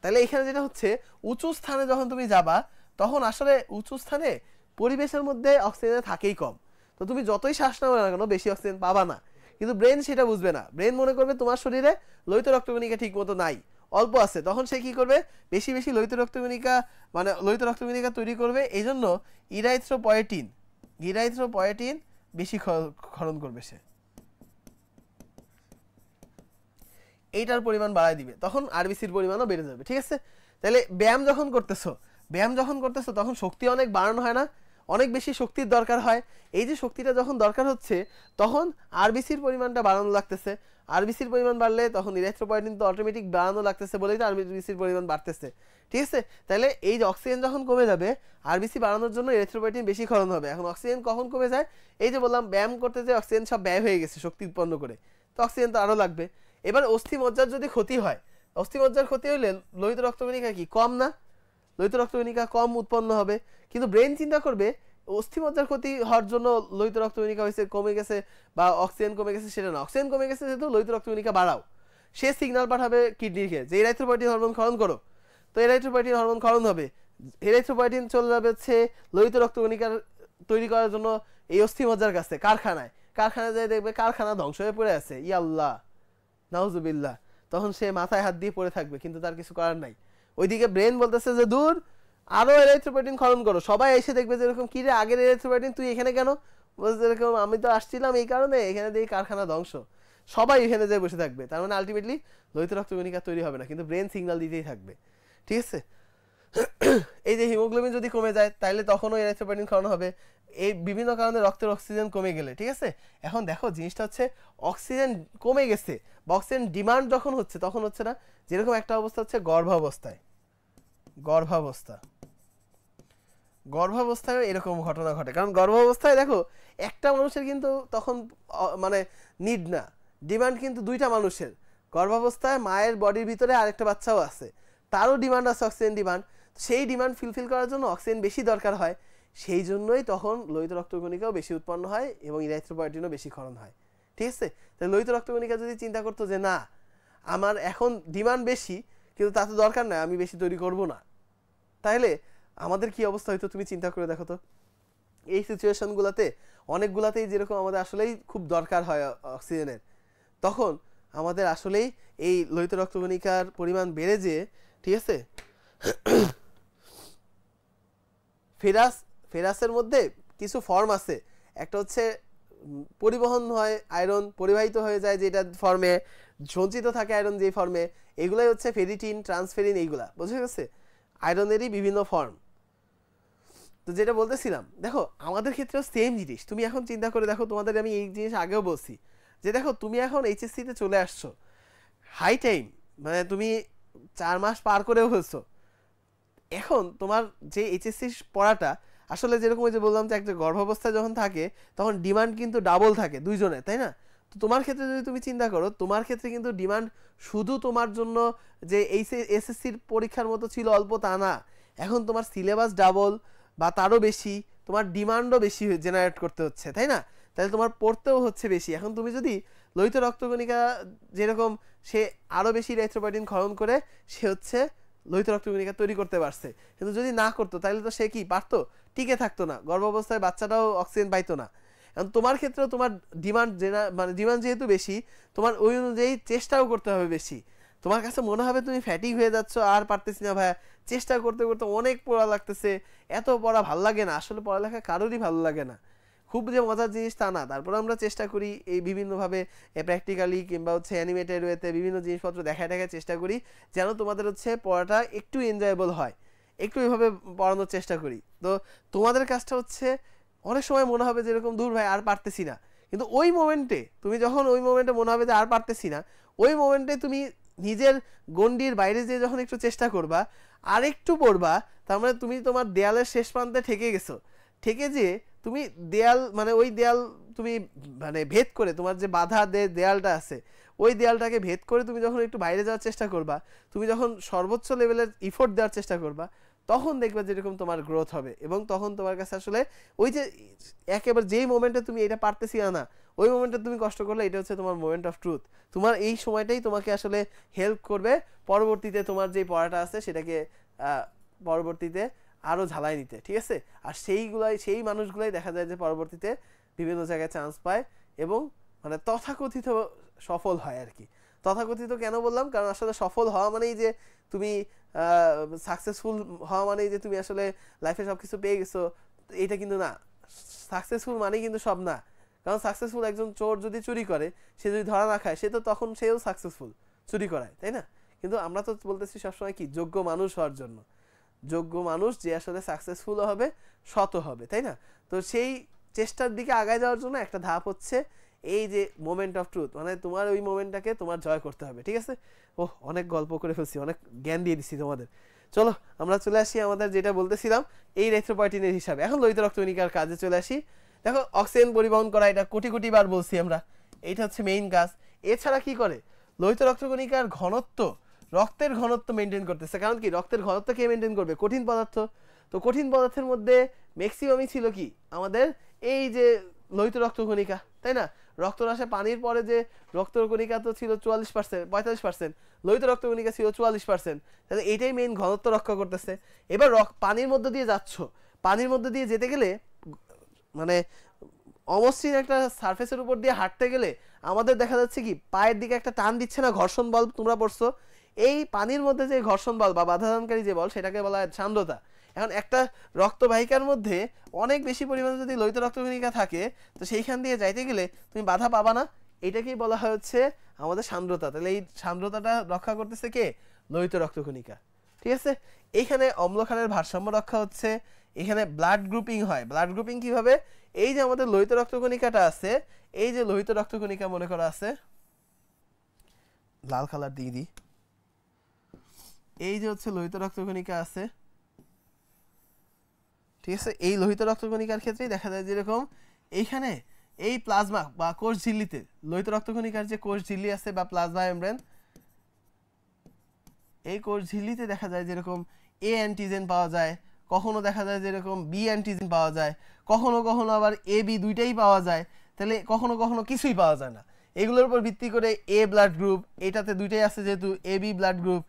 S1: তাহলে এখানে যেটা হচ্ছে, উঁচু স্থানে যখন তুমি যাবা তখন আসলে উঁচু স্থানে পরিবেশের মধ্যে অক্সিজেন থাকেই কম, তো তুমি যতই শ্বাস নাও না কেন বেশি অক্সিজেন পাবা না, কিন্তু ব্রেন সেটা বুঝবে না, ব্রেন মনে করবে তোমার শরীরে লোহিত রক্তকণিকা ঠিক মতো নাই, অল্প আছে, তখন সে কি করবে, বেশি বেশি লোহিত রক্তকণিকা মানে লোহিত রক্তকণিকা তৈরি করবে, এই জন্য ইরাইথ্রোপয়েটিন বেশি ক্ষরণ করবে, সে এইটার পরিমাণ বাড়ায় দিবে, তখন আরবিসির পরিমাণও বেড়ে যাবে। ঠিক আছে? তাহলে ব্যায়াম যখন করতেছো তখন শক্তি অনেক বাড়ানো হয় না, অনেক বেশি শক্তির দরকার হয়, এই যে শক্তিটা যখন দরকার হচ্ছে তখন আরবিসির পরিমাণটা বাড়ানো লাগতেছে, আরবিসির পরিমাণ বাড়লে তখন ইরাইথ্রোপয়েটিন তো অটোমেটিক বাড়ানো লাগতেছে বলেই তো আরবিসির পরিমাণ বাড়তেছে। ঠিক আছে? তাহলে এই যে অক্সিজেন যখন কমে যাবে আরবিসি বাড়ানোর জন্য ইরাইথ্রোপয়েটিন বেশি ক্ষরণ হবে। এখন অক্সিজেন কখন কমে যায়, এই যে বললাম ব্যায়াম করতে যে অক্সিজেন সব ব্যয় হয়ে গেছে শক্তি উৎপন্ন করে, তো অক্সিজেন তো আরও লাগবে। এবার অস্থিমজ্জার যদি ক্ষতি হয়, অস্থিমজ্জার ক্ষতি হলে লোহিত রক্তকণিকা কি কম না, লোহিত রক্তকণিকা কম উৎপন্ন হবে, কিন্তু ব্রেন চিন্তা করবে অস্থিমজ্জার ক্ষতি হওয়ার জন্য লোহিত রক্তকণিকা হয়েছে কমে গেছে বা অক্সিজেন কমে গেছে, সেটা না, অক্সিজেন কমে গেছে যেহেতু লোহিত রক্তকণিকা বাড়াও, সে সিগন্যাল পাঠাবে কিডনিকে যে ইরাইথ্রোপয়েটিন হরমোন ক্ষরণ করো, তো ইরাইথ্রোপয়েটিন হরমোন ক্ষরণ হবে, ইরাইথ্রোপয়েটিন চলে যাবে হচ্ছে লোহিত রক্তকণিকার তৈরি করার জন্য এই অস্থিমজ্জার কাছে কারখানায় যেয়ে দেখবে কারখানা ধ্বংস হয়ে পড়ে আছে, ইয়াল্লাহ নাউজুবিল্লাহ, তখন সে মাথায় হাত দিয়ে পড়ে থাকবে, কিন্তু তার কিছু করার নাই। ওইদিকে ব্রেন বলতেছে যে দূর আরো ইরাইথ্রোপয়েটিন ক্ষরণ করো, সবাই এসে দেখবে যে এরকম কি রে আগের ইরাইথ্রোপয়েটিন তুই এখানে কেন, বলছে এরকম আমি তো আসছিলাম এই কারণে, এখানে দিয়ে কারখানা ধ্বংস, সবাই এখানে যেয়ে বসে থাকবে, তার মানে আলটিমেটলি লোহিত রক্তকণিকা তৈরি হবে না, কিন্তু ব্রেন সিগন্যাল দিতেই থাকবে। ঠিক আছে? এই যে হিমোগ্লোবিন যদি কমে যায় তাহলে তখনও ইরাইথ্রোপয়েটিন ক্ষরণ হবে, এই বিভিন্ন কারণে রক্তের অক্সিজেন কমে গেলে। ঠিক আছে? এখন দেখো জিনিসটা হচ্ছে অক্সিজেন কমে গেছে বা অক্সিজেন ডিমান্ড যখন হচ্ছে তখন হচ্ছে না, যেরকম একটা অবস্থা হচ্ছে গর্ভাবস্থায় এরকম ঘটনা ঘটে, কারণ গর্ভাবস্থায় দেখো একটা মানুষের কিন্তু তখন মানে নিড না, ডিমান্ড কিন্তু দুইটা মানুষের, গর্ভাবস্থায় মায়ের বডির ভিতরে আরেকটা বাচ্চাও আছে, তারও ডিমান্ড আছে অক্সিজেন ডিমান্ড, সেই ডিমান্ড ফুলফিল করার জন্য অক্সিজেন বেশি দরকার হয়, সেই জন্যই তখন লোহিত রক্তকণিকাও বেশি উৎপন্ন হয় এবং ইরাইথ্রোপয়েটিনও বেশি ক্ষরণ হয়। ঠিক আছে? তাহলে লোহিত রক্তকণিকা যদি চিন্তা করতো যে না আমার এখন ডিমান্ড বেশি কিন্তু তাতে দরকার নাই, আমি বেশি তৈরি করব না, তাহলে আমাদের কি অবস্থা হইতো তুমি চিন্তা করে দেখো তো। এই সিচুয়েশনগুলোতে অনেকগুলাতেই যেরকম আমাদের আসলেই খুব দরকার হয় অক্সিজেনের, তখন আমাদের আসলেই এই লোহিত রক্তকণিকার পরিমাণ বেড়ে যেয়ে, ঠিক আছে, ফেরাসের মধ্যে কিছু ফর্ম আছে, একটা হচ্ছে পরিবহন হয় আয়রন, পরিবাহিত হয়ে যায় যেটা ফর্মে, সঞ্চিত থাকে আয়রন যেই ফর্মে, এগুলাই হচ্ছে ফেরিটিন ট্রান্সফেরিন, এইগুলা বোঝা গেছে, আয়রনেরই বিভিন্ন ফর্ম। তো যেটা বলতেছিলাম দেখো আমাদের ক্ষেত্রেও সেম জিনিস, তুমি এখন চিন্তা করে দেখো, তোমাদের আমি এই জিনিস আগেও বলছি যে দেখো তুমি এখন এইচএসসিতে চলে আসছো, হাই টাইম, মানে তুমি 4 মাস পার করেও ফেলছো, এখন তোমার যে এইচএসসি পড়াটা আসলে যেরকম ওই যে বললাম যে একটা গর্ভাবস্থায় যখন থাকে তখন ডিমান্ড কিন্তু ডাবল থাকে দুইজনে, তাই না? তো তোমার ক্ষেত্রে যদি তুমি চিন্তা করো, তোমার ক্ষেত্রে কিন্তু ডিমান্ড শুধু তোমার জন্য যে এসএসসির পরীক্ষার মতো ছিল অল্প তা না, এখন তোমার সিলেবাস ডাবল বা তারও বেশি, তোমার ডিমান্ডও বেশি জেনারেট করতে হচ্ছে, তাই না? তাহলে তোমার পড়তেও হচ্ছে বেশি। এখন তুমি যদি লোহিত রক্তকণিকা যেরকম সে আরও বেশি ইরিথ্রোপয়েটিন ক্ষরণ করে সে হচ্ছে লোহিত রক্তকণিকা তৈরি করতে পারছে, কিন্তু যদি না করতো তাহলে তো সে কি পারতো, টিকে থাকতো না, গর্ভাবস্থায় বাচ্চাটাও অক্সিজেন পাইতো না। এখন তোমার ক্ষেত্রেও তোমার ডিমান্ড মানে ডিমান্ড যেহেতু বেশি, তোমার ওই অনুযায়ী চেষ্টাও করতে হবে বেশি। তোমার কাছে মনে হবে তুমি ফ্যাটিক হয়ে যাচ্ছ, আর পারতেছি না ভাইয়া, চেষ্টা করতে করতে অনেক পড়া লাগতেছে, এত পড়া ভালো লাগে না, আসলে পড়ালেখা কারোরই ভালো লাগে না, খুব যে মজার জিনিস তা না। তারপর আমরা চেষ্টা করি এই বিভিন্নভাবে প্র্যাকটিক্যালি কিংবা হচ্ছে অ্যানিমেটেড ওয়েতে বিভিন্ন জিনিসপত্র দেখায় দেখায় চেষ্টা করি যেন তোমাদের হচ্ছে পড়াটা একটু এনজয়েবল হয়, একটু এভাবে পড়ানোর চেষ্টা করি। তো তোমাদের কাজটা হচ্ছে অনেক সময় মনে হবে যে এরকম দূর ভাই আর পারতেছি না, কিন্তু ওই মোমেন্টে তুমি যখন ওই মোমেন্টে মনে হবে যে আর পারতেছি না, ওই মোমেন্টে তুমি নিজের গণ্ডির বাইরে যেয়ে যখন একটু চেষ্টা করবা আর একটু পড়বা, তার মানে তুমি তোমার দেয়ালের শেষ প্রান্তে ঠেকে গেছো, ঠেকে যেয়ে তুমি দেয়াল মানে ওই দেয়াল তুমি মানে ভেদ করে তোমার যে বাধা দেয়ালটা আছে ওই দেয়ালটাকে ভেদ করে তুমি যখন একটু বাইরে যাওয়ার চেষ্টা করবা, তুমি যখন সর্বোচ্চ লেভেলের ইফোর্ট দেওয়ার চেষ্টা করবা, তখন দেখবে যেরকম তোমার গ্রোথ হবে। এবং তখন তোমার কাছে আসলে ওই যে একেবারে যেই মোমেন্টে তুমি এটা পারতেছি না ওই মোমেন্টে তুমি কষ্ট করলে, এটা হচ্ছে তোমার মোমেন্ট অফ ট্রুথ। তোমার এই সময়টাই তোমাকে আসলে হেল্প করবে পরবর্তীতে তোমার যে পড়াটা আছে সেটাকে পরবর্তীতে আরও ঝালাই নিতে, ঠিক আছে? আর সেই মানুষগুলাই দেখা যায় যে পরবর্তীতে বিভিন্ন জায়গায় চান্স পায় এবং মানে তথাকথিত সফল হয় আর কি। তথাকথিত কেন বললাম, কারণ আসলে সফল হওয়া মানেই যে তুমি সাকসেসফুল হওয়া মানেই যে তুমি আসলে লাইফে সব কিছু পেয়ে গেছো, এটা কিন্তু না। সাকসেসফুল মানেই কিন্তু সব না, কারণ সাকসেসফুল একজন চোর যদি চুরি করে, সে যদি ধরা না খায়, সে তো তখন সেও সাকসেসফুল চুরি করায়, তাই না? কিন্তু আমরা তো বলতেছি সবসময় কি যোগ্য মানুষ হওয়ার জন্য, যোগ্য মানুষ যে আসলে সাকসেসফুল হবে, শত হবে, তাই না? তো সেই চেষ্টার দিকে আগায় যাওয়ার জন্য একটা ধাপ হচ্ছে এই যে মোমেন্ট অফ ট্রুথ, মানে তোমার ওই মোমেন্টটাকে তোমার জয় করতে হবে, ঠিক আছে? অনেক গল্প করে ফেলছি, অনেক জ্ঞান দিয়ে দিচ্ছি তোমাদের। চলো আমরা চলে আসি আমাদের যেটা বলতেছিলাম এই ইরিথ্রোপয়েটিনের হিসাবে। এখন লোহিত রক্তকণিকার কাজে চলে আসি। দেখো অক্সিজেন পরিবহন করা, এটা কোটি কোটি বার বলছি আমরা, এইটা হচ্ছে মেইন কাজ। এছাড়া কি করে লোহিত রক্তকণিকার ঘনত্ব, রক্তের ঘনত্ব মেনটেন করতেছে। কারণ কি রক্তের ঘনত্ব কে মেনটেন করবে? কঠিন পদার্থ। তো কঠিন পদার্থের মধ্যে ম্যাক্সিমামই ছিল কি আমাদের এই যে লোহিত রক্তকণিকা, তাই না? রক্তরাশে পানির পরে যে রক্তকণিকা তো ছিল 44%, 45%, লোহিত রক্তকণিকা ছিল 44%। তাহলে এইটাই মেইন ঘনত্ব রক্ষা করতেছে। এবার পানির মধ্যে দিয়ে যাচ্ছ, পানির মধ্যে দিয়ে যেতে গেলে মানে অমসৃণ একটা সারফেসের উপর দিয়ে হাঁটতে গেলে আমাদের দেখা যাচ্ছে কি পায়ের দিকে একটা টান দিচ্ছে না, ঘর্ষণ বল তোমরা পড়ছো। এই পানির মধ্যে যে ঘর্ষণ বল বা বাধাদানকারী যে বল সেটাকে বলা হয় সান্দ্রতা। এখন একটা রক্তবাহিকার মধ্যে অনেক বেশি পরিমাণে যদি লোহিত রক্তকণিকা থাকে, তো সেইখান দিয়ে যাইতে গেলে তুমি বাধা পাবা না, এটাকেই বলা হয় হচ্ছে আমাদের সান্দ্রতা। তাহলে এই সান্দ্রতাটা রক্ষা করতেছে কে? লোহিত রক্তকণিকা, ঠিক আছে? এইখানে অম্লক্ষারের ভারসাম্য রক্ষা হচ্ছে, এখানে ব্লাড গ্রুপিং হয়। ব্লাড গ্রুপিং কিভাবে? এই যে আমাদের লোহিত রক্তকণিকাটা আছে, এই যে লোহিত রক্তকণিকা মনে করা আছে, লাল কালার দিয়ে দিই, এই যে হচ্ছে লোহিত রক্তকণিকা আছে, ঠিক আছে? এই লোহিত রক্তকণিকার ক্ষেত্রেই দেখা যায় যেরকম এইখানে এই প্লাজমা বা কোষ ঝিল্লিতে লোহিত রক্তকণিকার যে কোষ ঝিল্লি আছে বা প্লাজমা মেমব্রেন, এই কোষ ঝিল্লিতে দেখা যায় যেরকম এ অ্যান্টিজেন পাওয়া যায়, কখনো দেখা যায় যেরকম বি অ্যান্টিজেন পাওয়া যায়, কখনো কখনো আবার এ বি দুইটাই পাওয়া যায়, তাহলে কখনো কখনো কিছুই পাওয়া যায় না। এগুলোর উপর ভিত্তি করে এ ব্লাড গ্রুপ, এটাতে দুইটাই আছে যেহেতু এ বি ব্লাড গ্রুপ,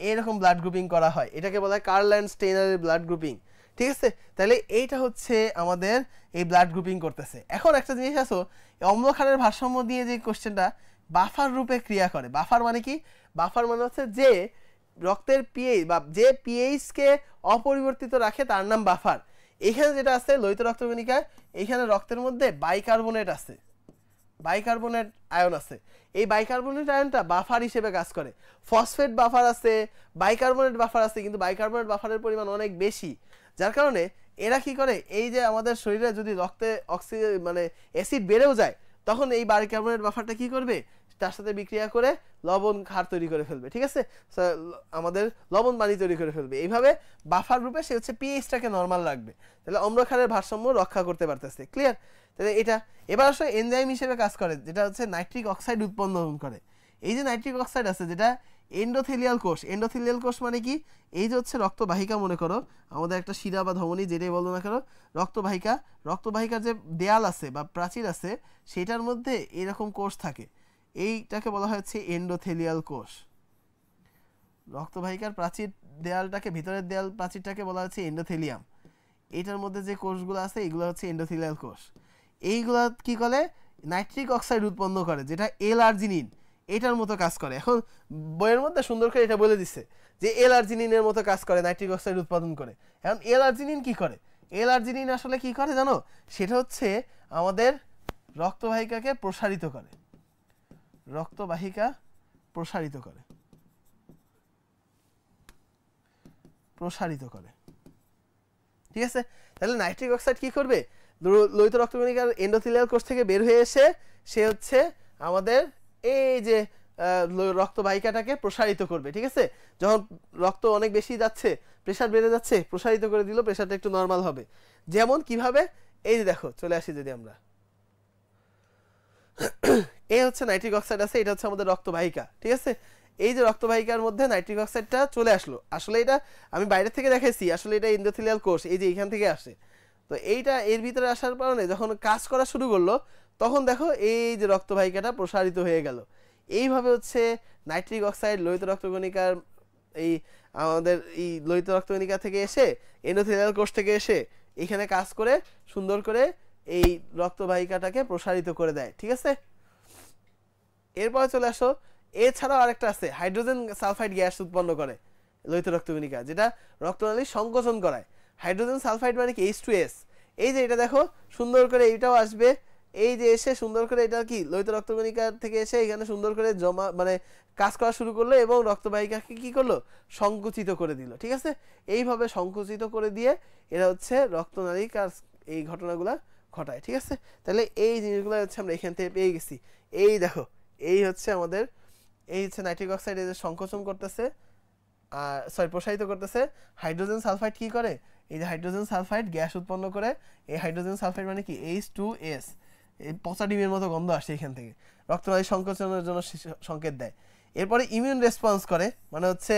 S1: এরকম ব্লাড গ্রুপিং করা হয়, এটাকে বলা হয় কার্ল অ্যান্ড স্টেইনারের ব্লাড গ্রুপিং, ঠিক আছে? তাহলে এইটা হচ্ছে আমাদের এই ব্লাড গ্রুপিং করতেছে। এখন একটা জিনিস আসো, অম্লক্ষারের ভারসাম্য দিয়ে যে কোশ্চেনটা বাফার রূপে ক্রিয়া করে। বাফার মানে কি? বাফার মানে হচ্ছে যে রক্তের পিএইচ বা যে পিএইচকে অপরিবর্তিত রাখে তার নাম বাফার। এখানে যেটা আছে লোহিত রক্তকণিকায়, এইখানে রক্তের মধ্যে বাইকার্বনেট আছে, বাইকার্বনেট আয়ন আছে। এই বাইকার্বনেট আয়নটা বাফার হিসেবে কাজ করে। ফসফেট বাফার আছে, বাইকার্বনেট বাফার আছে, কিন্তু বাইকার্বনেট বাফারের পরিমাণ অনেক বেশি, যার কারণে এরা কি করে, এই যে আমাদের শরীরে যদি রক্তে অক্সিজেন মানে অ্যাসিড বেড়েও যায়, তখন এই বাইকার্বনেট বাফারটা কি করবে, তার সাথে বিক্রিয়া করে লবণ ক্ষার তৈরি করে ফেলবে, ঠিক আছে, আমাদের লবণ পানি তৈরি করে ফেলবে। এইভাবে বাফার গ্রুপে সে হচ্ছে পিএইচটাকে নর্মাল রাখবে, তাহলে অম্ল ক্ষারের ভারসাম্য রক্ষা করতে পারতেছে। ক্লিয়ার? তাহলে এটা এবার আসলে এনজাইম হিসেবে কাজ করে, যেটা হচ্ছে নাইট্রিক অক্সাইড উৎপন্ন করে। এই যে নাইট্রিক অক্সাইড আছে, যেটা এন্ডোথেলিয়াল কোষ, এন্ডোথেলিয়াল কোষ মানে কি, এই যে হচ্ছে রক্তবাহিকা, মনে করো আমাদের একটা শিরা বা ধমনী যেটাই বলো না কেন, রক্তবাহিকা, রক্তবাহিকার যে দেয়াল আছে বা প্রাচীর আছে সেটার মধ্যে এরকম কোষ থাকে, এইটাকে বলা হচ্ছে এন্ডোথেলিয়াল কোষ। রক্তবাহিকার প্রাচীর দেয়ালটাকে, ভিতরের দেয়াল প্রাচীরটাকে বলা হচ্ছে এন্ডোথেলিয়াম। এইটার মধ্যে যে কোষগুলো আছে এগুলো হচ্ছে এন্ডোথেলিয়াল কোষ। এইগুলা কি করে, নাইট্রিক অক্সাইড উৎপন্ন করে, যেটা এল-আর্জিনিন এটার মতো কাজ করে। এখন বইয়ের মধ্যে সুন্দর করে এটা বলে দিচ্ছে যে এল-আর্জিনিনের মতো কাজ করে, নাইট্রিক অক্সাইড উৎপাদন করে। এখন এল-আর্জিনিন কি করে, এল-আর্জিনিন আসলে কি করে জানো, সেটা হচ্ছে আমাদের রক্তবাহিকাকে প্রসারিত করে, রক্তবাহিকা প্রসারিত করে, প্রসারিত করে, ঠিক আছে। তাহলে নাইট্রিক অক্সাইড কি করবে, লোহিত রক্তকণিকার এন্ডোথেলিয়াল কোষ থেকে বের হয়ে এসে সে হচ্ছে আমাদের এই যে রক্তবাহিকাটাকে প্রসারিত করবে, ঠিক আছে। যখন রক্ত অনেক বেশি যাচ্ছে, প্রেসার বেড়ে যাচ্ছে, প্রসারিত করে দিল, প্রেসারটা একটু নর্মাল হবে। যেমন কিভাবে, এই যে দেখো, চলে আসি যদি আমরা, এই হচ্ছে নাইট্রিক অক্সাইড আছে, এটা হচ্ছে আমাদের রক্তবাহিকা, ঠিক আছে। এই যে রক্তবাহিকার মধ্যে নাইট্রিক অক্সাইডটা চলে আসলো, আসলে এটা আমি বাইরে থেকে দেখাইছি, আসলে এটা এন্ডোথেলিয়াল কোষ, এই যে এইখান থেকে আসে। তো এইটা এর ভিতরে আসার কারণে যখন কাজ করা শুরু করলো, তখন দেখো এই যে রক্তবাহিকাটা প্রসারিত হয়ে গেল। এইভাবে হচ্ছে নাইট্রিক অক্সাইড লোহিত রক্তকণিকার, এই আমাদের এই লোহিত রক্তকণিকা থেকে এসে, এন্ডোথেলিয়াল কোষ থেকে এসে এখানে কাজ করে সুন্দর করে এই রক্তবাহিকাটাকে প্রসারিত করে দেয়, ঠিক আছে। এরপরে চলে আসো, এছাড়াও আরেকটা আছে, হাইড্রোজেন সালফাইড গ্যাস উৎপন্ন করে লোহিত রক্তকণিকা, যেটা রক্তনালী সংকোচন করায়। হাইড্রোজেন সালফাইড মানে কি, H2S। এই যে এটা দেখো সুন্দর করে এইটাও আসবে, এই যে এসে সুন্দর করে এটা কি লোহিত রক্তকণিকা থেকে এসে এখানে সুন্দর করে জমা মানে কাজ করা শুরু করলো এবং রক্তবাহিকাকে কি করলো, সংকুচিত করে দিল, ঠিক আছে। এইভাবে সংকুচিত করে দিয়ে এরা হচ্ছে রক্তনালীর কাজ, এই ঘটনাগুলো ঘটায়, ঠিক আছে। তাহলে এই জিনিসগুলো হচ্ছে আমরা এখান থেকে পেয়ে গেছি। এই দেখো, এই হচ্ছে আমাদের, এই হচ্ছে নাইট্রিক অক্সাইড এই যে সংকোচন করতেছে, সরি প্রসারিত করতেছে। হাইড্রোজেন সালফাইড কি করে, এই যে হাইড্রোজেন সালফাইড গ্যাস উৎপন্ন করে। এই হাইড্রোজেন সালফাইড মানে কি, H2S, এই পচা ডিমের মতো গন্ধ আসে এখান থেকে, রক্তনালী সংকোচনের জন্য সংকেত দেয়। এরপরে ইমিউন রেসপন্স করে, মানে হচ্ছে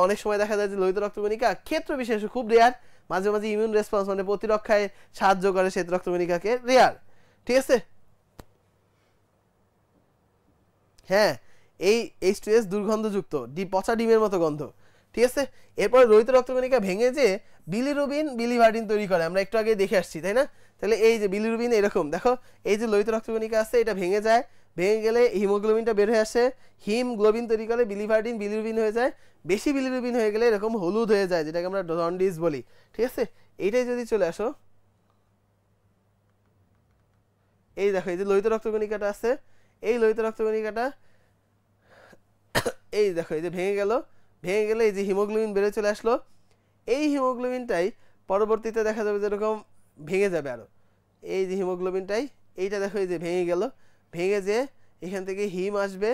S1: অনেক সময় দেখা যায় যে লোহিত রক্তকণিকা ক্ষেত্র বিশেষে খুব রেয়ার, মাঝে মাঝে ইমিউন রেসপন্স মানে প্রতিরক্ষায় সাহায্য করে শ্বেত রক্তকণিকাকে, রেয়ার, ঠিক আছে। হ্যাঁ, এই H2S দুর্গন্ধযুক্ত, পচা ডিমের মতো গন্ধ, ঠিক আছে। এরপরে লোহিত রক্তকণিকা ভেঙে যে বিলিরুবিন, বিলিভার্ডিন তৈরি করে, আমরা একটু আগে দেখে আসছি, তাই না। তাহলে এই যে বিলিরুবিন, এরকম দেখো, এই যে লোহিত রক্তকণিকা আছে এটা ভেঙে যায়, ভেঙে গেলে হিমোগ্লোবিনটা বের হয়ে আসে, হিমগ্লোবিন তৈরি করে বিলিভার্ডিন, বিলিরুবিন হয়ে যায়। বেশি বিলিরুবিন হয়ে গেলে এরকম হলুদ হয়ে যায়, যেটাকে আমরা জন্ডিস বলি, ঠিক আছে। এইটাই যদি চলে আসো, এই দেখো, এই যে লোহিত রক্তকণিকাটা আছে, এই লোহিত রক্তকণিকাটা এই দেখো, এই যে ভেঙে গেল, ভেঙে গেলে এই যে হিমোগ্লোবিন বেড়ে চলে আসলো। এই হিমোগ্লোবিনটাই পরবর্তীতে দেখা যাবে যেরকম ভেঙে যাবে আরো, এই যে হিমোগ্লোবিনটাই, এইটা দেখো এই যে ভেঙে গেল, ভেঙে যে এখান থেকে হিম আসবে,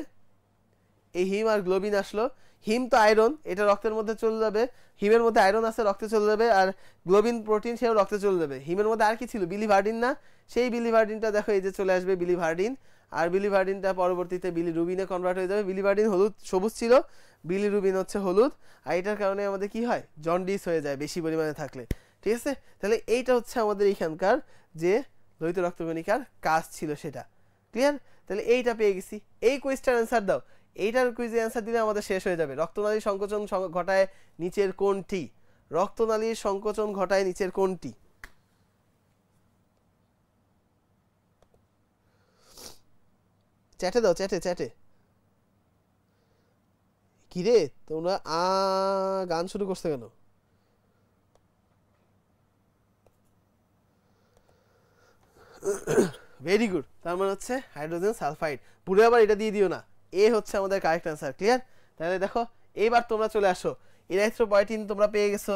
S1: এই হিম আর গ্লোবিন আসলো। হিম তো আয়রন, এটা রক্তের মধ্যে চলে যাবে, হিমের মধ্যে আয়রন আছে, রক্তে চলে যাবে, আর গ্লোবিন প্রোটিন সেও রক্তে চলে যাবে। হিমের মধ্যে আর কি ছিল, বিলিভার্ডিন না, সেই বিলিভার্ডিনটা দেখো এই যে চলে আসবে বিলিভার্ডিন, আর বিলিভার্ডিনটা পরবর্তীতে বিলিরুবিনে কনভার্ট হয়ে যাবে। বিলিভার্ডিন হলুদ সবুজ ছিল, বিলিরুবিন হচ্ছে হলুদ, আর এটার কারণে আমাদের কি হয়, জন্ডিস হয়ে যায় বেশি পরিমাণে থাকলে, ঠিক আছে। তাহলে এইটা হচ্ছে আমাদের এইখানকার যে লোহিত রক্তকণিকার কাজ ছিল সেটা, ক্লিয়ার। তাহলে এইটা পেয়ে গেছি, এই কুইজটার অ্যান্সার দাও, এইটার কুইজে অ্যান্সার দিলে আমাদের শেষ হয়ে যাবে। রক্তনালীর সংকোচন ঘটায় নিচের কোনটি, রক্তনালীর সংকোচন ঘটায় নিচের কোনটি, চ্যাটে দাও, চ্যাটে চ্যাটে। কিরে তোমরা গান শুরু করছো কেন? ভেরি গুড, তার মানে হচ্ছে হাইড্রোজেন সালফাইড। পুরো আবার এটা দিয়ে দিও না, এ হচ্ছে আমাদের কারেক্ট অ্যান্সার, ক্লিয়ার। তাহলে দেখো এইবার তোমরা চলে আসো, ইরাইথ্রোপয়েটিন তোমরা পেয়ে গেছো,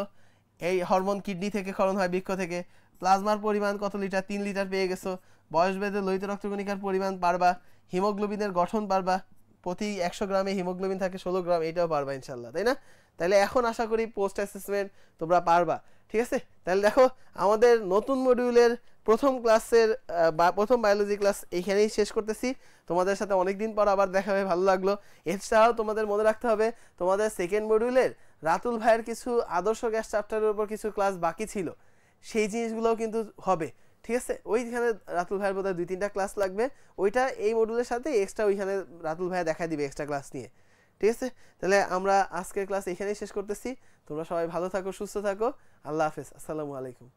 S1: এই হরমোন কিডনি থেকে ক্ষরণ হয়, বৃক্ক থেকে। প্লাজমার পরিমাণ কত লিটার, 3 লিটার পেয়ে গেছো। বয়স ভেদে লোহিত রক্তকণিকার পরিমাণ পারবা, হিমোগ্লোবিনের গঠন পারবা, প্রতি 100 গ্রামে হিমোগ্লোবিন থাকে 16 গ্রাম, এটাও পারবা ইনশাল্লাহ, তাই না? তাহলে এখন আশা করি পোস্ট অ্যাসেসমেন্ট তোমরা পারবা, ঠিক আছে? তাহলে দেখো আমাদের নতুন মডিউলের প্রথম ক্লাসের প্রথম বায়োলজি ক্লাস এইখানেই শেষ করতেছি। তোমাদের সাথে অনেকদিন পর আবার দেখা হয়ে ভালো লাগলো। এছাড়াও তোমাদের মনে রাখতে হবে তোমাদের সেকেন্ড মডিউলের রাতুল ভাইয়ের কিছু আদর্শ গ্যাস চ্যাপ্টারের উপর কিছু ক্লাস বাকি ছিল, সেই জিনিসগুলোও কিন্তু হবে, ঠিক আছে? ওইখানে রাতুল ভাইয়ের বোধহয় 2-3টা ক্লাস লাগবে, ওইটা এই মডিউলের সাথে এক্সট্রা ওইখানে রাতুল ভাইয়া দেখা দিবে এক্সট্রা ক্লাস নিয়ে, ঠিক আছে? তাহলে আমরা আজকের ক্লাস এখানেই শেষ করতেছি। তোমরা সবাই ভালো থাকো, সুস্থ থাকো, আল্লাহ হাফেজ, আসসালামু আলাইকুম।